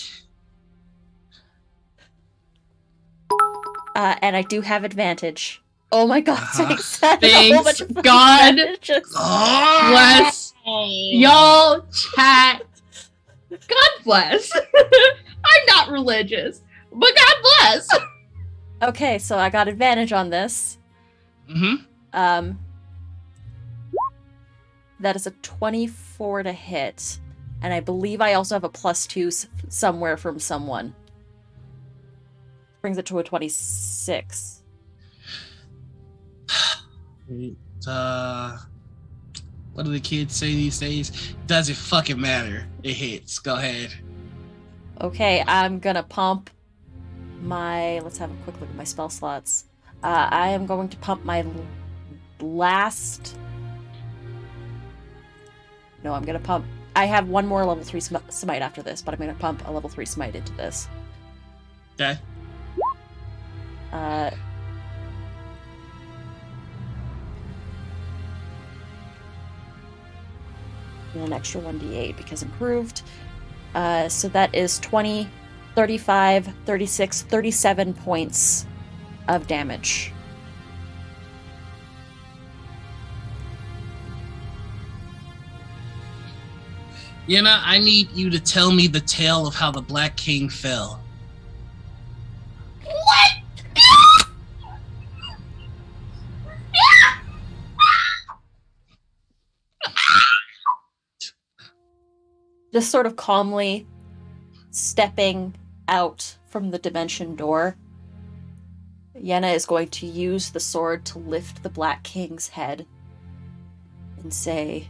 And I do have advantage. Oh my god, Uh-huh. thanks. That's a whole Thanks, bunch of God. advantages. Oh! Bless y'all, chat. God bless. I'm not religious, but God bless. Okay, so I got advantage on this. Mm-hmm. That is a 24 to hit. And I believe I also have a +2 somewhere from someone. Brings it to a 26. What do the kids say these days? Doesn't fucking matter. It hits. Go ahead. Okay, I'm gonna pump my... Let's have a quick look at my spell slots. I am going to pump my last... No, I'm gonna pump... I have one more level 3 smite after this, but I'm gonna pump a level 3 smite into this. Okay. And an extra 1d8 because improved. So that is 20, 35, 36, 37 points of damage. Yenna, I need you to tell me the tale of how the Black King fell. Just sort of calmly stepping out from the dimension door, Yenna is going to use the sword to lift the Black King's head and say,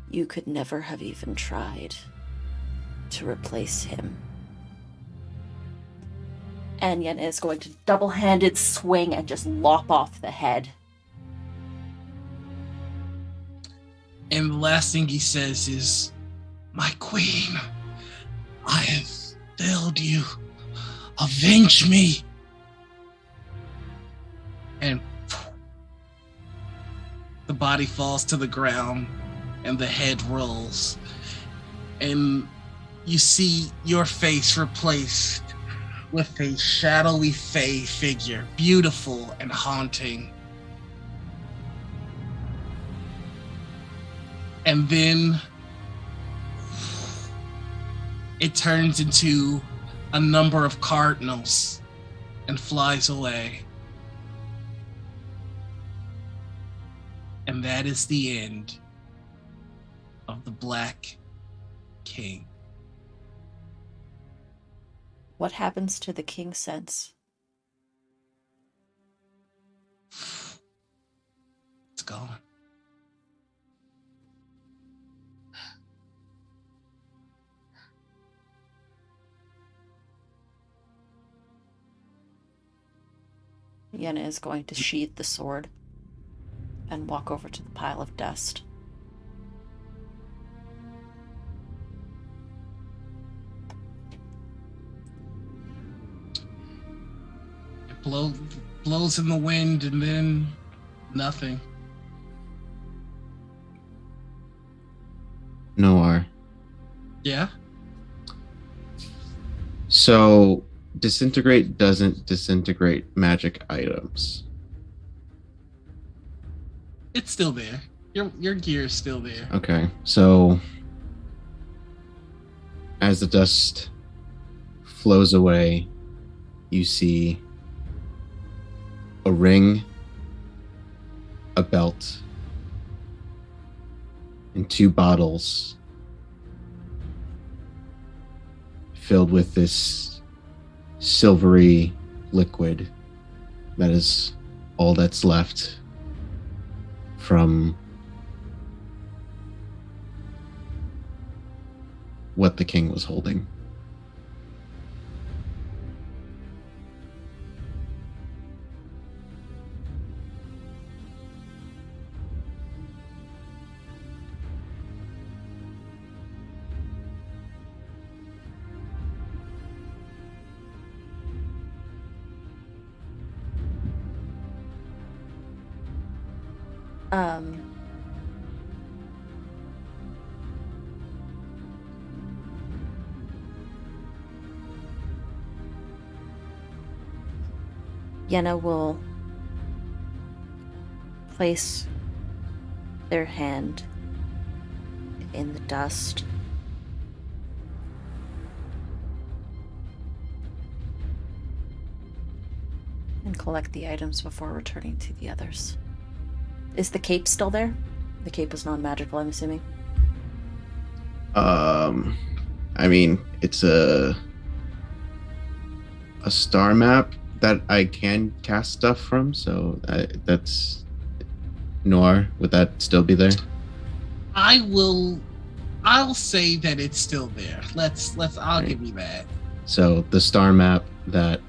"You could never have even tried to replace him." And Yenna is going to double-handed swing and just lop off the head. And the last thing he says is, "My queen, I have failed you. Avenge me." And the body falls to the ground and the head rolls. And you see your face replaced with a shadowy fey figure, beautiful and haunting. And then it turns into a number of cardinals and flies away. And that is the end of the Black King. What happens to the king's sense? It's gone. Yenna is going to sheath the sword and walk over to the pile of dust. It blows in the wind and then nothing. Noir. Yeah? So, disintegrate doesn't disintegrate magic items. It's still there. Your gear is still there. Okay, so as the dust flows away, you see a ring, a belt, and 2 bottles filled with this silvery liquid that is all that's left from what the king was holding. Yenna will place their hand in the dust and collect the items before returning to the others. Is the cape still there? The cape was non-magical, I'm assuming. I mean, it's a star map that I can cast stuff from, so that's Noir. Would that still be there? I'll say that it's still there. I'll Right. give you that. So the star map that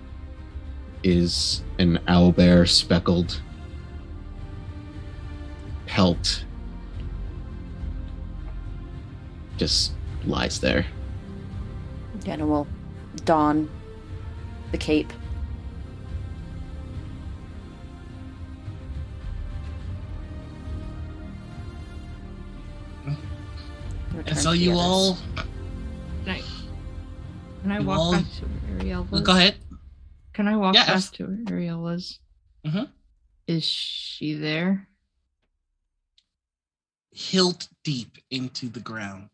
is an owlbear speckled pelt just lies there. Yenna will don the cape. And so you all Can I You walk all- back to where Ariel was? go ahead. Can I walk Yeah, back to where Ariel was? Mhm. Is she there? Hilt deep into the ground.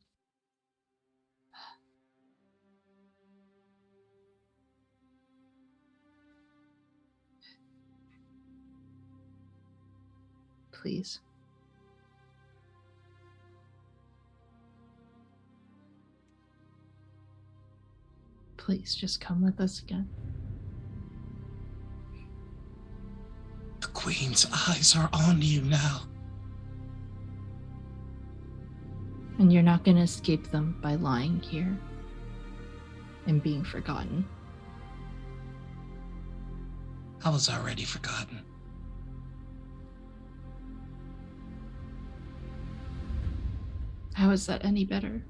Please. Please just come with us again. The queen's eyes are on you now. And you're not going to escape them by lying here and being forgotten. I was already forgotten. How is that any better?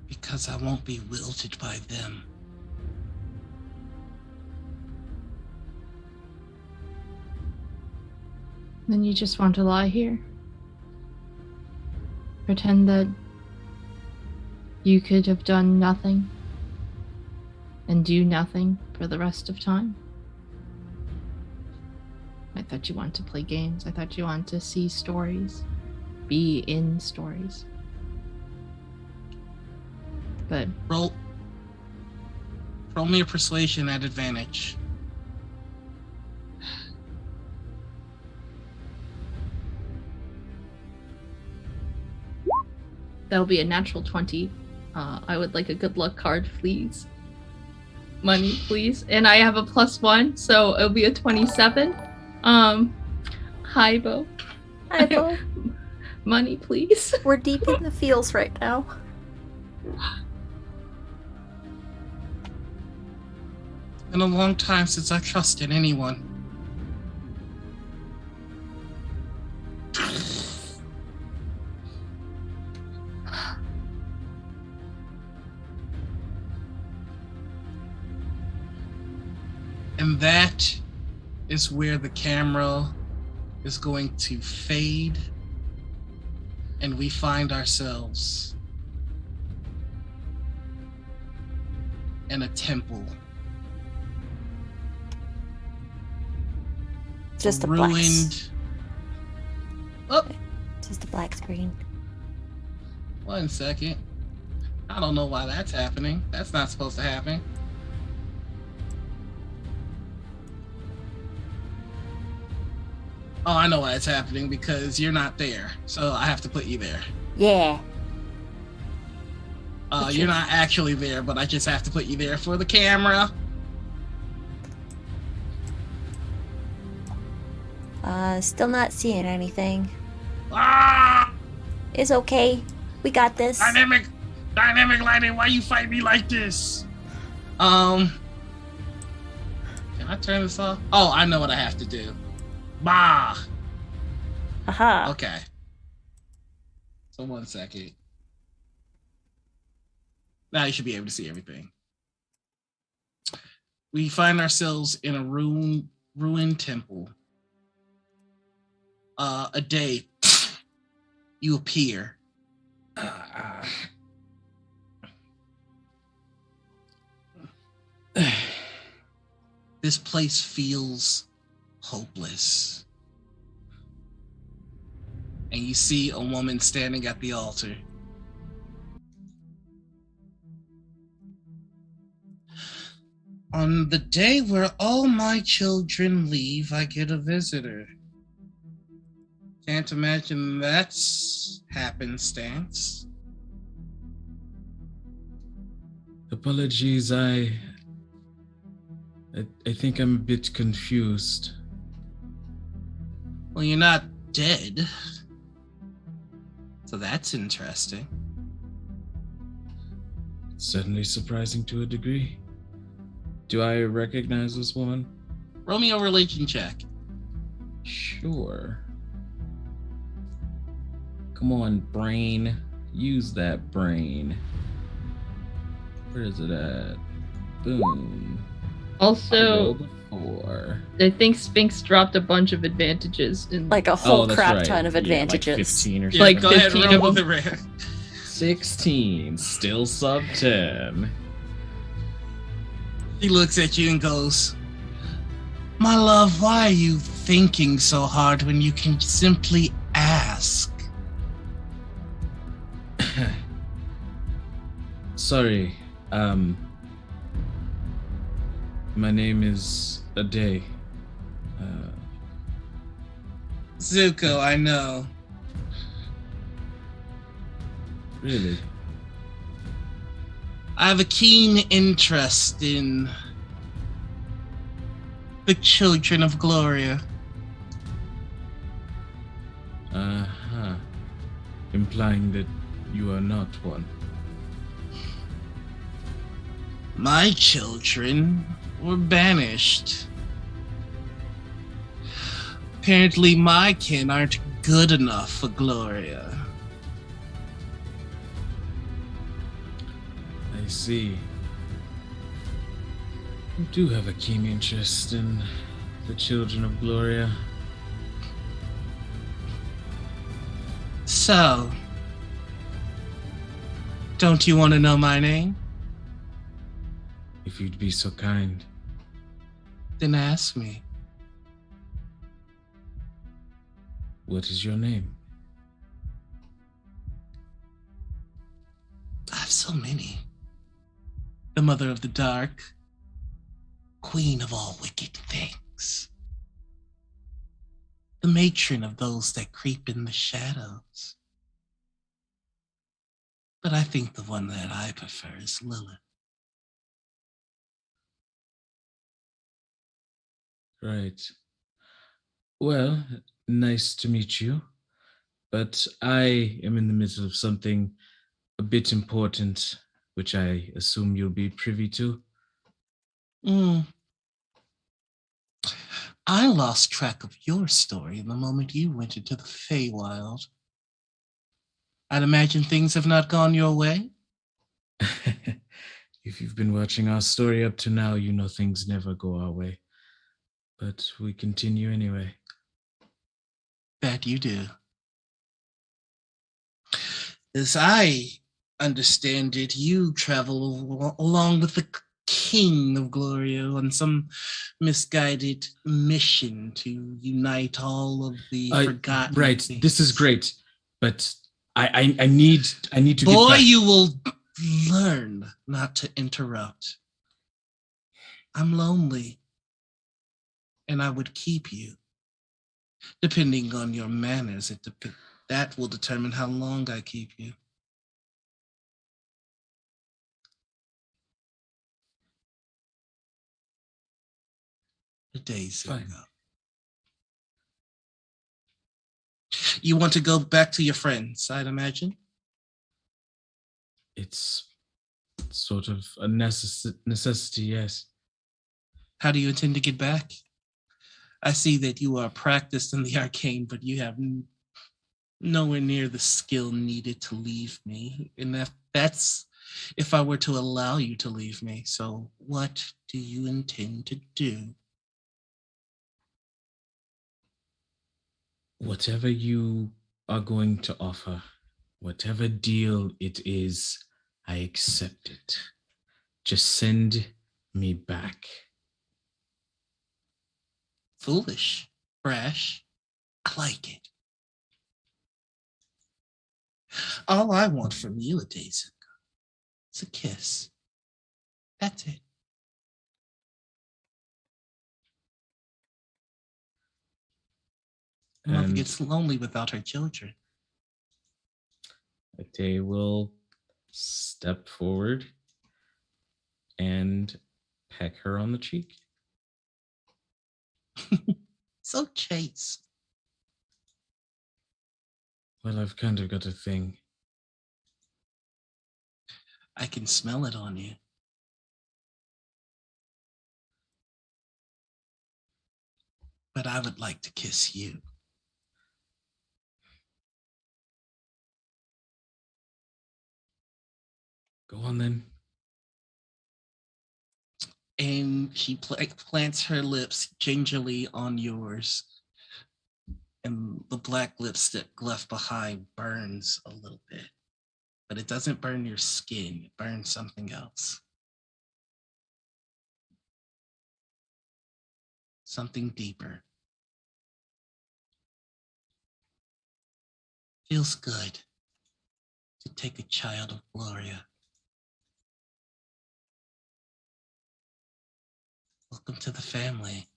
Because I won't be wilted by them. Then you just want to lie here? Pretend that you could have done nothing and do nothing for the rest of time? I thought you wanted to play games. I thought you wanted to see stories, be in stories. but Roll me a persuasion at advantage. that'll be a natural 20. I would like a good luck card, please. Money, please. And I have a +1, so it'll be a 27. Hi, Bo. Hi, Bo. Money, please. We're deep in the feels right now. It's been a long time since I trusted anyone. And that is where the camera is going to fade, and we find ourselves in a temple. Just a ruined. Oh, Just a black screen. 1 second. I don't know why that's happening. That's not supposed to happen. Oh, I know why it's happening, because you're not there. So I have to put you there. Yeah. You're not actually there, but I just have to put you there for the camera. Still not seeing anything. Ah! It's okay. We got this. Dynamic lighting, why you fight me like this? Can I turn this off? Oh, I know what I have to do. Bah! Aha. Okay. So 1 second. Now you should be able to see everything. We find ourselves in a ruined temple. A day, you appear. This place feels hopeless. And you see a woman standing at the altar. On the day where all my children leave, I get a visitor. Can't imagine that's happenstance. Apologies, I think I'm a bit confused. Well, you're not dead. So that's interesting. Certainly surprising to a degree. Do I recognize this woman? Roll me a religion check. Sure. Come on, brain. Use that brain. Where is it at? Boom. Also, 4. I think Sphinx dropped a bunch of advantages in Like a whole that's crap right. ton of Yeah, advantages. like 15 or Yeah, something. Like go ahead 15 and roll of with them. the red. 16. Still sub 10. He looks at you and goes, "My love, why are you thinking so hard when you can simply ask?" Sorry. My name is Ade. Zuko, I know. Really? I have a keen interest in the children of Gloria. Uh-huh. Implying that you are not one. My children were banished. Apparently my kin aren't good enough for Gloria. I see. You do have a keen interest in the children of Gloria. So, don't you want to know my name? If you'd be so kind. Then ask me. What is your name? I have so many. the mother of the dark, queen of all wicked things, the matron of those that creep in the shadows. But I think the one that I prefer is Lilith. Right. Well, nice to meet you. But I am in the midst of something a bit important, which I assume you'll be privy to. Mm. I lost track of your story the moment you went into the Feywild. I'd imagine things have not gone your way. If you've been watching our story up to now, you know things never go our way. But we continue anyway. That you do. As I understand it, you travel along with the King of Gloria on some misguided mission to unite all of the forgotten Right, things. this is great, but I need to get Boy, back. you will learn not to interrupt. I'm lonely, and I would keep you. Depending on your manners, that will determine how long I keep you. The days Fine. ago. You want to go back to your friends, I'd imagine? It's sort of a necessity, yes. How do you intend to get back? I see that you are practiced in the arcane, but you have nowhere near the skill needed to leave me. And that's if I were to allow you to leave me. So what do you intend to do? Whatever you are going to offer, whatever deal it is, I accept it. Just send me back. Foolish, brash. I like it. All I want from you, Adesa, is a kiss. That's it. A mother And gets lonely without her children. Ate will step forward and peck her on the cheek. So chaste. Well, I've kind of got a thing. I can smell it on you. But I would like to kiss you. Go on then. And she plants her lips gingerly on yours. And the black lipstick left behind burns a little bit. But it doesn't burn your skin, it burns something else. Something deeper. Feels good to take a child of Gloria. Welcome to the family.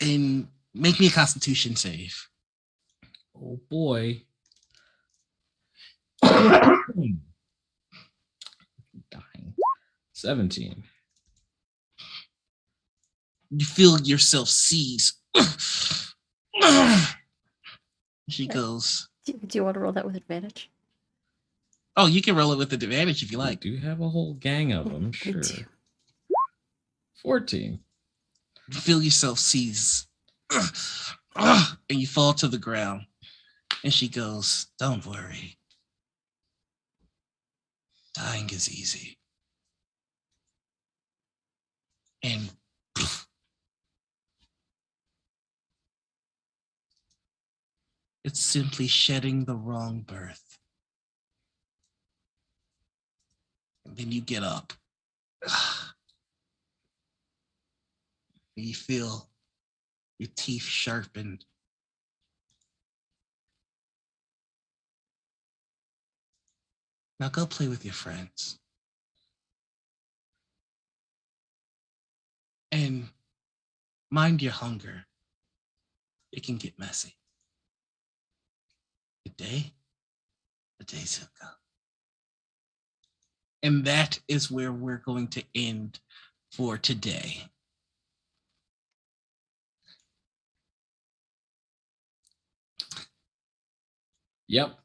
And make me a constitution save. Oh boy. Dying. 17. You feel yourself seize. She goes, Do you want to roll that with advantage? oh, you can roll it with advantage if you I like. do have a whole gang of them, Me sure. too. 14. You feel yourself seize. And you fall to the ground. And she goes, don't worry. Dying is easy. And it's simply shedding the wrong birth. And then you get up. And you feel your teeth sharpened. Now go play with your friends. And mind your hunger. It can get messy. Good day. The day's go. And that is where we're going to end for today. Yep.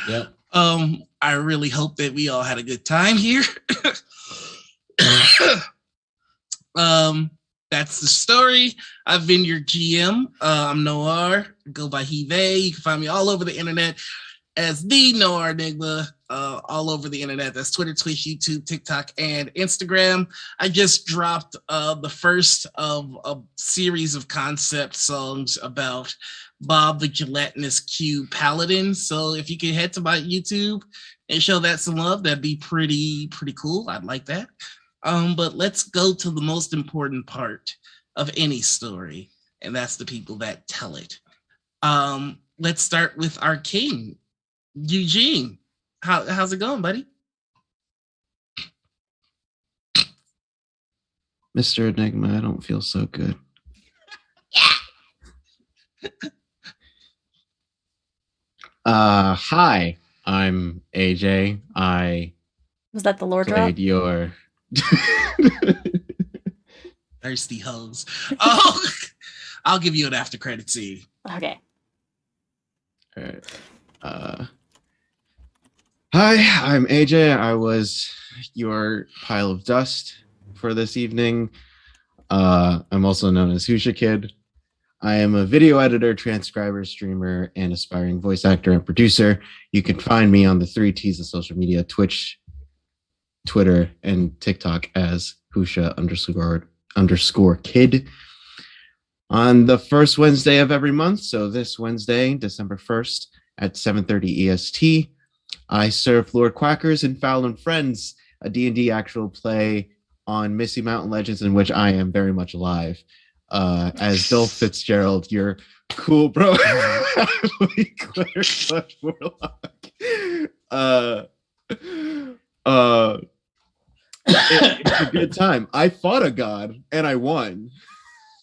Yep. I really hope that we all had a good time here. That's the story. I've been your GM. I'm Noir. Go by he, they. You can find me all over the internet as the Noir Enigma, all over the internet. That's Twitter, Twitch, YouTube, TikTok, and Instagram. I just dropped the first of a series of concept songs about Bob the Gelatinous Cube Paladin. So if you could head to my YouTube and show that some love, that'd be pretty cool. I'd like that. But let's go to the most important part of any story, and that's the people that tell it. Let's start with our king, Eugene. How's it going, buddy? Mr. Enigma, I don't feel so good. Hi, I'm AJ. I Was that the Lord drop? played your Thirsty hoes. Oh, I'll give you an after credit scene. Okay. Hi, I'm AJ. I was your pile of dust for this evening. I'm also known as Husha Kid. I am a video editor, transcriber, streamer, and aspiring voice actor and producer. You can find me on the 3 T's of social media, Twitch, Twitter, and TikTok as Husha_kid. On the first Wednesday of every month, so this Wednesday, December 1st at 7:30 EST, I serve Lord Quackers and Foul and Friends, a D&D actual play on Misty Mountain Legends in which I am very much alive. As Dolph Fitzgerald, your cool bro, it's a good time. I fought a god and I won.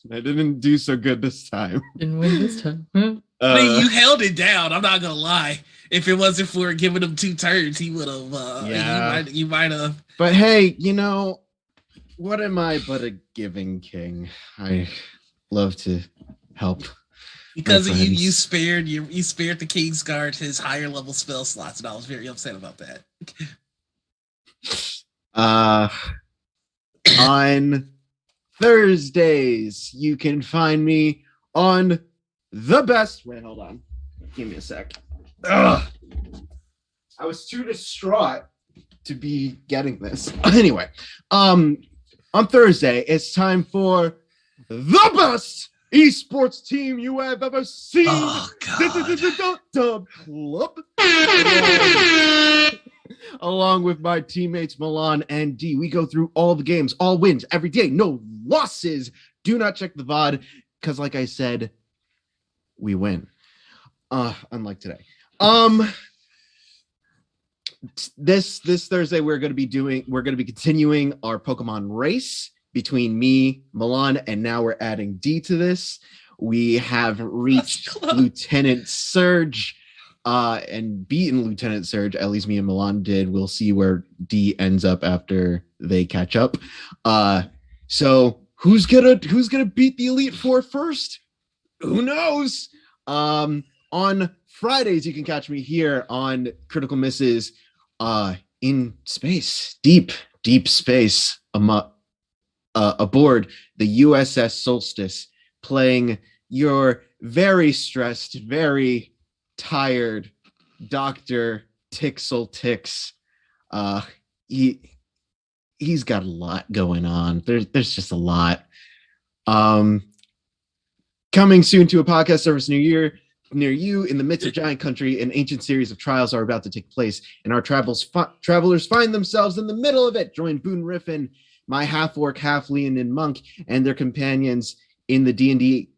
I didn't do so good this time. Didn't win this time. I mean, you held it down. I'm not gonna lie. If it wasn't for giving him 2 turns, he would have. You might have. But hey, you know, what am I but a giving king? I love to help. Because of you, friends. you spared the KingsGuard his higher level spell slots, and I was very upset about that. On Thursdays, you can find me on the best. Wait, hold on. Give me a sec. Ugh. I was too distraught to be getting this. Anyway, on Thursday, it's time for the best esports team you have ever seen. Oh, God. Dub Club. Along with my teammates Milan and D, we go through all the games, all wins every day, no losses. Do not check the VOD because, like I said, we win. Unlike today. This Thursday we're going to be continuing our Pokemon race between me, Milan, and now we're adding D to this. We have reached Lieutenant Surge and beaten Lieutenant Surge. At least me and Milan did. We'll see where D ends up after they catch up. So who's gonna beat the Elite Four first? Who knows? On Fridays, you can catch me here on Critical Misses in space, deep space, aboard the USS Solstice, playing your very stressed, very tired Dr. Tixel Tix. He's got a lot going on. There's just a lot. Coming soon to a podcast service near you in the midst of giant country, an ancient series of trials are about to take place, and our travelers find themselves in the middle of it. Join Boone Riffin my half-orc, half-leonin monk, and their companions in the D&D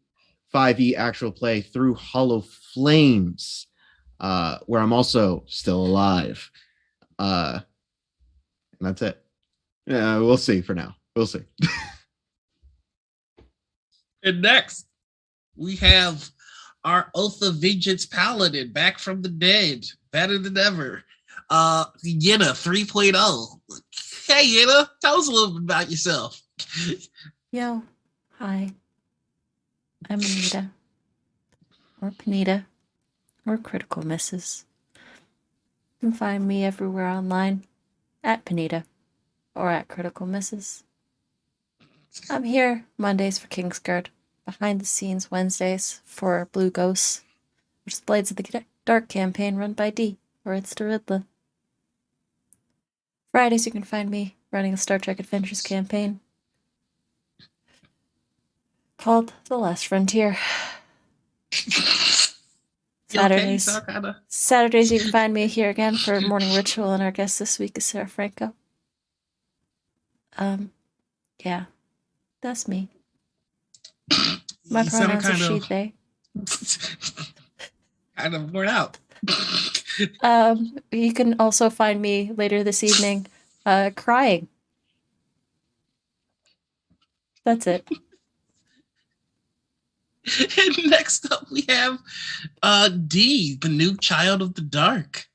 5e actual play through Hollow Flames, where I'm also still alive. And that's it. Yeah, we'll see for now. We'll see. And next, we have our Oath of Vengeance Paladin back from the dead, better than ever. Yenna 3.0. Hey, Yenna, tell us a little bit about yourself. Yo, hi. I'm Anita. Or Panita. Or Critical Misses. You can find me everywhere online at Panita or at Critical Misses. I'm here Mondays for KingsGuard, behind the scenes Wednesdays for Blue Ghosts, which is Blades of the Dark campaign run by D, or it's the Riddler. Fridays you can find me running a Star Trek Adventures campaign called The Last Frontier. Saturdays you can find me here again for Morning Ritual, and our guest this week is Sarah Franco. Yeah, that's me. My pronouns are she, they. Kind of worn out. You can also find me later this evening crying. That's it. And next up we have D, the new child of the dark.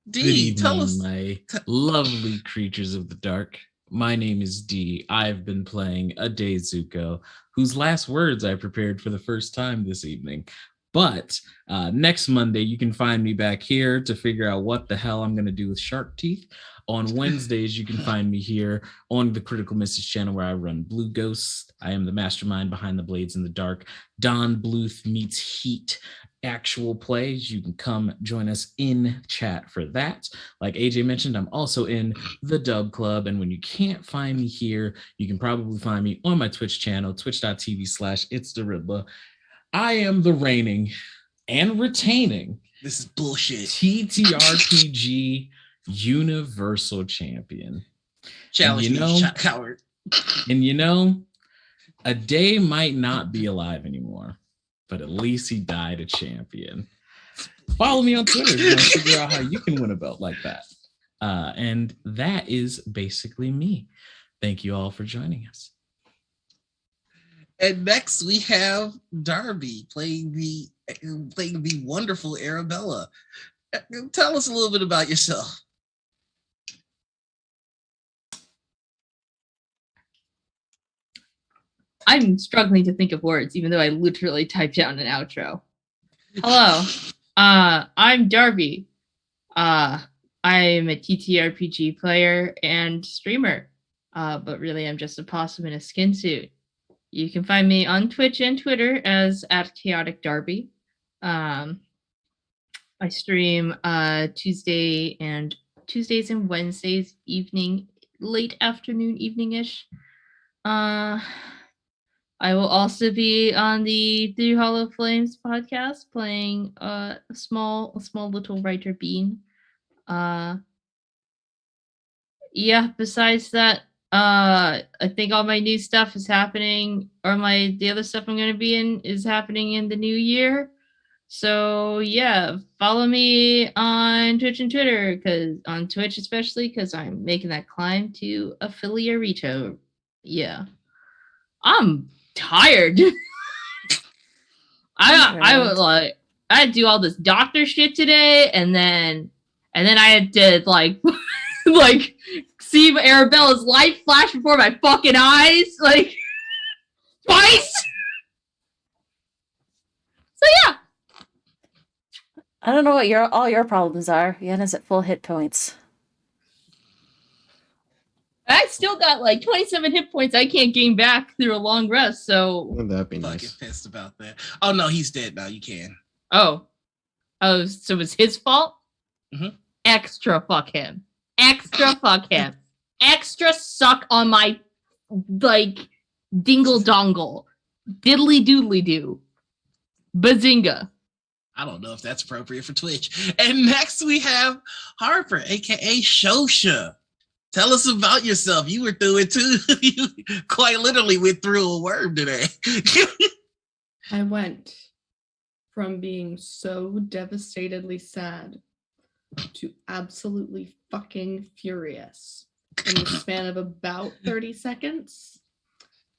D, Good evening, tell us. my lovely creatures of the dark. My name is D. I've been playing a Zuko, whose last words I prepared for the first time this evening. But next Monday, you can find me back here to figure out what the hell I'm going to do with shark teeth. On Wednesdays, you can find me here on the Critical Misses channel, where I run Blue Ghosts. I am the mastermind behind the Blades in the Dark. Don Bluth meets Heat actual plays. You can come join us in chat for that. Like AJ mentioned, I'm also in the Dub Club. And when you can't find me here, you can probably find me on my Twitch channel, twitch.tv/itstheriddler. I am the reigning and retaining This is bullshit. TTRPG Universal Champion. Challenge me, coward. And you know, a day might not be alive anymore, but at least he died a champion. Follow me on Twitter if you want to figure out how you can win a belt like that. And that is basically me. Thank you all for joining us. And next we have Darby playing the wonderful Arabella. Tell us a little bit about yourself. I'm struggling to think of words, even though I literally typed down an outro. Hello, I'm Darby. I'm a TTRPG player and streamer, but really I'm just a possum in a skin suit. You can find me on Twitch and Twitter as @ChaoticDarby. I stream Tuesdays and Wednesdays evening, late afternoon, evening-ish. I will also be on the Through Hollow Flames podcast playing a small little writer bean. Yeah, besides that, I think all my new stuff is happening, or the other stuff I'm going to be in is happening in the new year. So yeah, follow me on Twitch and Twitter, because on Twitch especially, because I'm making that climb to Affiliarito. Yeah, I'm tired. I had to do all this doctor shit today, and then I had to like see Arabella's light flash before my fucking eyes, like twice. So yeah. I don't know what all your problems are. Yenna's at full hit points. I still got like 27 hit points I can't gain back through a long rest, so... Wouldn't that be Fucking nice? pissed about that. Oh, no, he's dead now. You can. Oh, so it's his fault? Mm-hmm. Extra fuck him. Extra fuck him. Extra suck on my, like, dingle-dongle. Diddly-doodly-doo. Bazinga. I don't know if that's appropriate for Twitch. And next we have Harper, a.k.a. Shosha. Tell us about yourself. You were through it too. You quite literally went through a worm today. I went from being so devastatedly sad to absolutely fucking furious in the span of about 30 seconds.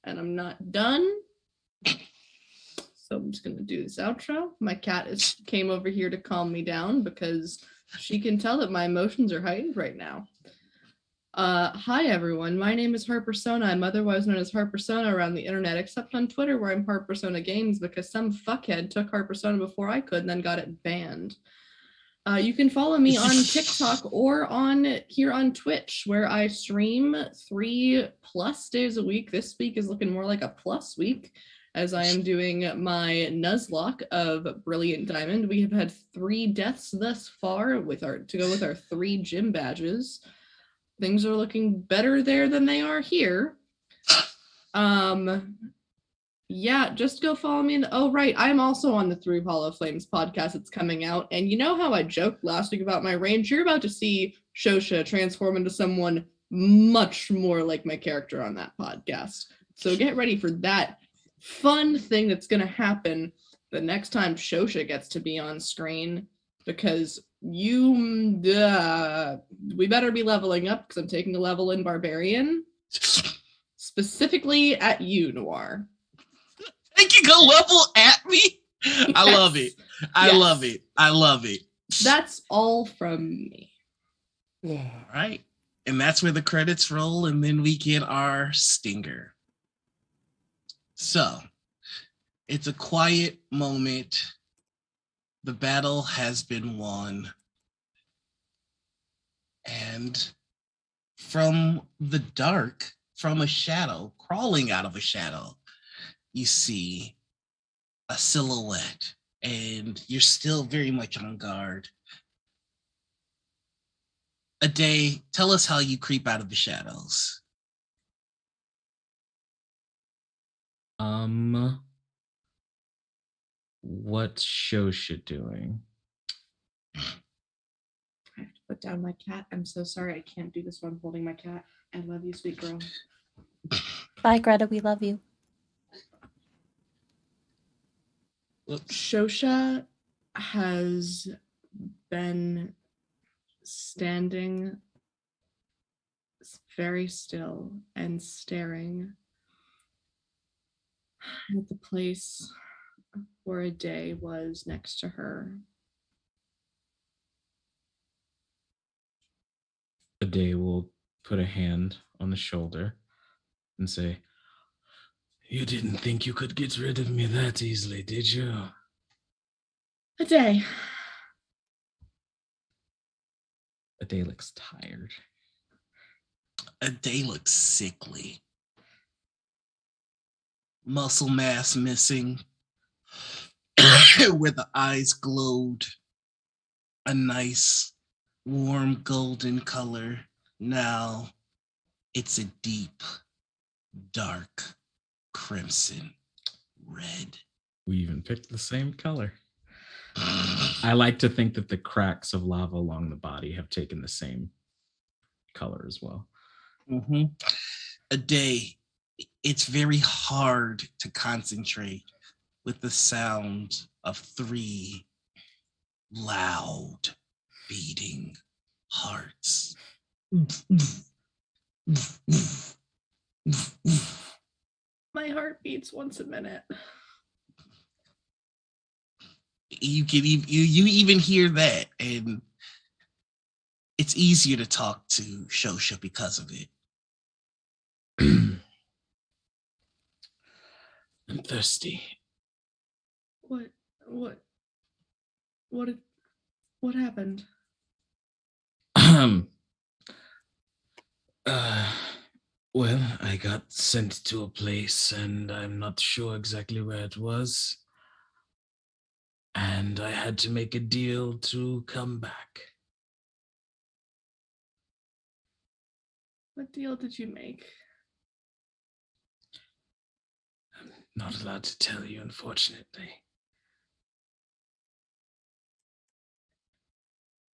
And I'm not done. So I'm just gonna do this outro. My cat came over here to calm me down because she can tell that my emotions are heightened right now. Hi everyone, my name is Harpersona. I'm otherwise known as Harpersona around the internet, except on Twitter where I'm Harpersona Games because some fuckhead took Harpersona before I could and then got it banned. You can follow me on TikTok or here on Twitch where I stream 3+ days a week. This week is looking more like a plus week as I am doing my Nuzlocke of Brilliant Diamond. We have had 3 deaths thus far to go with our 3 gym badges. Things are looking better there than they are here. Yeah, just go follow me. Oh, right. I'm also on the Through Hollow Flames podcast. It's coming out. And you know how I joked last week about my range? You're about to see Shosha transform into someone much more like my character on that podcast. So get ready for that fun thing that's going to happen the next time Shosha gets to be on screen, because we better be leveling up because I'm taking a level in Barbarian, specifically at you, Noir. Taking a level at me? I Yes. love it. I Yes. love it. I love it. That's all from me. All right. And that's where the credits roll, and then we get our stinger. So, it's a quiet moment. The battle has been won. And from the dark, from a shadow, crawling out of a shadow, you see a silhouette, and you're still very much on guard. Aday, tell us how you creep out of the shadows. What's Shosha doing? I have to put down my cat. I'm so sorry. I can't do this while I'm holding my cat. I love you, sweet girl. Bye, Greta. We love you. Shosha has been standing very still and staring at the place where Aday was next to her. Aday will put a hand on the shoulder and say, "You didn't think you could get rid of me that easily, did you?" Aday. Aday looks tired. Aday looks sickly. Muscle mass missing. Where the eyes glowed. A nice, warm golden color. Now it's a deep, dark crimson red. We even picked the same color. I like to think that the cracks of lava along the body have taken the same color as well. Mm-hmm. Aday, it's very hard to concentrate with the sound of 3 loud beating hearts. My heart beats once a minute. You can you even hear that, and it's easier to talk to Shosha because of it. I'm thirsty. What happened? Well, I got sent to a place and I'm not sure exactly where it was. And I had to make a deal to come back. What deal did you make? I'm not allowed to tell you, unfortunately.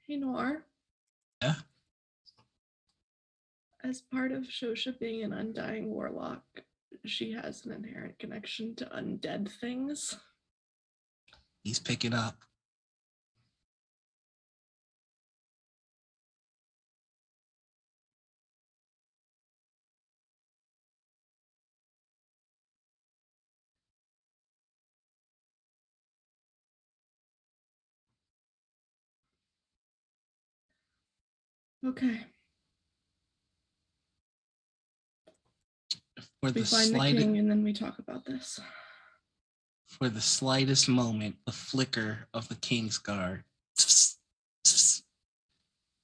Hey, Noir. Yeah? as part of Shosha being an undying warlock, she has an inherent connection to undead things. He's picking up. Okay. For We the find the slightest, king and then we talk about this. for the slightest moment, the flicker of the KingsGuard.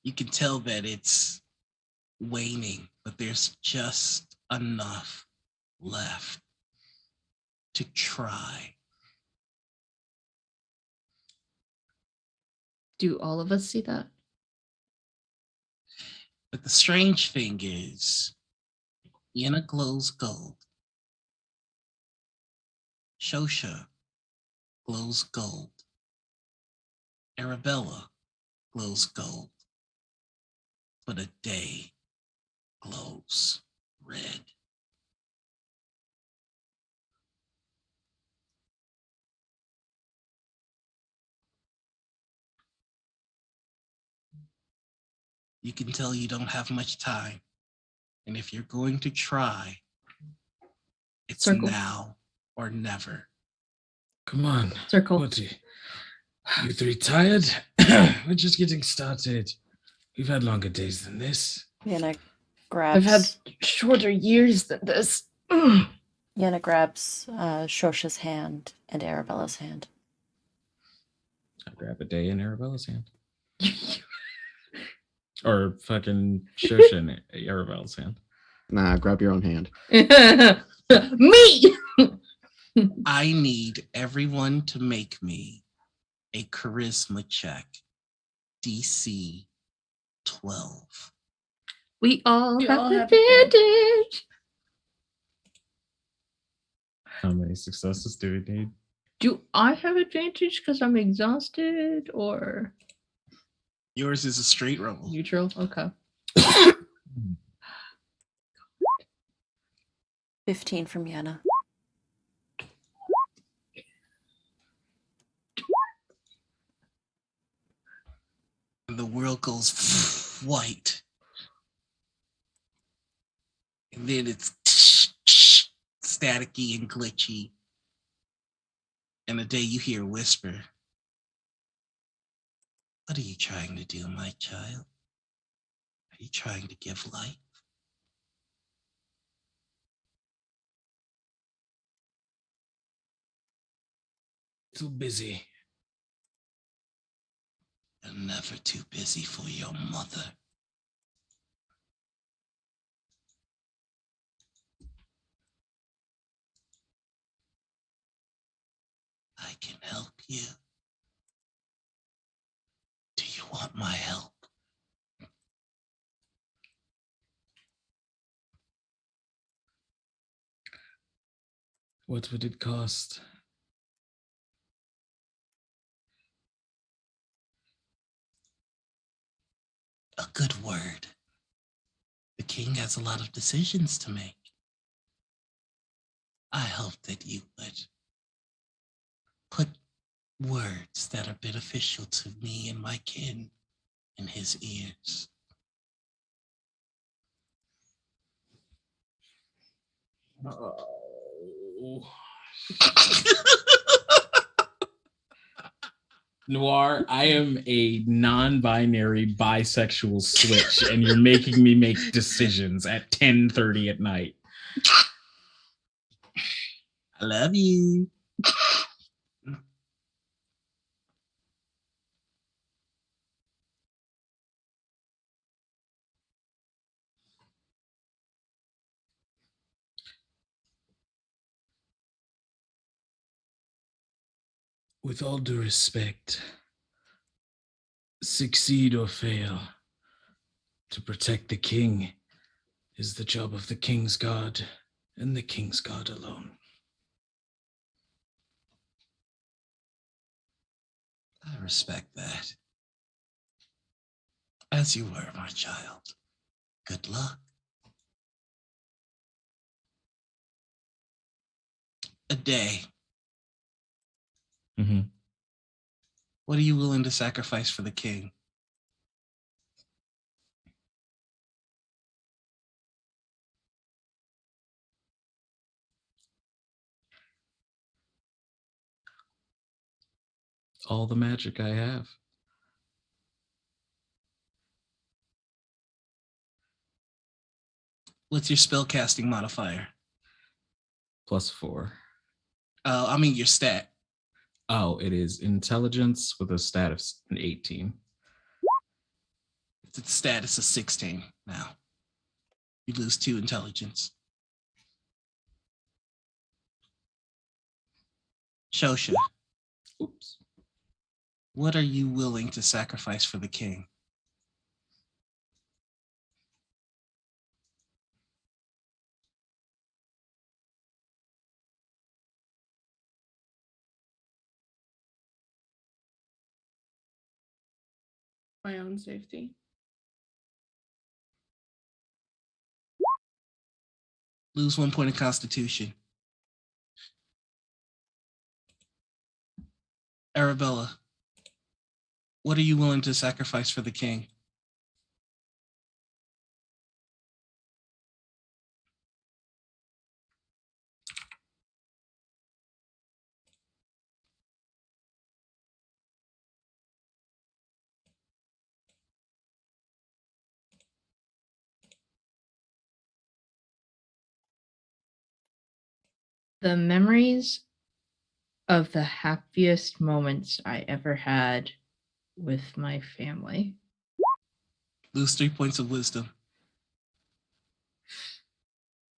You can tell that it's waning, but there's just enough left to try. Do all of us see that? But the strange thing is, Yenna glows gold. Shosha glows gold. Arabella glows gold. But a day glows red. You can tell you don't have much time. And if you're going to try, it's Circle. now or never. Come on. Circle. What, you three tired? We're just getting started. We've had longer days than this. Yenna grabs. I've had shorter years than this. Yenna grabs Shosha's hand and Arabella's hand. I grab a day in Arabella's hand. Or fucking Shosha in Arabella's hand. Nah, grab your own hand. Me! I need everyone to make me a charisma check. DC 12. We all We have all have advantage. How many successes do we need? Do I have advantage because I'm exhausted or Yours is a straight roll. neutral? Okay. 15 from Yenna. And the world goes white. And then it's staticky and glitchy. And a day you hear a whisper. What are you trying to do, my child? Are you trying to give life? Too busy. You're never too busy for your mother. I can help you. Do you want my help? What would it cost? A good word. The king has a lot of decisions to make. I hope that you would put words that are beneficial to me and my kin in his ears. Oh. Noir, I am a non-binary bisexual switch, and you're making me make decisions at 10:30 at night. I love you. With all due respect, succeed or fail, to protect the king is the job of the KingsGuard and the KingsGuard alone. I respect that. As you were, my child. Good luck. a day. Mm-hmm. What are you willing to sacrifice for the king? All the magic I have. What's your spellcasting modifier? +4. I mean your stat. Oh, it is intelligence with a stat of an 18. It's a status of 16 now. You lose 2 intelligence. Shosha, Oops. what are you willing to sacrifice for the king? My own safety. Lose 1 point of constitution. Arabella, what are you willing to sacrifice for the king? The memories of the happiest moments I ever had with my family. Lose 3 points of wisdom.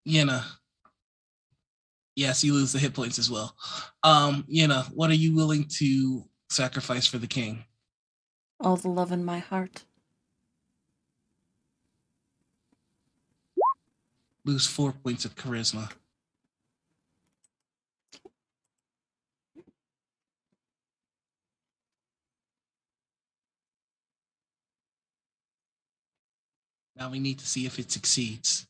Yenna. Yes, you lose the hit points as well. Yenna, what are you willing to sacrifice for the king? All the love in my heart. Lose 4 points of charisma. Now we need to see if it succeeds.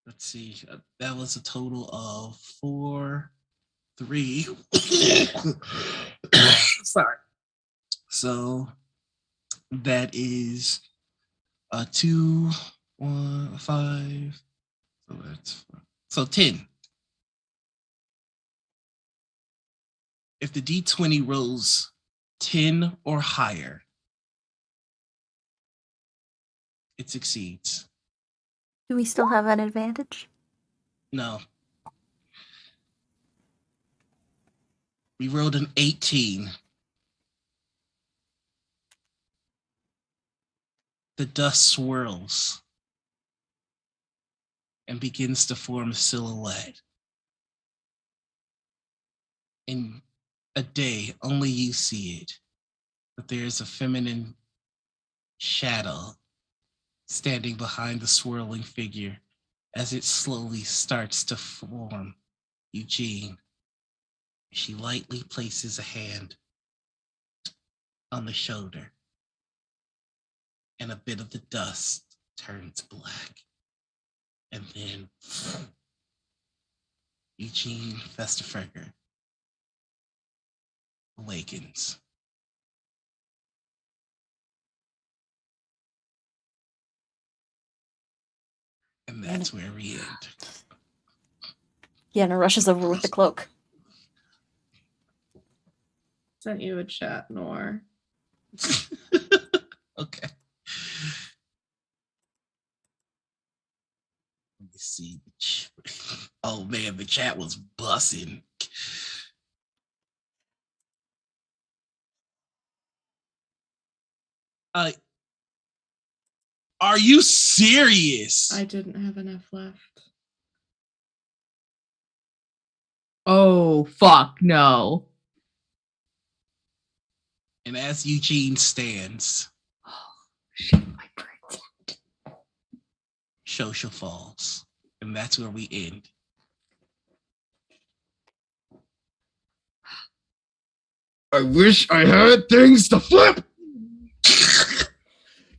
Let's see. That was a total of 4, 3. Sorry. So that is 2, 1, 5. So that's 10. If the D20 rolls 10 or higher, it succeeds. Do we still have an advantage? No. We rolled an 18. The dust swirls and begins to form a silhouette. In a day, only you see it, but there is a feminine shadow standing behind the swirling figure as it slowly starts to form Eugene. She lightly places a hand on the shoulder, and a bit of the dust turns black. And then Eugene Festerfecker awakens. And that's where we end. Yenna rushes over with the cloak. Sent you a chat, Noir. Okay. Let me see. Oh man, the chat was bussing. Are you serious? I didn't have enough left. Oh, fuck no. And as Eugene stands, Shit, my brain's out. Shosha falls. And that's where we end. I wish I had things to flip.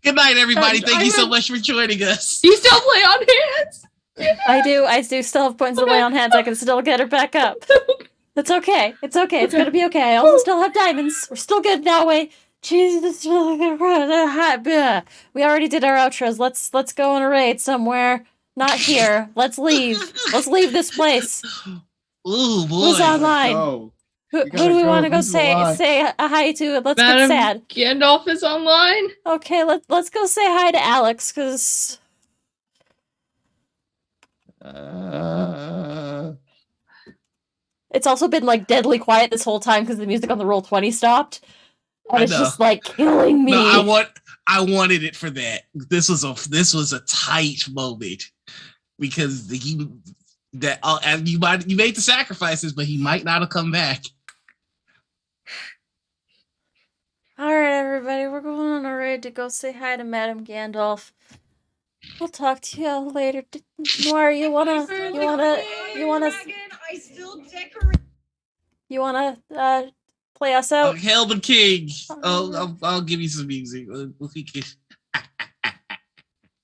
Good night, everybody. And Thank I you so have- much for joining us. You still play on hands? I do still have points to lay on hands. I can still get her back up. It's okay. It's okay. It's gonna be okay. I also still have diamonds. We're still good that way. Jesus, we already did our outros. Let's go on a raid somewhere. Not here. Let's leave. Let's leave this place. Ooh, boy. Who's online? Go. Who gotta do we go. want to go Who's alive? say a hi to and let's get Madam sad? Gandalf is online. Okay, let's go say hi to Alex, cause it's also been like deadly quiet this whole time because the music on the Roll20 stopped. And I it's know. just like killing me. No, I wanted it for that. This was a tight moment because you made the sacrifices, but he might not have come back. Alright, everybody, we're going on a raid to go say hi to Madam Gandalf. We'll talk to you all later. Noir, you wanna play us out? Hail the king! I'll give you some music.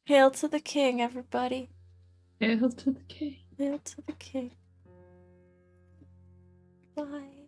Hail to the king, everybody. Hail to the king. Hail to the king. Bye.